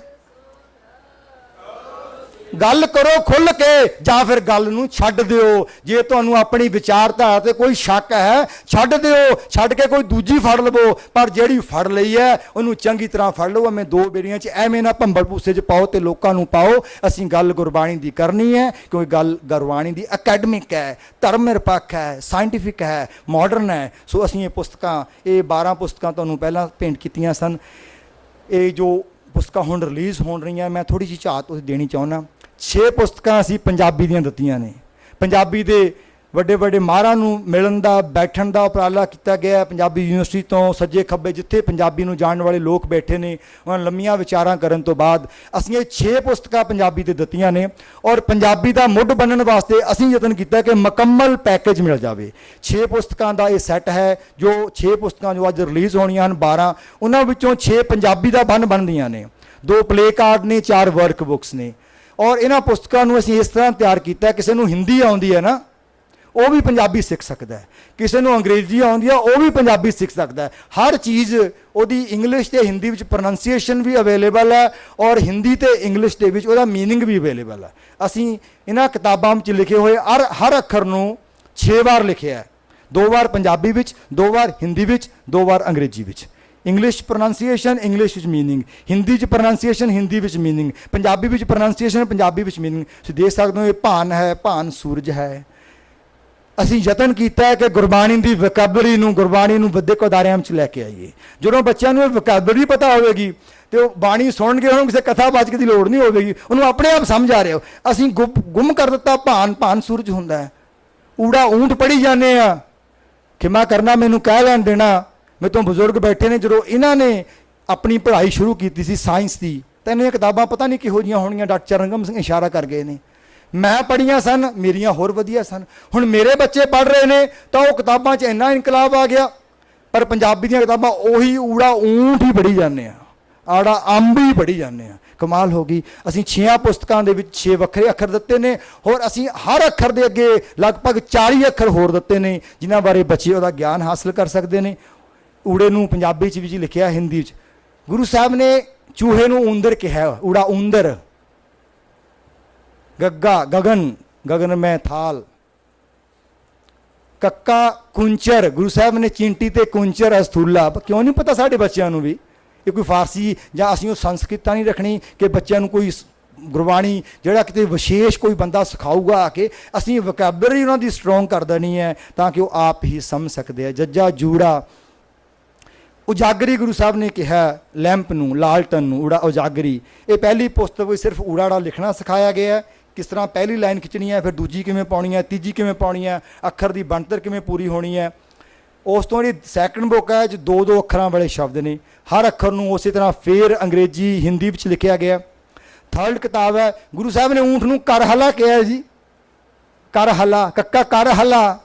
ਗੱਲ ਕਰੋ ਖੁੱਲ੍ਹ ਕੇ ਜਾਂ ਫਿਰ ਗੱਲ ਨੂੰ ਛੱਡ ਦਿਓ। ਜੇ ਤੁਹਾਨੂੰ ਆਪਣੀ ਵਿਚਾਰਧਾਰਾ ਤੇ ਕੋਈ ਸ਼ੱਕ ਹੈ, ਛੱਡ ਦਿਓ, ਛੱਡ ਕੇ ਕੋਈ ਦੂਜੀ ਫੜ ਲਵੋ। ਪਰ ਜਿਹੜੀ ਫੜ ਲਈ ਹੈ ਉਹਨੂੰ ਚੰਗੀ ਤਰ੍ਹਾਂ ਫੜ ਲਓ। ਐਵੇਂ ਦੋ ਬੇੜੀਆਂ 'ਚ ਐਵੇਂ ਨਾ ਭੰਬਲ ਭੂਸੇ 'ਚ ਪਾਓ ਤੇ ਲੋਕਾਂ ਨੂੰ ਪਾਓ। ਅਸੀਂ ਗੱਲ ਗੁਰਬਾਣੀ ਦੀ ਕਰਨੀ ਹੈ, ਕਿਉਂਕਿ ਗੱਲ ਗੁਰਬਾਣੀ ਦੀ ਅਕੈਡਮਿਕ ਹੈ, ਧਰਮ ਨਿਰਪੱਖ ਹੈ, ਸਾਇੰਟੀਫਿਕ ਹੈ, ਮਾਡਰਨ ਹੈ। ਸੋ ਅਸੀਂ ਇਹ ਪੁਸਤਕਾਂ, ਇਹ 12 ਪੁਸਤਕਾਂ ਤੁਹਾਨੂੰ ਪਹਿਲਾਂ ਭੇਂਟ ਕੀਤੀਆਂ ਸਨ। ਇਹ ਜੋ ਪੁਸਤਕਾਂ ਹੁਣ ਰਿਲੀਜ਼ ਹੋਣ ਰਹੀਆਂ, ਮੈਂ ਥੋੜ੍ਹੀ ਜਿਹੀ ਝਾਤ ਤੁਸੀਂ ਦੇਣੀ ਚਾਹੁੰਦਾ। 6 ਪੁਸਤਕਾਂ ਅਸੀਂ ਪੰਜਾਬੀ ਦੀਆਂ ਦਿੱਤੀਆਂ ਨੇ। ਪੰਜਾਬੀ ਦੇ ਵੱਡੇ ਵੱਡੇ ਮਾਹਰਾਂ ਨੂੰ ਮਿਲਣ ਦਾ, ਬੈਠਣ ਦਾ ਉਪਰਾਲਾ ਕੀਤਾ ਗਿਆ। ਪੰਜਾਬੀ ਯੂਨੀਵਰਸਿਟੀ ਤੋਂ ਸੱਜੇ ਖੱਬੇ ਜਿੱਥੇ ਪੰਜਾਬੀ ਨੂੰ ਜਾਣਨ ਵਾਲੇ ਲੋਕ ਬੈਠੇ ਨੇ, ਉਹਨਾਂ ਲੰਮੀਆਂ ਵਿਚਾਰਾਂ ਕਰਨ ਤੋਂ ਬਾਅਦ ਅਸੀਂ ਇਹ 6 ਪੁਸਤਕਾਂ ਪੰਜਾਬੀ ਦੇ ਦਿੱਤੀਆਂ ਨੇ। ਔਰ ਪੰਜਾਬੀ ਦਾ ਮੁੱਢ ਬਣਨ ਵਾਸਤੇ ਅਸੀਂ ਯਤਨ ਕੀਤਾ ਕਿ ਮੁਕੰਮਲ ਪੈਕੇਜ ਮਿਲ ਜਾਵੇ। 6 ਪੁਸਤਕਾਂ ਦਾ ਇਹ ਸੈੱਟ ਹੈ। ਜੋ 6 ਪੁਸਤਕਾਂ ਜੋ ਅੱਜ ਰਿਲੀਜ਼ ਹੋਣੀਆਂ ਹਨ 12, ਉਹਨਾਂ ਵਿੱਚੋਂ 6 ਪੰਜਾਬੀ ਦਾ ਬੰਨ ਬਣਦੀਆਂ ਨੇ, 2 ਪਲੇ ਕਾਰਡ ਨੇ, 4 ਵਰਕ ਬੁੱਕਸ ਨੇ। ਔਰ ਇਹਨਾਂ ਪੁਸਤਕਾਂ ਨੂੰ ਅਸੀਂ ਇਸ ਤਰ੍ਹਾਂ ਤਿਆਰ ਕੀਤਾ, ਕਿਸੇ ਨੂੰ ਹਿੰਦੀ ਆਉਂਦੀ ਹੈ ਨਾ, ਉਹ ਵੀ ਪੰਜਾਬੀ ਸਿੱਖ ਸਕਦਾ ਹੈ। ਕਿਸੇ ਨੂੰ ਅੰਗਰੇਜ਼ੀ ਆਉਂਦੀ ਆ, ਉਹ ਵੀ ਪੰਜਾਬੀ ਸਿੱਖ ਸਕਦਾ ਹੈ। ਹਰ ਚੀਜ਼ ਉਹਦੀ ਇੰਗਲਿਸ਼ ਤੇ ਹਿੰਦੀ ਵਿੱਚ ਪ੍ਰੋਨੰਸੀਏਸ਼ਨ ਵੀ ਅਵੇਲੇਬਲ ਹੈ, ਔਰ ਹਿੰਦੀ ਤੇ ਇੰਗਲਿਸ਼ ਦੇ ਵਿੱਚ ਉਹਦਾ ਮੀਨਿੰਗ ਵੀ ਅਵੇਲੇਬਲ ਹੈ। ਅਸੀਂ ਇਹਨਾਂ ਕਿਤਾਬਾਂ ਵਿੱਚ ਲਿਖੇ ਹੋਏ ਹਰ ਅੱਖਰ ਨੂੰ 6 ਵਾਰ ਲਿਖਿਆ ਹੈ। 2 ਵਾਰ ਪੰਜਾਬੀ ਵਿੱਚ, 2 ਵਾਰ ਹਿੰਦੀ ਵਿੱਚ, 2 ਵਾਰ ਅੰਗਰੇਜ਼ੀ ਵਿੱਚ। ਇੰਗਲਿਸ਼ ਪ੍ਰੋਨੰਸੀਏਸ਼ਨ, ਇੰਗਲਿਸ਼ ਵਿੱਚ ਮੀਨਿੰਗ, ਹਿੰਦੀ 'ਚ ਪ੍ਰੋਨੰਸੀਏਸ਼ਨ, ਹਿੰਦੀ ਵਿੱਚ ਮੀਨਿੰਗ, ਪੰਜਾਬੀ ਵਿੱਚ ਪ੍ਰੋਨੰਸੀਏਸ਼ਨ, ਪੰਜਾਬੀ ਵਿੱਚ ਮੀਨਿੰਗ। ਤੁਸੀਂ ਦੇਖ ਸਕਦੇ ਹੋ ਇਹ ਭਾਨ ਹੈ, ਭਾਨ ਸੂਰਜ ਹੈ। ਅਸੀਂ ਯਤਨ ਕੀਤਾ ਹੈ ਕਿ ਗੁਰਬਾਣੀ ਦੀ ਵੋਕੈਬਲਰੀ ਨੂੰ, ਗੁਰਬਾਣੀ ਨੂੰ ਵਿਦਿਅਕ ਅਦਾਰਿਆਂ ਵਿੱਚ ਲੈ ਕੇ ਆਈਏ। ਜਦੋਂ ਬੱਚਿਆਂ ਨੂੰ ਇਹ ਵੋਕੈਬਲਰੀ ਪਤਾ ਹੋਵੇਗੀ ਤੇ ਉਹ ਬਾਣੀ ਸੁਣਨਗੇ, ਉਹਨੂੰ ਕਿਸੇ ਕਥਾ ਵਾਚਕ ਦੀ ਲੋੜ ਨਹੀਂ ਹੋਵੇਗੀ, ਉਹਨੂੰ ਆਪਣੇ ਆਪ ਸਮਝ ਆ ਰਿਹਾ। ਅਸੀਂ ਗੁੰਮ ਕਰ ਦਿੱਤਾ ਭਾਨ, ਭਾਨ ਸੂਰਜ ਹੁੰਦਾ ਹੈ। ਊੜਾ ਊਂਠ ਪੜ੍ਹੀ ਜਾਂਦੇ ਆ। ਖਿਮਾ ਕਰਨਾ, ਮੈਨੂੰ ਕਹਿ ਲੈਣ ਦੇਣਾ, ਮੇਰੇ ਤੋਂ ਬਜ਼ੁਰਗ ਬੈਠੇ ਨੇ, ਜਦੋਂ ਇਹਨਾਂ ਨੇ ਆਪਣੀ ਪੜ੍ਹਾਈ ਸ਼ੁਰੂ ਕੀਤੀ ਸੀ ਸਾਇੰਸ ਦੀ, ਤਾਂ ਇਹਨਾਂ ਕਿਤਾਬਾਂ ਪਤਾ ਨਹੀਂ ਕਿਹੋ ਜਿਹੀਆਂ ਹੋਣੀਆਂ। ਡਾਕਟਰ ਚਰਨਗਮ ਸਿੰਘ ਇਸ਼ਾਰਾ ਕਰ ਗਏ ਨੇ, ਮੈਂ ਪੜ੍ਹੀਆਂ ਸਨ, ਮੇਰੀਆਂ ਹੋਰ ਵਧੀਆ ਸਨ। ਹੁਣ ਮੇਰੇ ਬੱਚੇ ਪੜ੍ਹ ਰਹੇ ਨੇ ਤਾਂ ਉਹ ਕਿਤਾਬਾਂ 'ਚ ਇੰਨਾ ਇਨਕਲਾਬ ਆ ਗਿਆ। ਪਰ ਪੰਜਾਬੀ ਦੀਆਂ ਕਿਤਾਬਾਂ ਉਹੀ ਊੜਾ ਊਂਠ ਹੀ ਪੜ੍ਹੀ ਜਾਂਦੇ ਆ, ਆੜਾ ਅੰਬ ਹੀ ਪੜ੍ਹੀ ਜਾਂਦੇ ਆ। ਕਮਾਲ ਹੋ ਗਈ। ਅਸੀਂ 6 ਪੁਸਤਕਾਂ ਦੇ ਵਿੱਚ 6 ਵੱਖਰੇ ਅੱਖਰ ਦਿੱਤੇ ਨੇ, ਹੋਰ ਅਸੀਂ ਹਰ ਅੱਖਰ ਦੇ ਅੱਗੇ ਲਗਭਗ 40 ਅੱਖਰ ਹੋਰ ਦਿੱਤੇ ਨੇ, ਜਿਨ੍ਹਾਂ ਬਾਰੇ ਬੱਚੇ ਉਹਦਾ ਗਿਆਨ ਹਾਸਲ ਕਰ ਸਕਦੇ ਨੇ। ਊੜੇ ਨੂੰ ਪੰਜਾਬੀ 'ਚ ਵੀ ਲਿਖਿਆ, ਹਿੰਦੀ 'ਚ। ਗੁਰੂ ਸਾਹਿਬ ਨੇ ਚੂਹੇ ਨੂੰ ਊਂਦਰ ਕਿਹਾ, ਊੜਾ ਊਂਦਰ। ਗੱਗਾ ਗਗਨ, ਗਗਨ ਮੈਂ ਥਾਲ। ਕੱਕਾ ਕੁੰਚਰ, ਗੁਰੂ ਸਾਹਿਬ ਨੇ ਚਿੰਟੀ ਤੇ ਕੁੰਚਰ ਅਸਥੂਲਾ। ਕਿਉਂ ਨਹੀਂ ਪਤਾ ਸਾਡੇ ਬੱਚਿਆਂ ਨੂੰ ਵੀ? ਇਹ ਕੋਈ ਫਾਰਸੀ ਜਾਂ ਅਸੀਂ ਉਹ ਸੰਸਕ੍ਰਿਤ ਨਹੀਂ ਰੱਖਣੀ ਕਿ ਬੱਚਿਆਂ ਨੂੰ ਕੋਈ ਗੁਰਬਾਣੀ ਜਿਹੜਾ ਕਿਤੇ ਵਿਸ਼ੇਸ਼ ਕੋਈ ਬੰਦਾ ਸਿਖਾਊਗਾ ਆ ਕੇ। ਅਸੀਂ ਵੋਕੈਬਲਰੀ ਉਹਨਾਂ ਦੀ ਸਟਰੋਂਗ ਕਰ ਦੇਣੀ ਹੈ ਤਾਂ ਕਿ ਉਹ ਆਪ ਹੀ ਸਮਝ ਸਕਦੇ ਆ। ਜੱਜਾ ਜੂੜਾ, ਉਜਾਗਰੀ ਗੁਰੂ ਸਾਹਿਬ ਨੇ ਕਿਹਾ ਲੈਂਪ ਨੂੰ, ਲਾਲਟਨ ਨੂੰ, ਊੜਾ ਉਜਾਗਰੀ। ਇਹ ਪਹਿਲੀ ਪੁਸਤਕ ਵਿੱਚ ਸਿਰਫ ਊੜਾ ਲਿਖਣਾ ਸਿਖਾਇਆ ਗਿਆ, ਕਿਸ ਤਰ੍ਹਾਂ ਪਹਿਲੀ ਲਾਈਨ ਖਿੱਚਣੀ ਹੈ, ਫਿਰ ਦੂਜੀ ਕਿਵੇਂ ਪਾਉਣੀ ਹੈ, ਤੀਜੀ ਕਿਵੇਂ ਪਾਉਣੀ ਹੈ, ਅੱਖਰ ਦੀ ਬਣਤਰ ਕਿਵੇਂ ਪੂਰੀ ਹੋਣੀ ਹੈ। ਉਸ ਤੋਂ ਜਿਹੜੀ ਸੈਕੰਡ ਬੁੱਕ ਹੈ 'ਚ 2-2 ਅੱਖਰਾਂ ਵਾਲੇ ਸ਼ਬਦ ਨੇ, ਹਰ ਅੱਖਰ ਨੂੰ ਉਸੇ ਤਰ੍ਹਾਂ ਫੇਰ ਅੰਗਰੇਜ਼ੀ ਹਿੰਦੀ ਵਿੱਚ ਲਿਖਿਆ ਗਿਆ। ਥਰਡ ਕਿਤਾਬ ਹੈ, ਗੁਰੂ ਸਾਹਿਬ ਨੇ ਊਂਠ ਨੂੰ ਕਰ ਹਲਾ ਕਿਹਾ ਜੀ, ਕਰ ਹਲਾ, ਕੱਕਾ ਕਰ ਹਲਾ।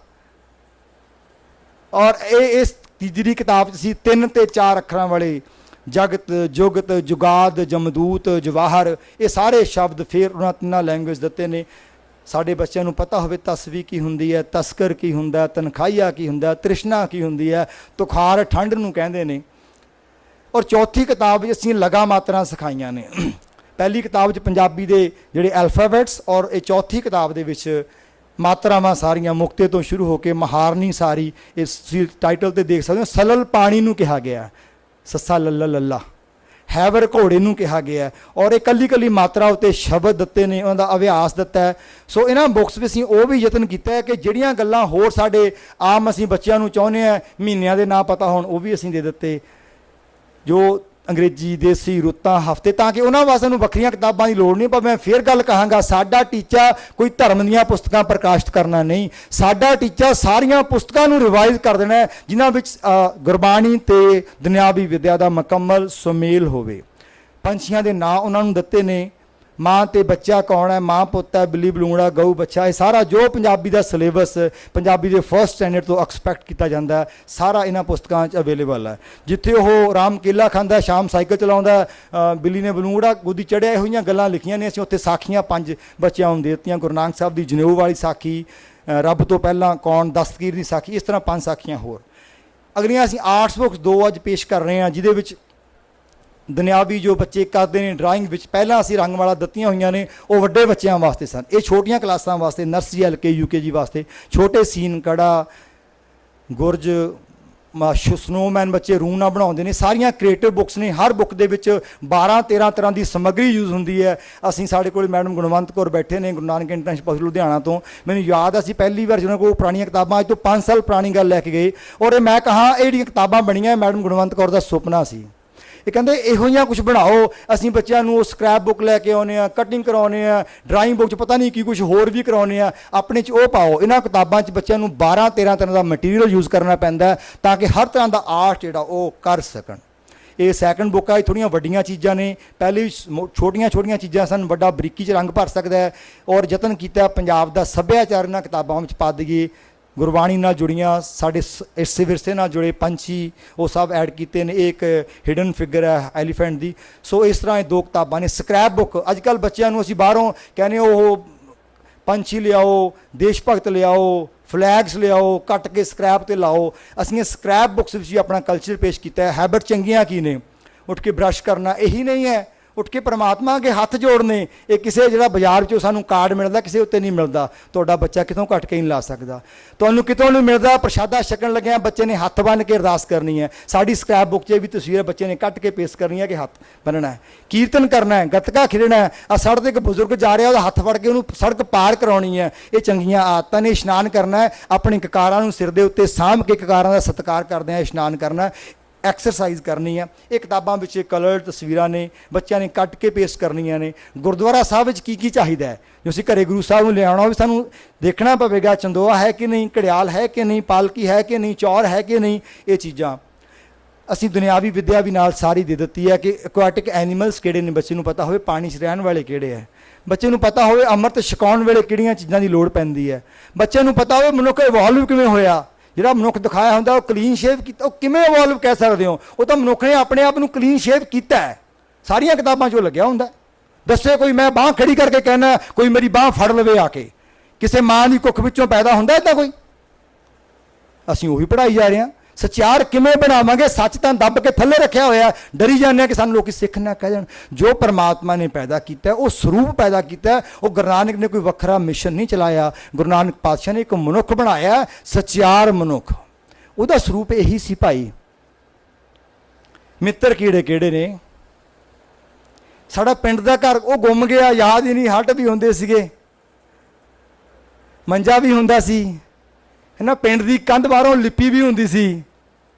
ਔਰ ਇਹ ਇਸ ਤੀਜੀ ਕਿਤਾਬ 'ਚ ਸੀ 3 ਤੇ 4 ਅੱਖਰਾਂ ਵਾਲੇ ਜਗਤ, ਜੁਗਤ, ਜੁਗਾਦ, ਜਮਦੂਤ, ਜਵਾਹਰ। ਇਹ ਸਾਰੇ ਸ਼ਬਦ ਫਿਰ ਉਹਨਾਂ 3 ਲੈਂਗੁਏਜ ਦਿੱਤੇ ਨੇ। ਸਾਡੇ ਬੱਚਿਆਂ ਨੂੰ ਪਤਾ ਹੋਵੇ ਤਸਵੀ ਕੀ ਹੁੰਦੀ ਹੈ, ਤਸਕਰ ਕੀ ਹੁੰਦਾ, ਤਨਖਾਹੀਆ ਕੀ ਹੁੰਦਾ, ਤ੍ਰਿਸ਼ਨਾ ਕੀ ਹੁੰਦੀ ਹੈ, ਤੁਖਾਰ ਠੰਡ ਨੂੰ ਕਹਿੰਦੇ ਨੇ। ਔਰ ਚੌਥੀ ਕਿਤਾਬ ਵਿੱਚ ਅਸੀਂ ਲਗਾ ਮਾਤਰਾ ਸਿਖਾਈਆਂ ਨੇ। ਪਹਿਲੀ ਕਿਤਾਬ 'ਚ ਪੰਜਾਬੀ ਦੇ ਜਿਹੜੇ ਐਲਫਾਬੈਟਸ, ਔਰ ਇਹ ਚੌਥੀ ਕਿਤਾਬ ਦੇ ਵਿੱਚ ਮਾਤਰਾਵਾਂ ਸਾਰੀਆਂ ਮੁਕਤੇ ਤੋਂ ਸ਼ੁਰੂ ਹੋ ਕੇ ਮਹਾਰਨੀ ਸਾਰੀ। ਇਸ ਟਾਈਟਲ ਤੇ ਦੇਖ ਸਕਦੇ ਹੋ, ਸਲਲ ਪਾਣੀ ਨੂੰ ਕਿਹਾ ਗਿਆ, ਸੱਸਾ ਲੱਲਾ ਲੱਲਾ। ਹੈਵਰ ਘੋੜੇ ਨੂੰ ਕਿਹਾ ਗਿਆ। ਔਰ ਇਹ ਕੱਲੀ ਕੱਲੀ ਮਾਤਰਾ ਉੱਤੇ ਸ਼ਬਦ ਦਿੱਤੇ ਨੇ, ਉਹਨਾਂ ਦਾ ਅਭਿਆਸ ਦਿੱਤਾ ਹੈ। ਸੋ ਇਹਨਾਂ ਬੁੱਕਸ ਵਿੱਚ ਅਸੀਂ ਉਹ ਵੀ ਯਤਨ ਕੀਤਾ ਹੈ ਕਿ ਜਿਹੜੀਆਂ ਗੱਲਾਂ ਹੋਰ ਸਾਡੇ ਆਮ ਅਸੀਂ ਬੱਚਿਆਂ ਨੂੰ ਚਾਹੁੰਦੇ ਹਾਂ ਮਹੀਨਿਆਂ ਦੇ ਨਾਂ ਪਤਾ ਹੋਣ, ਉਹ ਵੀ ਅਸੀਂ ਦੇ ਦਿੱਤੇ। ਜੋ ਅੰਗਰੇਜ਼ੀ ਦੇਸੀ ਰੁੱਤਾਂ ਹਫ਼ਤੇ, ਤਾਂ ਕਿ ਉਹਨਾਂ ਵਾਸਤੇ ਨੂੰ ਵੱਖਰੀਆਂ ਕਿਤਾਬਾਂ ਦੀ ਲੋੜ ਨਹੀਂ। ਪਰ ਮੈਂ ਫੇਰ ਗੱਲ ਕਹਾਂਗਾ, ਸਾਡਾ ਟੀਚਾ ਕੋਈ ਧਰਮ ਦੀਆਂ ਪੁਸਤਕਾਂ ਪ੍ਰਕਾਸ਼ਿਤ ਕਰਨਾ ਨਹੀਂ, ਸਾਡਾ ਟੀਚਾ ਸਾਰੀਆਂ ਪੁਸਤਕਾਂ ਨੂੰ ਰਿਵਾਈਜ਼ ਕਰ ਦੇਣਾ ਹੈ ਜਿਨ੍ਹਾਂ ਵਿੱਚ ਗੁਰਬਾਣੀ ਤੇ ਦੁਨਿਆਵੀ ਵਿਦਿਆ ਦਾ ਮੁਕੰਮਲ ਸੁਮੇਲ ਹੋਵੇ। ਪੰਛੀਆਂ ਦੇ ਨਾਂ ਉਹਨਾਂ ਨੂੰ ਦਿੱਤੇ ਨੇ, ਮਾਂ ਤੇ ਬੱਚਾ ਕੌਣ ਹੈ, ਮਾਂ ਪੁੱਤ ਹੈ, ਬਿੱਲੀ ਬਲੂੰਗੜਾ, ਗਊ ਬੱਚਾ, ਇਹ ਸਾਰਾ ਜੋ ਪੰਜਾਬੀ ਦਾ ਸਿਲੇਬਸ ਪੰਜਾਬੀ ਦੇ ਫਸਟ ਸਟੈਂਡਰਡ ਤੋਂ ਐਕਸਪੈਕਟ ਕੀਤਾ ਜਾਂਦਾ ਹੈ, ਸਾਰਾ ਇਹਨਾਂ ਪੁਸਤਕਾਂ 'ਚ ਅਵੇਲੇਬਲ ਹੈ। ਜਿੱਥੇ ਉਹ ਰਾਮ ਕੇਲਾ ਖਾਂਦਾ, ਸ਼ਾਮ ਸਾਈਕਲ ਚਲਾਉਂਦਾ, ਬਿੱਲੀ ਨੇ ਬਲੂੰਗੜਾ ਗੋਦੀ ਚੜ੍ਹਿਆ, ਇਹੋ ਜਿਹੀਆਂ ਗੱਲਾਂ ਲਿਖੀਆਂ ਨੇ। ਅਸੀਂ ਉੱਥੇ ਸਾਖੀਆਂ 5 ਬੱਚਿਆਂ ਨੂੰ ਦੇ ਦਿੱਤੀਆਂ, ਗੁਰੂ ਨਾਨਕ ਸਾਹਿਬ ਦੀ ਜਨੇਊ ਵਾਲੀ ਸਾਖੀ, ਰੱਬ ਤੋਂ ਪਹਿਲਾਂ ਕੌਣ, ਦਸਤਗੀਰ ਦੀ ਸਾਖੀ, ਇਸ ਤਰ੍ਹਾਂ 5 ਸਾਖੀਆਂ ਹੋਰ। ਅਗਲੀਆਂ ਅਸੀਂ ਆਰਟਸ ਬੁੱਕਸ 2 ਅੱਜ ਪੇਸ਼ ਕਰ ਰਹੇ ਹਾਂ, ਜਿਹਦੇ ਵਿੱਚ ਦੁਨਿਆਵੀ ਜੋ ਬੱਚੇ ਕਰਦੇ ਨੇ ਡਰਾਇੰਗ ਵਿੱਚ, ਪਹਿਲਾਂ ਅਸੀਂ ਰੰਗਮਾਲਾ ਦਿੱਤੀਆਂ ਹੋਈਆਂ ਨੇ, ਉਹ ਵੱਡੇ ਬੱਚਿਆਂ ਵਾਸਤੇ ਸਨ, ਇਹ ਛੋਟੀਆਂ ਕਲਾਸਾਂ ਵਾਸਤੇ, ਨਰਸਰੀ LK UKG ਵਾਸਤੇ ਛੋਟੇ ਸੀਨ, ਕੜਾ, ਗੁਰਜ, ਸਨੋਮੈਨ ਬੱਚੇ ਰੂਹ ਨਾਲ ਬਣਾਉਂਦੇ ਨੇ। ਸਾਰੀਆਂ ਕ੍ਰੀਏਟਿਵ ਬੁੱਕਸ ਨੇ, ਹਰ ਬੁੱਕ ਦੇ ਵਿੱਚ 12-13 ਤਰ੍ਹਾਂ ਦੀ ਸਮੱਗਰੀ ਯੂਜ਼ ਹੁੰਦੀ ਹੈ। ਅਸੀਂ ਸਾਡੇ ਕੋਲ ਮੈਡਮ ਗੁਣਵੰਤ ਕੌਰ ਬੈਠੇ ਨੇ ਗੁਰੂ ਨਾਨਕ ਇੰਟਰਨੈਸ਼ਨਲ ਲੁਧਿਆਣਾ ਤੋਂ, ਮੈਨੂੰ ਯਾਦ ਅਸੀਂ ਪਹਿਲੀ ਵਾਰ ਜਿਹਨਾਂ ਕੋਲ ਪੁਰਾਣੀਆਂ ਕਿਤਾਬਾਂ, ਅੱਜ ਤੋਂ 5 ਸਾਲ ਪੁਰਾਣੀ ਗੱਲ ਲੈ ਕੇ ਗਏ, ਔਰ ਮੈਂ ਕਹਾਂ ਇਹ ਜਿਹੜੀਆਂ ਕਿਤਾਬਾਂ ਬਣੀਆਂ ਮੈਡਮ ਗੁਣਵੰਤ ਕੌਰ ਦਾ ਸੁਪਨਾ ਸੀ। ਇਹ ਕਹਿੰਦੇ ਇਹੋ ਜਿਹਾ ਕੁਝ ਬਣਾਓ। ਅਸੀਂ ਬੱਚਿਆਂ ਨੂੰ ਸਕ੍ਰੈਪ ਬੁੱਕ ਲੈ ਕੇ ਆਉਂਦੇ ਹਾਂ, ਕਟਿੰਗ ਕਰਾਉਂਦੇ ਹਾਂ, ਡਰਾਇੰਗ ਬੁੱਕ 'ਚ ਪਤਾ ਨਹੀਂ ਕੀ ਕੁਝ ਹੋਰ ਵੀ ਕਰਾਉਂਦੇ ਹਾਂ, ਆਪਣੇ 'ਚ ਉਹ ਪਾਓ। ਇਹਨਾਂ ਕਿਤਾਬਾਂ 'ਚ ਬੱਚਿਆਂ ਨੂੰ 12-13 ਤਰ੍ਹਾਂ ਦਾ ਮਟੀਰੀਅਲ ਯੂਜ਼ ਕਰਨਾ ਪੈਂਦਾ ਤਾਂ ਕਿ ਹਰ ਤਰ੍ਹਾਂ ਦਾ ਆਰਟ ਜਿਹੜਾ ਉਹ ਕਰ ਸਕਣ। ਇਹ ਸੈਕੰਡ ਬੁੱਕ ਆ, ਇਹ ਥੋੜ੍ਹੀਆਂ ਵੱਡੀਆਂ ਚੀਜ਼ਾਂ ਨੇ, ਪਹਿਲੇ ਛੋਟੀਆਂ ਚੀਜ਼ਾਂ ਸਨ, ਵੱਡਾ ਬਰੀਕੀ 'ਚ ਰੰਗ ਭਰ ਸਕਦਾ ਹੈ। ਔਰ ਯਤਨ ਕੀਤਾ ਪੰਜਾਬ ਦਾ ਸੱਭਿਆਚਾਰ ਇਹਨਾਂ ਕਿਤਾਬਾਂ ਵਿੱਚ ਪਾ ਦਈਏ, ਗੁਰਬਾਣੀ ਨਾਲ ਜੁੜੀਆਂ, ਸਾਡੇ ਇਸੇ ਵਿਰਸੇ ਨਾਲ ਜੁੜੇ ਪੰਛੀ, ਉਹ ਸਭ ਐਡ ਕੀਤੇ ਨੇ। ਇੱਕ ਹਿਡਨ ਫਿਗਰ ਹੈ ਐਲੀਫੈਂਟ ਦੀ। ਸੋ ਇਸ ਤਰ੍ਹਾਂ ਇਹ 2 ਕਿਤਾਬਾਂ ਨੇ। ਸਕ੍ਰੈਪ ਬੁੱਕ, ਅੱਜ ਕੱਲ੍ਹ ਬੱਚਿਆਂ ਨੂੰ ਅਸੀਂ ਬਾਹਰੋਂ ਕਹਿੰਦੇ ਉਹ ਪੰਛੀ ਲਿਆਓ, ਦੇਸ਼ ਭਗਤ ਲਿਆਓ, ਫਲੈਗਸ ਲਿਆਓ, ਕੱਟ ਕੇ ਸਕ੍ਰੈਪ 'ਤੇ ਲਾਓ। ਅਸੀਂ ਇਹ ਸਕ੍ਰੈਪ ਬੁੱਕਸ ਵਿੱਚ ਵੀ ਆਪਣਾ ਕਲਚਰ ਪੇਸ਼ ਕੀਤਾ ਹੈ। ਹੈਬਿਟ ਚੰਗੀਆਂ ਕੀ ਨੇ? ਉੱਠ ਕੇ ਬਰੱਸ਼ ਕਰਨਾ, ਇਹੀ ਨਹੀਂ ਹੈ। ਉੱਠ ਕੇ ਪਰਮਾਤਮਾ ਅੱਗੇ ਹੱਥ ਜੋੜਨੇ, ਇਹ ਕਿਸੇ ਜਿਹੜਾ ਬਾਜ਼ਾਰ 'ਚੋਂ ਸਾਨੂੰ ਕਾਰਡ ਮਿਲਦਾ ਕਿਸੇ ਉੱਤੇ ਨਹੀਂ ਮਿਲਦਾ। ਤੁਹਾਡਾ ਬੱਚਾ ਕਿਤੋਂ ਘੱਟ ਕੇ ਨਹੀਂ ਲਾ ਸਕਦਾ, ਤੁਹਾਨੂੰ ਕਿਤੋਂ ਨਹੀਂ ਮਿਲਦਾ। ਪ੍ਰਸ਼ਾਦਾ ਛਕਣ ਲੱਗਿਆ ਬੱਚੇ ਨੇ ਹੱਥ ਬੰਨ੍ਹ ਕੇ ਅਰਦਾਸ ਕਰਨੀ ਹੈ। ਸਾਡੀ ਸਕ੍ਰੈਪ ਬੁੱਕ 'ਚ ਵੀ ਤਸਵੀਰ ਬੱਚੇ ਨੇ ਕੱਟ ਕੇ ਪੇਸ਼ ਕਰਨੀ ਹੈ ਕਿ ਹੱਥ ਬੰਨ੍ਹਣਾ ਹੈ, ਕੀਰਤਨ ਕਰਨਾ ਹੈ, ਗੱਤਕਾ ਖੇਡਣਾ ਹੈ। ਆ ਸੜਕ 'ਤੇ ਇੱਕ ਬਜ਼ੁਰਗ ਜਾ ਰਿਹਾ, ਉਹਦਾ ਹੱਥ ਫੜ ਕੇ ਉਹਨੂੰ ਸੜਕ ਪਾਰ ਕਰਾਉਣੀ ਹੈ। ਇਹ ਚੰਗੀਆਂ ਆਦਤਾਂ ਨੇ। ਇਸ਼ਨਾਨ ਕਰਨਾ ਹੈ, ਆਪਣੀ ਕਕਾਰਾਂ ਨੂੰ ਸਿਰ ਦੇ ਉੱਤੇ ਸਾਂਭ ਕੇ ਕਕਾਰਾਂ ਦਾ ਸਤਿਕਾਰ ਕਰਦੇ ਹਾਂ ਇਸ਼ਨਾਨ ਕਰਨਾ, ਐਕਸਰਸਾਈਜ਼ ਕਰਨੀ ਆ। ਇਹ ਕਿਤਾਬਾਂ ਵਿੱਚ ਕਲਰਡ ਤਸਵੀਰਾਂ ਨੇ, ਬੱਚਿਆਂ ਨੇ ਕੱਟ ਕੇ ਪੇਸ਼ ਕਰਨੀਆਂ ਨੇ। ਗੁਰਦੁਆਰਾ ਸਾਹਿਬ ਵਿੱਚ ਕੀ ਚਾਹੀਦਾ ਹੈ, ਜੋ ਅਸੀਂ ਘਰੇ ਗੁਰੂ ਸਾਹਿਬ ਨੂੰ ਲਿਆਉਣਾ ਵੀ ਸਾਨੂੰ ਦੇਖਣਾ ਪਵੇਗਾ, ਚੰਦੋਆ ਹੈ ਕਿ ਨਹੀਂ, ਘੜਿਆਲ ਹੈ ਕਿ ਨਹੀਂ, ਪਾਲਕੀ ਹੈ ਕਿ ਨਹੀਂ, ਚੌਰ ਹੈ ਕਿ ਨਹੀਂ। ਇਹ ਚੀਜ਼ਾਂ ਅਸੀਂ ਦੁਨਿਆਵੀ ਵਿਦਿਆ ਵੀ ਨਾਲ ਸਾਰੀ ਦੇ ਦਿੱਤੀ ਹੈ ਕਿ ਐਕੁਆਟਿਕ ਐਨੀਮਲਸ ਕਿਹੜੇ ਨੇ, ਬੱਚੇ ਨੂੰ ਪਤਾ ਹੋਵੇ ਪਾਣੀ 'ਚ ਰਹਿਣ ਵਾਲੇ ਕਿਹੜੇ ਹੈ, ਬੱਚੇ ਨੂੰ ਪਤਾ ਹੋਵੇ ਅੰਮ੍ਰਿਤ ਛਕਾਉਣ ਵੇਲੇ ਕਿਹੜੀਆਂ ਚੀਜ਼ਾਂ ਦੀ ਲੋੜ ਪੈਂਦੀ ਹੈ, ਬੱਚੇ ਨੂੰ ਪਤਾ ਹੋਵੇ ਮਨੁੱਖ ਇਵੋਲਵ ਕਿਵੇਂ ਹੋਇਆ। ਜਿਹੜਾ ਮਨੁੱਖ ਦਿਖਾਇਆ ਹੁੰਦਾ ਉਹ ਕਲੀਨ ਸ਼ੇਵ ਕੀਤਾ, ਉਹ ਕਿਵੇਂ ਇਵੋਲਵ ਕਹਿ ਸਕਦੇ ਹੋ? ਉਹ ਤਾਂ ਮਨੁੱਖ ਨੇ ਆਪਣੇ ਆਪ ਨੂੰ ਕਲੀਨ ਸ਼ੇਵ ਕੀਤਾ ਹੈ। ਸਾਰੀਆਂ ਕਿਤਾਬਾਂ 'ਚ ਉਹ ਲੱਗਿਆ ਹੁੰਦਾ। ਦੱਸੇ ਕੋਈ ਮੈਂ ਬਾਂਹ ਖੜੀ ਕਰਕੇ ਕਹਿਣਾ, ਕੋਈ ਮੇਰੀ ਬਾਂਹ ਫੜ ਲਵੇ ਆ ਕੇ, ਕਿਸੇ ਮਾਂ ਦੀ ਕੁੱਖ ਵਿੱਚੋਂ ਪੈਦਾ ਹੁੰਦਾ ਇੱਦਾਂ ਕੋਈ? ਅਸੀਂ ਉਹੀ ਪੜ੍ਹਾਈ ਜਾ ਰਹੇ ਹਾਂ। ਸਚਿਆਰ ਕਿਵੇਂ ਬਣਾਵਾਂਗੇ? ਸੱਚ ਤਾਂ ਦੱਬ ਕੇ ਥੱਲੇ ਰੱਖਿਆ ਹੋਇਆ, ਡਰੀ ਜਾਂਦੇ ਆ ਕਿ ਸਾਨੂੰ ਲੋਕੀ ਸਿੱਖ ਨਾ ਕਹਿ ਜਾਣ। ਜੋ ਪਰਮਾਤਮਾ ਨੇ ਪੈਦਾ ਕੀਤਾ, ਉਹ ਸਰੂਪ ਪੈਦਾ ਕੀਤਾ। ਉਹ ਗੁਰੂ ਨਾਨਕ ਨੇ ਕੋਈ ਵੱਖਰਾ ਮਿਸ਼ਨ ਨਹੀਂ ਚਲਾਇਆ। ਗੁਰੂ ਨਾਨਕ ਪਾਤਸ਼ਾਹ ਨੇ ਇੱਕ ਮਨੁੱਖ ਬਣਾਇਆ, ਸਚਿਆਰ ਮਨੁੱਖ। ਉਹਦਾ ਸਰੂਪ ਇਹੀ ਸੀ ਭਾਈ। ਮਿੱਤਰ ਕੀੜੇ ਕਿਹੜੇ ਨੇ? ਸਾਡਾ ਪਿੰਡ ਦਾ ਘਰ ਉਹ ਗੁੰਮ ਗਿਆ, ਯਾਦ ਹੀ ਨਹੀਂ। ਹੱਟ ਵੀ ਹੁੰਦੇ ਸੀਗੇ, ਮੰਜਾ ਵੀ ਹੁੰਦਾ ਸੀ, ਹੈ ਨਾ। ਪਿੰਡ ਦੀ ਕੰਧ ਬਾਹਰੋਂ ਲਿਪੀ ਵੀ ਹੁੰਦੀ ਸੀ,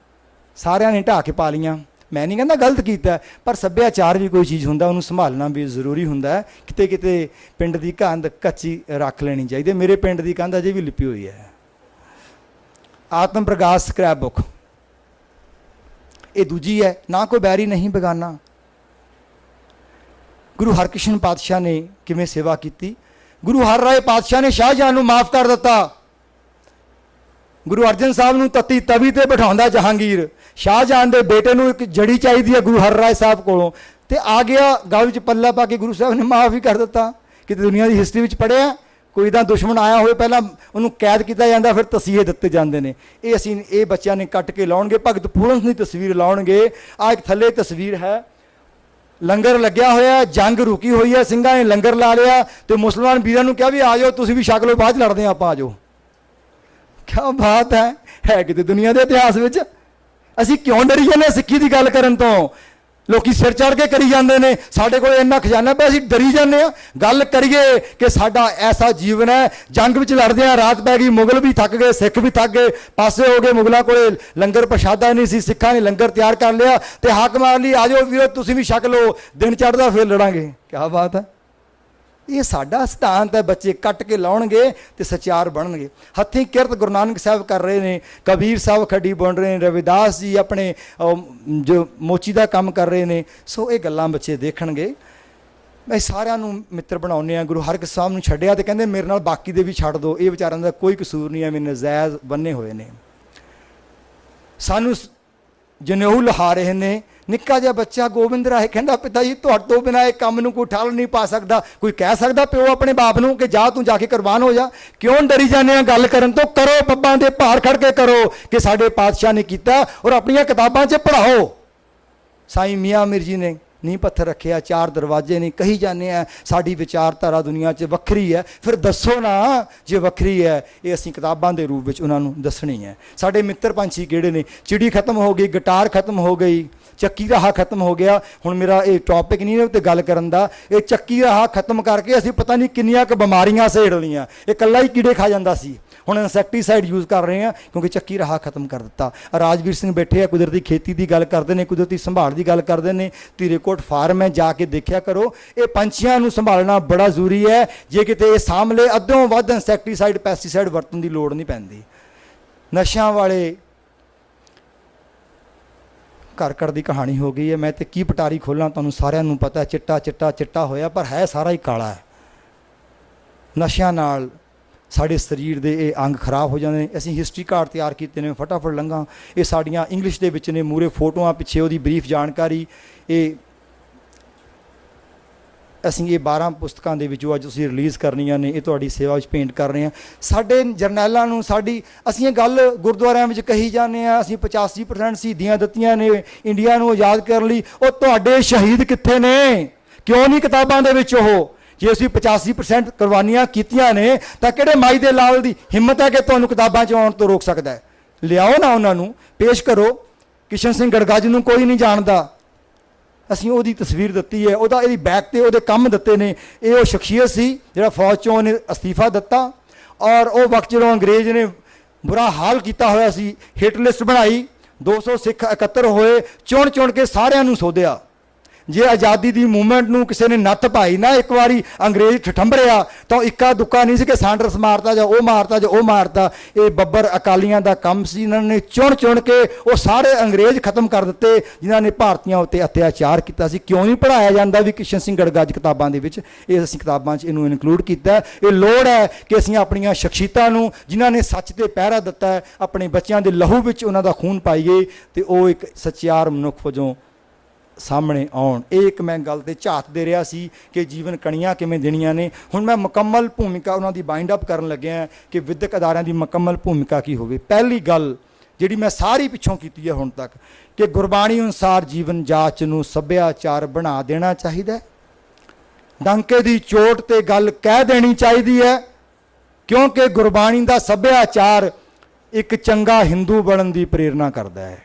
ਸਾਰਿਆਂ ਨੇ ਢਾਹ ਕੇ ਪਾ ਲਈਆਂ। ਮੈਂ ਨਹੀਂ ਕਹਿੰਦਾ ਗਲਤ ਕੀਤਾ, ਪਰ ਸੱਭਿਆਚਾਰ ਵੀ ਕੋਈ ਚੀਜ਼ ਹੁੰਦਾ, ਉਹਨੂੰ ਸੰਭਾਲਣਾ ਵੀ ਜ਼ਰੂਰੀ ਹੁੰਦਾ। ਕਿਤੇ ਕਿਤੇ ਪਿੰਡ ਦੀ ਕੰਧ ਕੱਚੀ ਰੱਖ ਲੈਣੀ ਚਾਹੀਦੀ। ਮੇਰੇ ਪਿੰਡ ਦੀ ਕੰਧ ਅਜੇ ਵੀ ਲਿਪੀ ਹੋਈ ਹੈ। ਆਤਮ ਪ੍ਰਕਾਸ਼ ਸਕ੍ਰੈਪ ਬੁੱਕ ਇਹ ਦੂਜੀ ਹੈ, ਨਾ ਕੋਈ ਬੈਰੀ ਨਹੀਂ ਬੇਗਾਨਾ। ਗੁਰੂ ਹਰਕ੍ਰਿਸ਼ਨ ਪਾਤਸ਼ਾਹ ਨੇ ਕਿਵੇਂ ਸੇਵਾ ਕੀਤੀ? ਗੁਰੂ ਹਰਰਾਏ ਪਾਤਸ਼ਾਹ ਨੇ ਸ਼ਾਹਜਹਾਂ ਨੂੰ ਮਾਫ ਕਰ ਦਿੱਤਾ। ਗੁਰੂ ਅਰਜਨ ਸਾਹਿਬ ਨੂੰ ਤਤੀ ਤਵੀ ਤੇ ਬਿਠਾਉਂਦਾ ਜਹਾਂਗੀਰ। ਸ਼ਾਹਜਹਾਂ ਦੇ ਬੇਟੇ ਨੂੰ ਇੱਕ ਜੜੀ ਚਾਹੀਦੀ ਹੈ ਗੁਰੂ ਹਰਰਾਏ ਸਾਹਿਬ ਕੋਲੋਂ, ਤੇ ਆ ਗਿਆ ਗਲ ਵਿੱਚ ਪੱਲਾ ਪਾ ਕੇ ਗੁਰੂ ਸਾਹਿਬ ਨੇ ਮਾਫ ਹੀ ਕਰ ਦਿੱਤਾ। ਕਿਤੇ ਦੁਨੀਆ ਦੀ ਹਿਸਟਰੀ ਵਿੱਚ ਪੜ੍ਹਿਆ ਕੋਈ ਤਾਂ ਦੁਸ਼ਮਣ ਆਇਆ ਹੋਵੇ, ਪਹਿਲਾਂ ਉਹਨੂੰ ਕੈਦ ਕੀਤਾ ਜਾਂਦਾ, ਫਿਰ ਤਸੀਹੇ ਦਿੱਤੇ ਜਾਂਦੇ ਨੇ। ਇਹ ਬੱਚਿਆਂ ਨੇ ਕੱਟ ਕੇ ਲਾਉਣਗੇ। ਭਗਤ ਪੂਰਨ ਦੀ ਤਸਵੀਰ ਲਾਉਣਗੇ। ਆ ਇੱਕ ਥੱਲੇ ਤਸਵੀਰ ਹੈ, ਲੰਗਰ ਲੱਗਿਆ ਹੋਇਆ, ਜੰਗ ਰੁਕੀ ਹੋਈ ਹੈ, ਸਿੰਘਾਂ ਨੇ ਲੰਗਰ ਲਾ ਲਿਆ ਤੇ ਮੁਸਲਮਾਨ ਵੀਰਾਂ ਨੂੰ ਕਿਹਾ ਵੀ ਆ ਜਾਓ, ਤੁਸੀਂ ਵੀ ਛਕ ਲਓ, ਬਾਅਦ 'ਚ ਲੜਦੇ ਆਪਾਂ, ਆ ਜਾਓ। ਕਿਆ ਬਾਤ ਹੈ ਕਿਤੇ ਦੁਨੀਆ ਦੇ ਇਤਿਹਾਸ ਵਿੱਚ। ਅਸੀਂ ਕਿਉਂ ਡਰੀ ਜਾਂਦੇ ਸਿੱਖੀ ਦੀ ਗੱਲ ਕਰਨ ਤੋਂ? ਲੋਕੀ ਸਿਰ ਚੜ੍ਹ ਕੇ ਕਰੀ ਜਾਂਦੇ ਨੇ, ਸਾਡੇ ਕੋਲ ਇੰਨਾ ਖਜ਼ਾਨਾ ਪਿਆ, ਅਸੀਂ ਡਰੀ ਜਾਂਦੇ ਆ। ਗੱਲ ਕਰੀਏ ਕਿ ਸਾਡਾ ਐਸਾ ਜੀਵਨ ਹੈ, ਜੰਗ ਵਿੱਚ ਲੜਦੇ ਆ, ਰਾਤ ਪੈ ਗਈ, ਮੁਗਲ ਵੀ ਥੱਕ ਗਏ, ਸਿੱਖ ਵੀ ਥੱਕ ਗਏ, ਪਾਸੇ ਹੋ ਗਏ, ਮੁਗਲਾਂ ਕੋਲੇ ਲੰਗਰ ਪ੍ਰਸ਼ਾਦਾ ਨਹੀਂ ਸੀ, ਸਿੱਖਾਂ ਨੇ ਲੰਗਰ ਤਿਆਰ ਕਰ ਲਿਆ ਤੇ ਹੱਕ ਮਾਰ ਲਈ, ਆ ਜਾਓ ਵੀਰੋ ਤੁਸੀਂ ਵੀ ਛਕ ਲਓ, ਦਿਨ ਚੜ੍ਹਦਾ ਫਿਰ ਲੜਾਂਗੇ। ਕੀ ਬਾਤ ਹੈ, ਇਹ ਸਾਡਾ ਸਿਧਾਂਤ ਹੈ। ਬੱਚੇ ਕੱਟ ਕੇ ਲਾਉਣਗੇ ਤੇ ਸਚਿਆਰ ਬਣਨਗੇ। ਹੱਥੀਂ ਕਿਰਤ ਗੁਰੂ ਨਾਨਕ ਸਾਹਿਬ ਕਰ ਰਹੇ ਨੇ, ਕਬੀਰ ਸਾਹਿਬ ਖੱਡੀ ਬੁਣ ਰਹੇ ਨੇ, ਰਵਿਦਾਸ ਜੀ ਆਪਣੇ ਜੋ ਮੋਚੀ ਦਾ ਕੰਮ ਕਰ ਰਹੇ ਨੇ। ਸੋ ਇਹ ਗੱਲਾਂ ਬੱਚੇ ਦੇਖਣਗੇ। ਮੈਂ ਸਾਰਿਆਂ ਨੂੰ ਮਿੱਤਰ ਬਣਾਉਂਦੇ ਆ। ਗੁਰੂ ਹਰਗੋਬਿੰਦ ਸਾਹਿਬ ਨੂੰ ਛੱਡਿਆ ਤੇ ਕਹਿੰਦੇ ਮੇਰੇ ਨਾਲ ਬਾਕੀ ਦੇ ਵੀ ਛੱਡ ਦਿਓ, ਇਹ ਵਿਚਾਰਿਆਂ ਦਾ ਕੋਈ ਕਸੂਰ ਨਹੀਂ, ਐਵੇਂ ਨਜਾਇਜ਼ ਬੰਨੇ ਹੋਏ ਨੇ। ਸਾਨੂੰ ਜਨੇਊ ਲਹਾ ਰਹੇ ਨੇ। ਨਿੱਕਾ ਜਿਹਾ ਬੱਚਾ ਗੋਬਿੰਦ ਰਾਏ ਕਹਿੰਦਾ ਪਿਤਾ ਜੀ ਤੁਹਾਡੇ ਤੋਂ ਬਿਨਾਂ ਇਹ ਕੰਮ ਨੂੰ ਕੋਈ ਠੱਲ ਨਹੀਂ ਪਾ ਸਕਦਾ। ਕੋਈ ਕਹਿ ਸਕਦਾ ਪਿਓ ਆਪਣੇ ਬਾਪ ਨੂੰ ਕਿ ਜਾ ਤੂੰ ਜਾ ਕੇ ਕੁਰਬਾਨ ਹੋ ਜਾ? ਕਿਉਂ ਡਰੀ ਜਾਂਦੇ ਆ ਗੱਲ ਕਰਨ ਤੋਂ? ਕਰੋ, ਪੱਬਾਂ ਦੇ ਭਾਰ ਖੜ ਕੇ ਕਰੋ ਕਿ ਸਾਡੇ ਪਾਤਸ਼ਾਹ ਨੇ ਕੀਤਾ, ਔਰ ਆਪਣੀਆਂ ਕਿਤਾਬਾਂ 'ਚ ਪੜ੍ਹਾਓ। ਸਾਈਂ ਮੀਆਂ ਮੀਰ ਜੀ ਨੇ ਨੀਂਹ ਪੱਥਰ ਰੱਖਿਆ, 4 ਦਰਵਾਜ਼ੇ ਨੇ। ਕਹੀ ਜਾਂਦੇ ਆ ਸਾਡੀ ਵਿਚਾਰਧਾਰਾ ਦੁਨੀਆ 'ਚ ਵੱਖਰੀ ਹੈ, ਫਿਰ ਦੱਸੋ ਨਾ ਜੇ ਵੱਖਰੀ ਹੈ। ਇਹ ਅਸੀਂ ਕਿਤਾਬਾਂ ਦੇ ਰੂਪ ਵਿੱਚ ਉਹਨਾਂ ਨੂੰ ਦੱਸਣੀ ਹੈ। ਸਾਡੇ ਮਿੱਤਰ ਪੰਛੀ ਕਿਹੜੇ ਨੇ? ਚਿੜੀ ਖਤਮ ਹੋ ਗਈ, ਗਿਟਾਰ ਖਤਮ ਹੋ ਗਈ, ਚੱਕੀ ਰਾਹ ਖਤਮ ਹੋ ਗਿਆ। ਹੁਣ ਮੇਰਾ ਇਹ ਟੌਪਿਕ ਨਹੀਂ ਹੈ ਉੱਤੇ ਗੱਲ ਕਰਨ ਦਾ। ਇਹ ਚੱਕੀ ਰਾਹ ਖਤਮ ਕਰਕੇ ਅਸੀਂ ਪਤਾ ਨਹੀਂ ਕਿੰਨੀਆਂ ਕੁ ਬਿਮਾਰੀਆਂ ਸੇੜ ਲਈਆਂ। ਇਹ ਇਕੱਲਾ ਹੀ ਕੀੜੇ ਖਾ ਜਾਂਦਾ ਸੀ, ਹੁਣ ਇਨਸੈਕਟੀਸਾਈਡ ਯੂਜ਼ ਕਰ ਰਹੇ ਹਾਂ ਕਿਉਂਕਿ ਚੱਕੀ ਰਾਹ ਖਤਮ ਕਰ ਦਿੱਤਾ। ਰਾਜਵੀਰ ਸਿੰਘ ਬੈਠੇ ਆ, ਕੁਦਰਤੀ ਖੇਤੀ ਦੀ ਗੱਲ ਕਰਦੇ ਨੇ, ਕੁਦਰਤੀ ਸੰਭਾਲ ਦੀ ਗੱਲ ਕਰਦੇ ਨੇ। ਧੀਰੇਕੋਟ ਫਾਰਮ ਹੈ, ਜਾ ਕੇ ਦੇਖਿਆ ਕਰੋ। ਇਹ ਪੰਛੀਆਂ ਨੂੰ ਸੰਭਾਲਣਾ ਬੜਾ ਜ਼ਰੂਰੀ ਹੈ। ਜੇ ਕਿਤੇ ਇਹ ਸਾਹਮਣੇ ਅੱਧੋਂ ਵੱਧ ਇਨਸੈਕਟੀਸਾਈਡ ਪੈਸਟੀਸਾਈਡ ਵਰਤਣ ਦੀ ਲੋੜ ਨਹੀਂ ਪੈਂਦੀ। ਨਸ਼ਿਆਂ ਵਾਲੇ ਘਰ ਦੀ ਕਹਾਣੀ ਹੋ ਗਈ ਹੈ। ਮੈਂ ਤੇ ਕੀ ਪਟਾਰੀ ਖੋਲਾਂ, ਤੁਹਾਨੂੰ ਸਾਰਿਆਂ ਨੂੰ ਪਤਾ। ਚਿੱਟਾ ਚਿੱਟਾ ਚਿੱਟਾ ਹੋਇਆ, ਪਰ ਹੈ ਸਾਰਾ ਹੀ ਕਾਲਾ ਹੈ। ਨਸ਼ਿਆਂ ਨਾਲ ਸਾਡੇ ਸਰੀਰ ਦੇ ਇਹ ਅੰਗ ਖਰਾਬ ਹੋ ਜਾਂਦੇ ਨੇ। ਅਸੀਂ ਹਿਸਟਰੀ ਕਾਰਡ ਤਿਆਰ ਕੀਤੇ ਨੇ, ਫਟਾਫਟ ਲੰਘਾਂ। ਇਹ ਸਾਡੀਆਂ ਇੰਗਲਿਸ਼ ਦੇ ਵਿੱਚ ਨੇ, ਮੂਰੇ ਫੋਟੋਆਂ, ਪਿੱਛੇ ਉਹਦੀ ਬਰੀਫ ਜਾਣਕਾਰੀ। ਇਹ ਅਸੀਂ ਇਹ 12 ਪੁਸਤਕਾਂ ਦੇ ਵਿੱਚੋਂ ਅੱਜ ਤੁਸੀਂ ਰਿਲੀਜ਼ ਕਰਨੀਆਂ ਨੇ, ਇਹ ਤੁਹਾਡੀ ਸੇਵਾ ਵਿੱਚ ਪੇਂਟ ਕਰ ਰਹੇ ਹਾਂ। ਸਾਡੇ ਜਰਨੈਲਾਂ ਨੂੰ ਅਸੀਂ ਇਹ ਗੱਲ ਗੁਰਦੁਆਰਿਆਂ ਵਿੱਚ ਕਹੀ ਜਾਂਦੇ ਹਾਂ, ਅਸੀਂ 85% ਸ਼ਹੀਦੀਆਂ ਦਿੱਤੀਆਂ ਨੇ ਇੰਡੀਆ ਨੂੰ ਆਜ਼ਾਦ ਕਰਨ ਲਈ। ਉਹ ਤੁਹਾਡੇ ਸ਼ਹੀਦ ਕਿੱਥੇ ਨੇ? ਕਿਉਂ ਨਹੀਂ ਕਿਤਾਬਾਂ ਦੇ ਵਿੱਚ ਉਹ? ਜੇ ਅਸੀਂ 85% ਕੁਰਬਾਨੀਆਂ ਕੀਤੀਆਂ ਨੇ ਤਾਂ ਕਿਹੜੇ ਮਾਈ ਦੇ ਲਾਲ ਦੀ ਹਿੰਮਤ ਹੈ ਕਿ ਤੁਹਾਨੂੰ ਕਿਤਾਬਾਂ 'ਚ ਆਉਣ ਤੋਂ ਰੋਕ ਸਕਦਾ ਹੈ? ਲਿਆਓ ਨਾ, ਉਹਨਾਂ ਨੂੰ ਪੇਸ਼ ਕਰੋ। ਕਿਸ਼ਨ ਸਿੰਘ ਗੜਗੱਜ ਨੂੰ ਕੋਈ ਨਹੀਂ ਜਾਣਦਾ, ਅਸੀਂ ਉਹਦੀ ਤਸਵੀਰ ਦਿੱਤੀ ਹੈ, ਉਹਦਾ ਇਹਦੀ ਬੈਕ ਤੇ ਉਹਦੇ ਕੰਮ ਦਿੱਤੇ ਨੇ। ਇਹ ਉਹ ਸ਼ਖਸੀਅਤ ਸੀ ਜਿਹੜਾ ਫੌਜ 'ਚੋਂ ਉਹਨੇ ਅਸਤੀਫਾ ਦਿੱਤਾ, ਔਰ ਉਹ ਵਕਤ ਜਦੋਂ ਅੰਗਰੇਜ਼ ਨੇ ਬੁਰਾ ਹਾਲ ਕੀਤਾ ਹੋਇਆ ਸੀ, ਹਿੱਟ ਲਿਸਟ ਬਣਾਈ, 200 ਸਿੱਖ ਇਕੱਤਰ ਹੋਏ, ਚੁਣ ਕੇ ਸਾਰਿਆਂ ਨੂੰ ਸੋਧਿਆ। ਜੇ ਆਜ਼ਾਦੀ ਦੀ ਮੂਵਮੈਂਟ ਨੂੰ ਕਿਸੇ ਨੇ ਨੱਥ ਪਾਈ ਨਾ, ਇੱਕ ਵਾਰੀ ਅੰਗਰੇਜ਼ ਠਠੰਬਰਿਆ, ਤਾਂ ਇੱਕਾ ਦੁੱਕਾ ਨਹੀਂ ਸੀ ਕਿ ਸਾਂਡਰਸ ਮਾਰਤਾ ਜਾਂ ਉਹ ਮਾਰਤਾ ਜਾਂ ਉਹ ਮਾਰਤਾ। ਇਹ ਬੱਬਰ ਅਕਾਲੀਆਂ ਦਾ ਕੰਮ ਸੀ। ਇਹਨਾਂ ਨੇ ਚੁਣ ਕੇ ਉਹ ਸਾਰੇ ਅੰਗਰੇਜ਼ ਖਤਮ ਕਰ ਦਿੱਤੇ ਜਿਨ੍ਹਾਂ ਨੇ ਭਾਰਤੀਆਂ ਉੱਤੇ ਅਤਿਆਚਾਰ ਕੀਤਾ ਸੀ। ਕਿਉਂ ਨਹੀਂ ਪੜ੍ਹਾਇਆ ਜਾਂਦਾ ਵੀ ਕਿਸ਼ਨ ਸਿੰਘ ਗੜਗੱਜ ਕਿਤਾਬਾਂ ਦੇ ਵਿੱਚ? ਇਹ ਅਸੀਂ ਕਿਤਾਬਾਂ 'ਚ ਇਹਨੂੰ ਇਨਕਲੂਡ ਕੀਤਾ। ਇਹ ਲੋੜ ਹੈ ਕਿ ਅਸੀਂ ਆਪਣੀਆਂ ਸ਼ਖਸੀਅਤਾਂ ਨੂੰ, ਜਿਨ੍ਹਾਂ ਨੇ ਸੱਚ ਤੇ ਪਹਿਰਾ ਦਿੱਤਾ ਹੈ, ਆਪਣੇ ਬੱਚਿਆਂ ਦੇ ਲਹੂ ਵਿੱਚ ਉਹਨਾਂ ਦਾ ਖੂਨ ਪਾਈਏ ਤੇ ਉਹ ਇੱਕ ਸੱਚਿਆਰ ਮਨੁੱਖ ਵਜੋਂ ਸਾਹਮਣੇ ਆਉਣ। ਇਹ ਇੱਕ ਮੈਂ ਗੱਲ ਤੇ ਝਾਤ ਦੇ ਰਿਹਾ ਸੀ ਕਿ ਜੀਵਨ ਕਣੀਆਂ ਕਿਵੇਂ ਦੇਣੀਆਂ ਨੇ। ਹੁਣ ਮੈਂ ਮੁਕੰਮਲ ਭੂਮਿਕਾ ਉਹਨਾਂ ਦੀ ਬਾਈਂਡ ਅਪ ਕਰਨ ਲੱਗਿਆ ਕਿ ਵਿਦਿਅਕ ਅਦਾਰਿਆਂ ਦੀ ਮੁਕੰਮਲ ਭੂਮਿਕਾ ਕੀ ਹੋਵੇ। ਪਹਿਲੀ ਗੱਲ ਜਿਹੜੀ ਮੈਂ ਸਾਰੀ ਪਿੱਛੋਂ ਕੀਤੀ ਹੈ ਹੁਣ ਤੱਕ ਕਿ ਗੁਰਬਾਣੀ ਅਨੁਸਾਰ ਜੀਵਨ ਜਾਚ ਨੂੰ ਸੱਭਿਆਚਾਰ ਬਣਾ ਦੇਣਾ ਚਾਹੀਦਾ। ਡੰਕੇ ਦੀ ਚੋਟ ਤੇ ਗੱਲ ਕਹਿ ਦੇਣੀ ਚਾਹੀਦੀ ਹੈ, ਕਿਉਂਕਿ ਗੁਰਬਾਣੀ ਦਾ ਸੱਭਿਆਚਾਰ ਇੱਕ ਚੰਗਾ ਹਿੰਦੂ ਬਣਨ ਦੀ ਪ੍ਰੇਰਨਾ ਕਰਦਾ ਹੈ।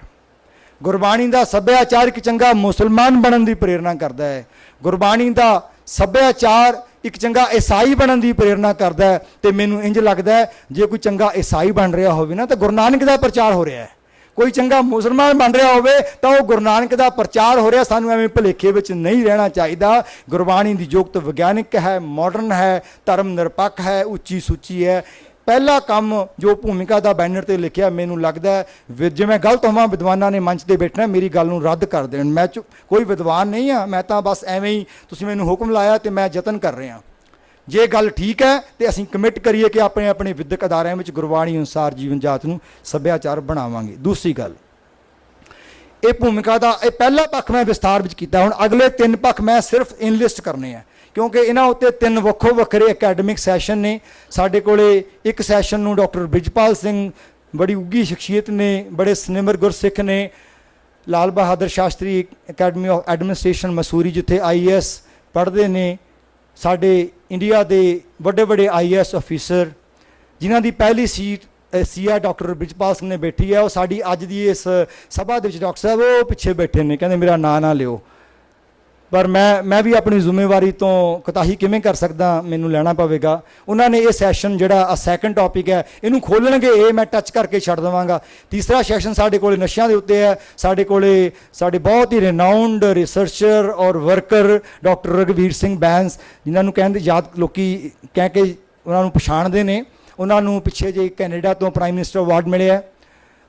ਗੁਰਬਾਣੀ ਦਾ ਸੱਭਿਆਚਾਰ ਇੱਕ ਚੰਗਾ ਮੁਸਲਮਾਨ ਬਣਨ ਦੀ ਪ੍ਰੇਰਨਾ ਕਰਦਾ ਹੈ। ਗੁਰਬਾਣੀ ਦਾ ਸੱਭਿਆਚਾਰ ਇੱਕ ਚੰਗਾ ਈਸਾਈ ਬਣਨ ਦੀ ਪ੍ਰੇਰਨਾ ਕਰਦਾ ਹੈ। ਤੇ ਮੈਨੂੰ ਇੰਜ ਲੱਗਦਾ ਹੈ ਜੇ ਕੋਈ ਚੰਗਾ ਈਸਾਈ ਬਣ ਰਿਹਾ ਹੋਵੇ ਨਾ ਤਾਂ ਗੁਰੂ ਨਾਨਕ ਦਾ ਪ੍ਰਚਾਰ ਹੋ ਰਿਹਾ ਹੈ। ਕੋਈ ਚੰਗਾ ਮੁਸਲਮਾਨ ਬਣ ਰਿਹਾ ਹੋਵੇ ਤਾਂ ਉਹ ਗੁਰੂ ਨਾਨਕ ਦਾ ਪ੍ਰਚਾਰ ਹੋ ਰਿਹਾ। ਸਾਨੂੰ ਐਵੇਂ ਭੁਲੇਖੇ ਵਿੱਚ ਨਹੀਂ ਰਹਿਣਾ ਚਾਹੀਦਾ। ਗੁਰਬਾਣੀ ਦੀ ਜੁਗਤ ਵਿਗਿਆਨਿਕ ਹੈ, ਮਾਡਰਨ ਹੈ, ਧਰਮ ਨਿਰਪੱਖ ਹੈ, ਉੱਚੀ ਸੁੱਚੀ ਹੈ। ਪਹਿਲਾ ਕੰਮ ਜੋ ਭੂਮਿਕਾ ਦਾ ਬੈਨਰ ਤੇ ਲਿਖਿਆ, ਮੈਨੂੰ ਲੱਗਦਾ ਜਿਵੇਂ ਗਲਤ ਹੋਵਾਂ ਵਿਦਵਾਨਾਂ ਨੇ ਮੰਚ ਤੇ ਬੈਠਣਾ ਮੇਰੀ ਗੱਲ ਨੂੰ ਰੱਦ ਕਰ ਦੇਣ। ਮੈਂ ਕੋਈ ਵਿਦਵਾਨ ਨਹੀਂ ਹਾਂ, ਮੈਂ ਤਾਂ ਬਸ ਐਵੇਂ ਹੀ ਤੁਸੀਂ ਮੈਨੂੰ ਹੁਕਮ ਲਾਇਆ ਤੇ ਮੈਂ ਯਤਨ ਕਰ ਰਿਹਾ। ਜੇ ਗੱਲ ਠੀਕ ਹੈ ਤੇ ਅਸੀਂ ਕਮਿਟ ਕਰੀਏ ਕਿ ਆਪਣੇ ਵਿਦਿਅਕ ਅਦਾਰਿਆਂ ਵਿੱਚ ਗੁਰਬਾਣੀ ਅਨੁਸਾਰ ਜੀਵਨ ਜਾਚ ਨੂੰ ਸੱਭਿਆਚਾਰ ਬਣਾਵਾਂਗੇ। ਦੂਸਰੀ ਗੱਲ, ਇਹ ਭੂਮਿਕਾ ਦਾ ਇਹ ਪਹਿਲਾ ਪੱਖ ਮੈਂ ਵਿਸਥਾਰ ਵਿੱਚ ਕੀਤਾ। ਹੁਣ ਅਗਲੇ 3 ਪੱਖ ਮੈਂ ਸਿਰਫ ਇਨਲਿਸਟ ਕਰਨੇ ਆ ਕਿਉਂਕਿ ਇਹਨਾਂ ਉੱਤੇ 3 ਵੱਖੋ ਵੱਖਰੇ ਅਕੈਡਮਿਕ ਸੈਸ਼ਨ ਨੇ। ਸਾਡੇ ਕੋਲੇ ਇੱਕ ਸੈਸ਼ਨ ਨੂੰ ਡਾਕਟਰ ਬ੍ਰਿਜਪਾਲ ਸਿੰਘ ਬੜੀ ਉੱਘੀ ਸ਼ਖਸੀਅਤ ਨੇ, ਬੜੇ ਸਨਿਮਰ ਗੁਰਸਿੱਖ ਨੇ, ਲਾਲ ਬਹਾਦਰ ਸ਼ਾਸਤਰੀ ਅਕੈਡਮੀ ਆਫ ਐਡਮਿਨਿਸਟ੍ਰੇਸ਼ਨ ਮਸੂਰੀ ਜਿੱਥੇ IAS ਪੜ੍ਹਦੇ ਨੇ ਸਾਡੇ ਇੰਡੀਆ ਦੇ ਵੱਡੇ IAS ਅਫੀਸਰ, ਜਿਨ੍ਹਾਂ ਦੀ ਪਹਿਲੀ ਸੀਟ ਸੀਆ ਡਾਕਟਰ ਬ੍ਰਿਜਪਾਲ ਸਿੰਘ ਨੇ ਬੈਠੀ ਹੈ। ਉਹ ਸਾਡੀ ਅੱਜ ਦੀ ਇਸ ਸਭਾ ਦੇ ਵਿੱਚ ਡਾਕਟਰ ਸਾਹਿਬ ਉਹ ਪਿੱਛੇ ਬੈਠੇ ਨੇ, ਕਹਿੰਦੇ ਮੇਰਾ ਨਾਂ ਨਾ ਲਿਓ। ਪਰ ਮੈਂ ਵੀ ਆਪਣੀ ਜ਼ਿੰਮੇਵਾਰੀ ਤੋਂ ਕੋਤਾਹੀ ਕਿਵੇਂ ਕਰ ਸਕਦਾ, ਮੈਨੂੰ ਲੈਣਾ ਪਵੇਗਾ। ਉਹਨਾਂ ਨੇ ਇਹ ਸੈਸ਼ਨ ਜਿਹੜਾ ਸੈਕੰਡ ਟੌਪਿਕ ਹੈ ਇਹਨੂੰ ਖੋਲ੍ਹਣਗੇ, ਇਹ ਮੈਂ ਟੱਚ ਕਰਕੇ ਛੱਡ ਦੇਵਾਂਗਾ। ਤੀਸਰਾ ਸੈਸ਼ਨ ਸਾਡੇ ਕੋਲੇ ਨਸ਼ਿਆਂ ਦੇ ਉੱਤੇ ਹੈ। ਸਾਡੇ ਬਹੁਤ ਹੀ ਰਿਨਾਊਂਡ ਰਿਸਰਚਰ ਔਰ ਵਰਕਰ ਡਾਕਟਰ ਰਘਵੀਰ ਸਿੰਘ ਬੈਂਸ, ਜਿਨ੍ਹਾਂ ਨੂੰ ਕਹਿੰਦੇ ਯਾਦ ਲੋਕੀ ਕਹਿ ਕੇ ਉਹਨਾਂ ਨੂੰ ਪਛਾਣਦੇ ਨੇ। ਉਹਨਾਂ ਨੂੰ ਪਿੱਛੇ ਜੇ ਕੈਨੇਡਾ ਤੋਂ ਪ੍ਰਾਈਮ ਮਿਨਿਸਟਰ ਅਵਾਰਡ ਮਿਲਿਆ,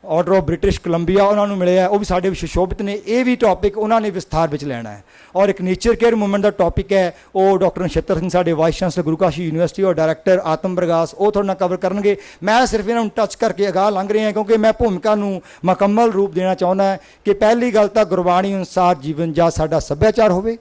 ਆਰਡਰ ਆਫ ਬ੍ਰਿਟਿਸ਼ ਕੋਲੰਬੀਆ ਉਹਨਾਂ ਨੂੰ ਮਿਲਿਆ, ਉਹ ਵੀ ਸਾਡੇ ਵਿੱਚ ਸੁਸ਼ੋਭਿਤ ਨੇ। ਇਹ ਵੀ ਟੌਪਿਕ ਉਹਨਾਂ ਨੇ ਵਿਸਥਾਰ ਵਿੱਚ ਲੈਣਾ ਹੈ। ਔਰ ਇੱਕ ਨੇਚਰ ਕੇਅਰ ਮੂਵਮੈਂਟ ਦਾ ਟੌਪਿਕ ਹੈ, ਉਹ ਡਾਕਟਰ ਨਛੱਤਰ ਸਿੰਘ ਸਾਡੇ ਵਾਈਸ ਚਾਂਸਲਰ ਗੁਰੂ ਕਾਸ਼ੀ ਯੂਨੀਵਰਸਿਟੀ ਔਰ ਡਾਇਰੈਕਟਰ ਆਤਮ ਪ੍ਰਗਾਸ, ਉਹ ਤੁਹਾਡੇ ਨਾਲ ਕਵਰ ਕਰਨਗੇ। ਮੈਂ ਸਿਰਫ ਇਹਨਾਂ ਨੂੰ ਟੱਚ ਕਰਕੇ ਅਗਾਹ ਲੰਘ ਰਿਹਾ, ਕਿਉਂਕਿ ਮੈਂ ਭੂਮਿਕਾ ਨੂੰ ਮੁਕੰਮਲ ਰੂਪ ਦੇਣਾ ਚਾਹੁੰਦਾ ਕਿ ਪਹਿਲੀ ਗੱਲ ਤਾਂ ਗੁਰਬਾਣੀ ਅਨੁਸਾਰ ਜੀਵਨ ਜਾਂ ਸਾਡਾ ਸੱਭਿਆਚਾਰ ਹੋਵੇ।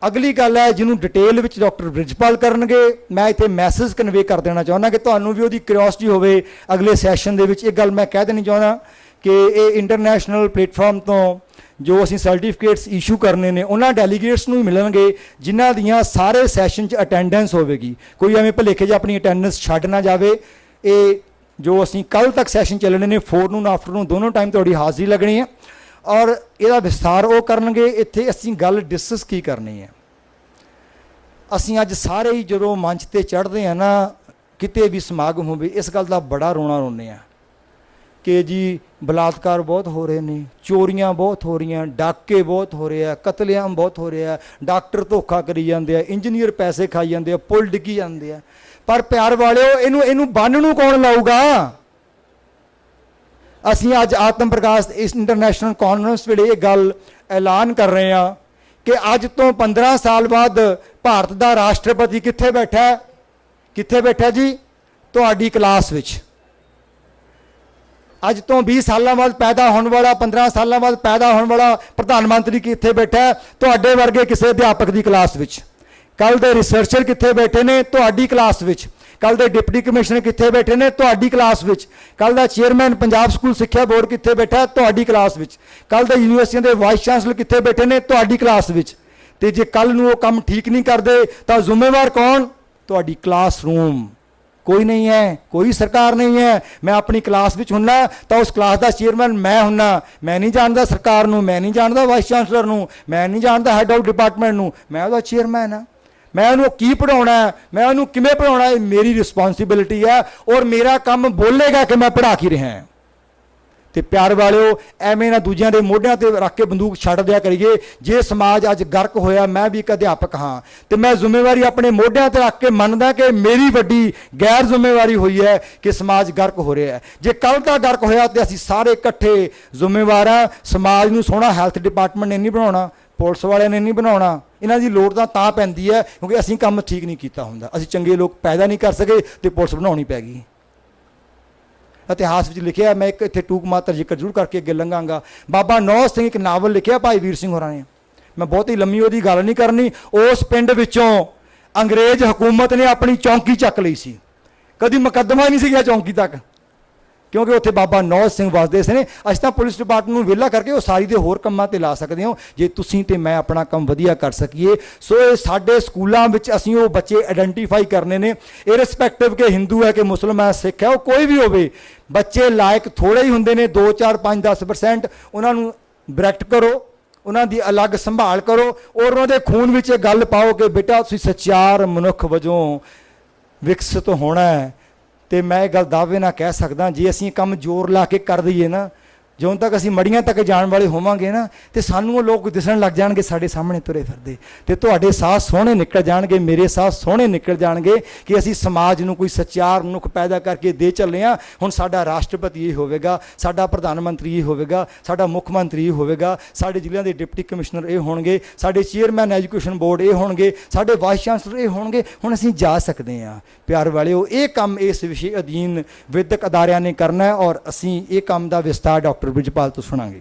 ਅਗਲੀ ਗੱਲ ਹੈ ਜਿਹਨੂੰ ਡਿਟੇਲ ਵਿੱਚ ਡਾਕਟਰ ਬ੍ਰਿਜਪਾਲ ਕਰਨਗੇ। ਮੈਂ ਇੱਥੇ ਮੈਸੇਜ ਕਨਵੇ ਕਰ ਦੇਣਾ ਚਾਹੁੰਦਾ ਕਿ ਤੁਹਾਨੂੰ ਵੀ ਉਹਦੀ ਕਿਉਰਿਓਸਿਟੀ ਹੋਵੇ। ਅਗਲੇ ਸੈਸ਼ਨ ਦੇ ਵਿੱਚ ਇਹ ਗੱਲ ਮੈਂ ਕਹਿ ਦੇਣੀ ਚਾਹੁੰਦਾ ਕਿ ਇਹ ਇੰਟਰਨੈਸ਼ਨਲ ਪਲੇਟਫਾਰਮ ਤੋਂ ਜੋ ਅਸੀਂ ਸਰਟੀਫਿਕੇਟਸ ਇਸ਼ੂ ਕਰਨੇ ਨੇ ਉਹਨਾਂ ਡੈਲੀਗੇਟਸ ਨੂੰ ਮਿਲਣਗੇ ਜਿਨ੍ਹਾਂ ਦੀਆਂ ਸਾਰੇ ਸੈਸ਼ਨ 'ਚ ਅਟੈਂਡੈਂਸ ਹੋਵੇਗੀ। ਕੋਈ ਐਵੇਂ ਭੁਲੇਖੇ 'ਚ ਆਪਣੀ ਅਟੈਂਡੈਂਸ ਛੱਡ ਨਾ ਜਾਵੇ। ਇਹ ਜੋ ਅਸੀਂ ਕੱਲ੍ਹ ਤੱਕ ਸੈਸ਼ਨ ਚੱਲਣੇ ਨੇ, ਫੋਰਨੂਨ ਆਫਟਰਨੂਨ ਦੋਨੋਂ ਟਾਈਮ ਤੁਹਾਡੀ ਹਾਜ਼ਰੀ ਲੱਗਣੀ ਹੈ ਔਰ ਇਹਦਾ ਵਿਸਥਾਰ ਉਹ ਕਰਨਗੇ। ਇੱਥੇ ਅਸੀਂ ਗੱਲ ਡਿਸਕਸ ਕੀ ਕਰਨੀ ਹੈ। ਅਸੀਂ ਅੱਜ ਸਾਰੇ ਹੀ ਜਦੋਂ ਮੰਚ ਤੇ ਚੜ੍ਹਦੇ ਹਾਂ ਨਾ, ਕਿਤੇ ਵੀ ਸਮਾਗਮ ਹੋਵੇ, ਇਸ ਗੱਲ ਦਾ ਬੜਾ ਰੋਣਾ ਰੋਂਦੇ ਹਾਂ ਕਿ ਜੀ ਬਲਾਤਕਾਰ ਬਹੁਤ ਹੋ ਰਹੇ ਨੇ, ਚੋਰੀਆਂ ਬਹੁਤ ਹੋ ਰਹੀਆਂ, ਡਾਕੇ ਬਹੁਤ ਹੋ ਰਹੇ ਆ, ਕਤਲੇਆਮ ਬਹੁਤ ਹੋ ਰਿਹਾ, ਡਾਕਟਰ ਧੋਖਾ ਕਰੀ ਜਾਂਦੇ ਆ, ਇੰਜੀਨੀਅਰ ਪੈਸੇ ਖਾਈ ਜਾਂਦੇ ਆ, ਪੁਲ ਡਿੱਗੀ ਜਾਂਦੇ ਆ। ਪਰ ਪਿਆਰ ਵਾਲਿਓ, ਇਹਨੂੰ ਬੰਨ੍ਹ ਨੂੰ ਕੌਣ ਲਾਊਗਾ? ਅਸੀਂ ਅੱਜ ਆਤਮ ਪ੍ਰਕਾਸ਼ ਇਸ ਇੰਟਰਨੈਸ਼ਨਲ ਕਾਨਫਰੰਸ ਵੇਲੇ ਇਹ ਗੱਲ ਐਲਾਨ ਕਰ ਰਹੇ ਹਾਂ ਕਿ ਅੱਜ ਤੋਂ 15 ਸਾਲ ਬਾਅਦ ਭਾਰਤ ਦਾ ਰਾਸ਼ਟਰਪਤੀ ਕਿੱਥੇ ਬੈਠਾ ਹੈ? ਕਿੱਥੇ ਬੈਠਾ ਜੀ? ਤੁਹਾਡੀ ਕਲਾਸ ਵਿੱਚ। ਅੱਜ ਤੋਂ 20 ਸਾਲਾਂ ਬਾਅਦ ਪੈਦਾ ਹੋਣ ਵਾਲਾ, 15 ਸਾਲਾਂ ਬਾਅਦ ਪੈਦਾ ਹੋਣ ਵਾਲਾ ਪ੍ਰਧਾਨ ਮੰਤਰੀ ਕਿੱਥੇ ਬੈਠਾ ਹੈ? ਤੁਹਾਡੇ ਵਰਗੇ ਕਿਸੇ ਅਧਿਆਪਕ ਦੀ ਕਲਾਸ ਵਿੱਚ। ਕੱਲ੍ਹ ਦੇ ਰਿਸਰਚਰ ਕਿੱਥੇ ਬੈਠੇ ਨੇ? ਤੁਹਾਡੀ ਕਲਾਸ ਵਿੱਚ। ਕੱਲ੍ਹ ਦੇ ਡਿਪਟੀ ਕਮਿਸ਼ਨਰ ਕਿੱਥੇ ਬੈਠੇ ਨੇ? ਤੁਹਾਡੀ ਕਲਾਸ ਵਿੱਚ। ਕੱਲ੍ਹ ਦਾ ਚੇਅਰਮੈਨ ਪੰਜਾਬ ਸਕੂਲ ਸਿੱਖਿਆ ਬੋਰਡ ਕਿੱਥੇ ਬੈਠਾ? ਤੁਹਾਡੀ ਕਲਾਸ ਵਿੱਚ। ਕੱਲ੍ਹ ਦੇ ਯੂਨੀਵਰਸਿਟੀਆਂ ਦੇ ਵਾਈਸ ਚਾਂਸਲਰ ਕਿੱਥੇ ਬੈਠੇ ਨੇ? ਤੁਹਾਡੀ ਕਲਾਸ ਵਿੱਚ। ਤੇ ਜੇ ਕੱਲ੍ਹ ਨੂੰ ਉਹ ਕੰਮ ਠੀਕ ਨਹੀਂ ਕਰਦੇ ਤਾਂ ਜ਼ਿੰਮੇਵਾਰ ਕੌਣ? ਤੁਹਾਡੀ ਕਲਾਸ ਰੂਮ। ਕੋਈ ਨਹੀਂ ਹੈ, ਕੋਈ ਸਰਕਾਰ ਨਹੀਂ ਹੈ। ਮੈਂ ਆਪਣੀ ਕਲਾਸ ਵਿੱਚ ਹੁੰਨਾ ਤਾਂ ਉਸ ਕਲਾਸ ਦਾ ਚੇਅਰਮੈਨ ਮੈਂ ਹੁੰਨਾ। ਮੈਂ ਨਹੀਂ ਜਾਣਦਾ ਸਰਕਾਰ ਨੂੰ, ਮੈਂ ਨਹੀਂ ਜਾਣਦਾ ਵਾਈਸ ਚਾਂਸਲਰ ਨੂੰ, ਮੈਂ ਨਹੀਂ ਜਾਣਦਾ ਹੈਡ ਆਫ ਡਿਪਾਰਟਮੈਂਟ ਨੂੰ, ਮੈਂ ਉਹਦਾ ਚੇਅਰਮੈਨ ਹਾਂ। ਮੈਂ ਉਹਨੂੰ ਕੀ ਪੜ੍ਹਾਉਣਾ ਹੈ, ਮੈਂ ਉਹਨੂੰ ਕਿਵੇਂ ਪੜ੍ਹਾਉਣਾ, ਇਹ ਮੇਰੀ ਰਿਸਪੌਂਸਿਬਿਲਿਟੀ ਹੈ ਔਰ ਮੇਰਾ ਕੰਮ ਬੋਲੇਗਾ ਕਿ ਮੈਂ ਪੜ੍ਹਾ ਕੀ ਰਿਹਾ ਹਾਂ। ਤੇ ਪਿਆਰ ਵਾਲਿਓ, ਐਵੇਂ ਨਾ ਦੂਜਿਆਂ ਦੇ ਮੋਢਿਆਂ ਤੇ ਰੱਖ ਕੇ ਬੰਦੂਕ ਛੱਡ ਦਿਆ ਕਰੀਏ। ਜੇ ਸਮਾਜ ਅੱਜ ਗਰਕ ਹੋਇਆ, ਮੈਂ ਵੀ ਇੱਕ ਅਧਿਆਪਕ ਹਾਂ ਤੇ ਮੈਂ ਜ਼ਿੰਮੇਵਾਰੀ ਆਪਣੇ ਮੋਢਿਆਂ ਤੇ ਰੱਖ ਕੇ ਮੰਨਦਾ ਕਿ ਮੇਰੀ ਵੱਡੀ ਗੈਰ ਜ਼ਿੰਮੇਵਾਰੀ ਹੋਈ ਹੈ ਕਿ ਸਮਾਜ ਗਰਕ ਹੋ ਰਿਹਾ ਹੈ। ਜੇ ਕੱਲ੍ਹ ਦਾ ਗਰਕ ਹੋਇਆ ਤੇ ਅਸੀਂ ਸਾਰੇ ਇਕੱਠੇ ਜ਼ਿੰਮੇਵਾਰ ਹਾਂ। ਸਮਾਜ ਨੂੰ ਸੋਹਣਾ ਹੈਲਥ ਡਿਪਾਰਟਮੈਂਟ ਨੇ ਨਹੀਂ ਬਣਾਉਣਾ, ਪੁਲਿਸ ਵਾਲਿਆਂ ਨੇ ਨਹੀਂ ਬਣਾਉਣਾ। ਇਹਨਾਂ ਦੀ ਲੋੜ ਤਾਂ ਪੈਂਦੀ ਹੈ ਕਿਉਂਕਿ ਅਸੀਂ ਕੰਮ ਠੀਕ ਨਹੀਂ ਕੀਤਾ ਹੁੰਦਾ। ਅਸੀਂ ਚੰਗੇ ਲੋਕ ਪੈਦਾ ਨਹੀਂ ਕਰ ਸਕੇ ਤੇ ਪੁਲਿਸ ਬਣਾਉਣੀ ਪੈ ਗਈ। ਇਤਿਹਾਸ ਵਿੱਚ ਲਿਖਿਆ, ਮੈਂ ਇੱਕ ਇੱਥੇ ਟੂਕ ਮਾਤਰ ਜ਼ਿਕਰ ਜ਼ਰੂਰ ਕਰਕੇ ਅੱਗੇ ਲੰਘਾਂਗਾ। ਬਾਬਾ ਨੌਜ਼ ਸਿੰਘ ਇੱਕ ਨਾਵਲ ਲਿਖਿਆ ਭਾਈ ਵੀਰ ਸਿੰਘ ਹੋਰਾਂ ਨੇ। ਮੈਂ ਬਹੁਤੀ ਲੰਮੀ ਉਹਦੀ ਗੱਲ ਨਹੀਂ ਕਰਨੀ। ਉਸ ਪਿੰਡ ਵਿੱਚੋਂ ਅੰਗਰੇਜ਼ ਹਕੂਮਤ ਨੇ ਆਪਣੀ ਚੌਂਕੀ ਚੱਕ ਲਈ ਸੀ। ਕਦੀ ਮੁਕੱਦਮਾ ਨਹੀਂ ਸੀ ਗਿਆ ਚੌਂਕੀ ਤੱਕ, ਕਿਉਂਕਿ ਉੱਥੇ ਬਾਬਾ ਨੌਜ਼ ਸਿੰਘ ਵਸਦੇ ਸੀ ਨੇ। ਅਸੀਂ ਤਾਂ ਪੁਲਿਸ ਡਿਪਾਰਟਮੈਂਟ ਨੂੰ ਵਿਹਲਾ ਕਰਕੇ ਉਹ ਸਾਰੀ ਦੇ ਹੋਰ ਕੰਮਾਂ ਤੇ ਲਾ ਸਕਦੇ ਹਾਂ ਜੇ ਤੁਸੀਂ ਤੇ ਮੈਂ ਆਪਣਾ ਕੰਮ ਵਧੀਆ ਕਰ ਸਕੀਏ। ਸੋ ਇਹ ਸਾਡੇ ਸਕੂਲਾਂ ਵਿੱਚ ਅਸੀਂ ਉਹ ਬੱਚੇ ਆਇਡੈਂਟੀਫਾਈ ਕਰਨੇ ਨੇ, ਇਰਰਿਸਪੈਕਟਿਵ ਕਿ ਹਿੰਦੂ ਹੈ ਕਿ ਮੁਸਲਮਾਨ ਹੈ, ਸਿੱਖ ਹੈ, ਉਹ ਕੋਈ ਵੀ ਹੋਵੇ। ਬੱਚੇ ਲਾਇਕ ਥੋੜ੍ਹੇ ਹੀ ਹੁੰਦੇ ਨੇ, 2 4 5 10%। ਉਹਨਾਂ ਨੂੰ ਬਰੈਕਟ ਕਰੋ, ਉਹਨਾਂ ਦੀ ਅਲੱਗ ਸੰਭਾਲ ਕਰੋ ਔਰ ਉਹਨਾਂ ਦੇ ਖੂਨ ਵਿੱਚ ਇਹ ਗੱਲ ਪਾਓ ਕਿ ਬੇਟਾ ਤੁਸੀਂ ਸੱਚਾਰ ਮਨੁੱਖ ਵਜੋਂ ਵਿਕਸਿਤ ਹੋਣਾ ਹੈ। ਤੇ ਮੈਂ ਇਹ ਗੱਲ ਦਾਅਵੇ ਨਾਲ ਕਹਿ ਸਕਦਾ, ਜੇ ਅਸੀਂ ਕੰਮ ਜ਼ੋਰ ਲਾ ਕੇ ਕਰ ਦਈਏ ਨਾ, ਜਦੋਂ ਤੱਕ ਅਸੀਂ ਮੜੀਆਂ ਤੱਕ ਜਾਣ ਵਾਲੇ ਹੋਵਾਂਗੇ ਨਾ, ਤੇ ਸਾਨੂੰ ਉਹ ਲੋਕ ਦਿਸਣ ਲੱਗ ਜਾਣਗੇ ਸਾਡੇ ਸਾਹਮਣੇ ਤੁਰੇ ਫਿਰਦੇ। ਤੇ ਤੁਹਾਡੇ ਸਾਹ ਸੋਹਣੇ ਨਿਕਲ ਜਾਣਗੇ, ਮੇਰੇ ਸਾਹ ਸੋਹਣੇ ਨਿਕਲ ਜਾਣਗੇ ਕਿ ਅਸੀਂ ਸਮਾਜ ਨੂੰ ਕੋਈ ਸੱਚਾਰ ਮਨੁੱਖ ਪੈਦਾ ਕਰਕੇ ਦੇ ਚੱਲੇ ਹਾਂ। ਹੁਣ ਸਾਡਾ ਰਾਸ਼ਟਰਪਤੀ ਇਹ ਹੋਵੇਗਾ, ਸਾਡਾ ਪ੍ਰਧਾਨ ਮੰਤਰੀ ਇਹ ਹੋਵੇਗਾ, ਸਾਡਾ ਮੁੱਖ ਮੰਤਰੀ ਇਹ ਹੋਵੇਗਾ, ਸਾਡੇ ਜ਼ਿਲ੍ਹਿਆਂ ਦੇ ਡਿਪਟੀ ਕਮਿਸ਼ਨਰ ਇਹ ਹੋਣਗੇ, ਸਾਡੇ ਚੇਅਰਮੈਨ ਐਜੂਕੇਸ਼ਨ ਬੋਰਡ ਇਹ ਹੋਣਗੇ, ਸਾਡੇ ਵਾਈਸ ਚਾਂਸਲਰ ਇਹ ਹੋਣਗੇ। ਹੁਣ ਅਸੀਂ ਜਾ ਸਕਦੇ ਹਾਂ। ਪਿਆਰ ਵਾਲਿਓ, ਇਹ ਕੰਮ ਇਸ ਵਿਸ਼ੇ ਅਧੀਨ ਵਿਦਿਅਕ ਅਦਾਰਿਆਂ ਨੇ ਕਰਨਾ ਹੈ ਔਰ ਅਸੀਂ ਇਹ ਕੰਮ ਦਾ ਵਿਸਤਾਰ ਡਾਕਟਰ ਬ੍ਰਿਜਪਾਲ ਤੋਂ ਸੁਣਾਂਗੇ।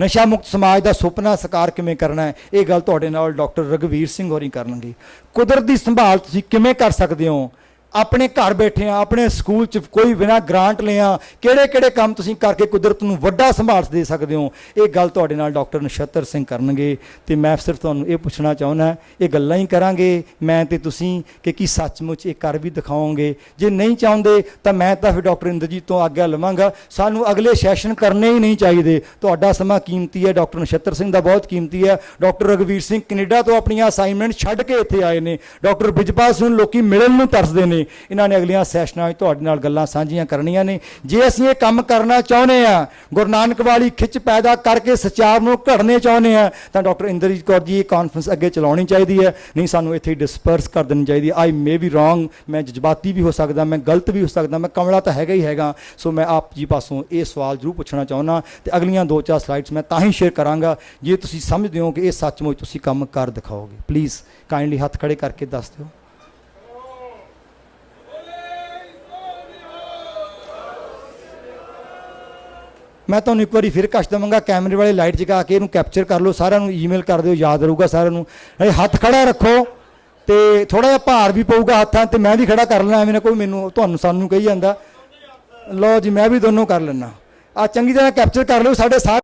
ਨਸ਼ਾ ਮੁਕਤ ਸਮਾਜ ਦਾ ਸੁਪਨਾ ਸਾਕਾਰ ਕਿਵੇਂ ਕਰਨਾ ਹੈ, ਇਹ ਗੱਲ ਤੁਹਾਡੇ ਨਾਲ ਡਾਕਟਰ ਰਘਵੀਰ ਸਿੰਘ ਹੋਰੀ ਕਰਨਗੇ। ਕੁਦਰਤ ਦੀ ਸੰਭਾਲ ਤੁਸੀਂ ਕਿਵੇਂ ਕਰ ਸਕਦੇ ਹੋ, ਆਪਣੇ ਘਰ ਬੈਠੇ ਆ, ਆਪਣੇ ਸਕੂਲ 'ਚ ਕੋਈ ਬਿਨਾਂ ਗ੍ਰਾਂਟ ਲਿਆ ਕਿਹੜੇ ਕਿਹੜੇ ਕੰਮ ਤੁਸੀਂ ਕਰਕੇ ਕੁਦਰਤ ਨੂੰ ਵੱਡਾ ਸੰਭਾਲ ਦੇ ਸਕਦੇ ਹੋ। ਇਹ ਗੱਲ ਤੁਹਾਡੇ ਨਾਲ ਡਾਕਟਰ ਨਛੱਤਰ ਸਿੰਘ ਕਰਨਗੇ ਤੇ ਮੈਂ ਸਿਰਫ ਤੁਹਾਨੂੰ ਇਹ ਪੁੱਛਣਾ ਚਾਹੁੰਦਾ, ਇਹ ਗੱਲਾਂ ਹੀ ਕਰਾਂਗੇ ਮੈਂ ਤੇ ਤੁਸੀਂ ਕਿ ਕੀ ਸੱਚਮੁੱਚ ਇਹ ਕਰ ਵੀ ਦਿਖਾਓਗੇ? ਜੇ ਨਹੀਂ ਚਾਹੁੰਦੇ ਤਾਂ ਮੈਂ ਤਾਂ ਫਿਰ ਡਾਕਟਰ ਇੰਦਰਜੀਤ ਤੋਂ ਆਗਿਆ ਲਵਾਂਗਾ। ਸਾਨੂੰ ਅਗਲੇ ਸੈਸ਼ਨ ਕਰਨੇ ਹੀ ਨਹੀਂ ਚਾਹੀਦੇ। ਤੁਹਾਡਾ ਸਮਾਂ ਕੀਮਤੀ ਹੈ, ਡਾਕਟਰ ਨਛੱਤਰ ਸਿੰਘ ਦਾ ਬਹੁਤ ਕੀਮਤੀ ਹੈ। ਡਾਕਟਰ ਰਘਵੀਰ ਸਿੰਘ ਕੈਨੇਡਾ ਤੋਂ ਆਪਣੀਆਂ ਅਸਾਈਨਮੈਂਟ ਛੱਡ ਕੇ ਇੱਥੇ ਆਏ ਨੇ। ਡਾਕਟਰ ਬਿਜਪਾਲ ਸਿੰਘ ਨੂੰ ਲੋਕੀ ਮਿਲਣ ਨੂੰ ਤਰਸਦੇ ਨੇ। ਇਹਨਾਂ ਨੇ ਅਗਲੀਆਂ ਸੈਸ਼ਨਾਂ ਵਿੱਚ ਤੁਹਾਡੇ ਨਾਲ ਗੱਲਾਂ ਸਾਂਝੀਆਂ ਕਰਨੀਆਂ ਨੇ। ਜੇ ਅਸੀਂ ਇਹ ਕੰਮ ਕਰਨਾ ਚਾਹੁੰਦੇ ਆ, ਗੁਰੂ ਨਾਨਕ ਵਾਲੀ ਖਿੱਚ ਪੈਦਾ ਕਰਕੇ ਸਚਾਰ ਨੂੰ ਘੜਨੇ ਚਾਹੁੰਦੇ ਆ, ਤਾਂ ਡਾਕਟਰ ਇੰਦਰਜੀਤ ਕੌਰ ਜੀ ਇਹ ਕਾਨਫਰੰਸ ਅੱਗੇ ਚਲਾਉਣੀ ਚਾਹੀਦੀ ਹੈ। ਨਹੀਂ ਸਾਨੂੰ ਇੱਥੇ ਡਿਸਪਰਸ ਕਰ ਦੇਣੀ ਚਾਹੀਦੀ। ਆਈ ਮੇ ਬੀ ਰੋਂਗ, ਮੈਂ ਜਜ਼ਬਾਤੀ ਵੀ ਹੋ ਸਕਦਾ, ਮੈਂ ਗਲਤ ਵੀ ਹੋ ਸਕਦਾ, ਮੈਂ ਕਮਲਾ ਤਾਂ ਹੈਗਾ ਹੀ ਹੈਗਾ। ਸੋ ਮੈਂ ਆਪ ਜੀ ਪਾਸੋਂ ਇਹ ਸਵਾਲ ਜ਼ਰੂਰ ਪੁੱਛਣਾ ਚਾਹੁੰਦਾ ਤੇ ਅਗਲੀਆਂ 2-4 ਸਲਾਈਡਸ ਮੈਂ ਤਾਂ ਹੀ ਸ਼ੇਅਰ ਕਰਾਂਗਾ ਜੇ ਤੁਸੀਂ ਸਮਝਦੇ ਹੋ ਕਿ ਇਹ ਸੱਚਮੁੱਚ ਤੁਸੀਂ ਕੰਮ ਕਰ ਦਿਖਾਓਗੇ। ਪਲੀਜ਼ ਕਾਈਂਡਲੀ ਹੱਥ ਖੜੇ ਕਰਕੇ ਦੱਸ ਦਿਓ। ਮੈਂ ਤੁਹਾਨੂੰ ਇੱਕ ਵਾਰੀ ਫਿਰ ਕਸ਼ ਦੇਵਾਂਗਾ, ਕੈਮਰੇ ਵਾਲੇ ਲਾਈਟ ਜਗਾ ਕੇ ਇਹਨੂੰ ਕੈਪਚਰ ਕਰ ਲਓ, ਸਾਰਿਆਂ ਨੂੰ ਈਮੇਲ ਕਰ ਦਿਓ, ਯਾਦ ਰਹੂਗਾ ਸਾਰਿਆਂ ਨੂੰ। ਇਹ ਹੱਥ ਖੜਾ ਰੱਖੋ ਤੇ ਥੋੜਾ ਜਿਹਾ ਭਾਰ ਵੀ ਪਊਗਾ ਹੱਥਾਂ ਤੇ। ਮੈਂ ਵੀ ਖੜਾ ਕਰ ਲੈਣਾ, ਐਵੇਂ ਨਾ ਕੋਈ ਮੈਨੂੰ ਤੁਹਾਨੂੰ ਸਾਨੂੰ ਕਹੀ ਜਾਂਦਾ। ਲਓ ਜੀ, ਮੈਂ ਵੀ ਦੋਨੋਂ ਕਰ ਲੈਣਾ। ਆ ਚੰਗੀ ਤਰ੍ਹਾਂ ਕੈਪਚਰ ਕਰ ਲਓ ਸਾਡੇ ਸਾਰੇ।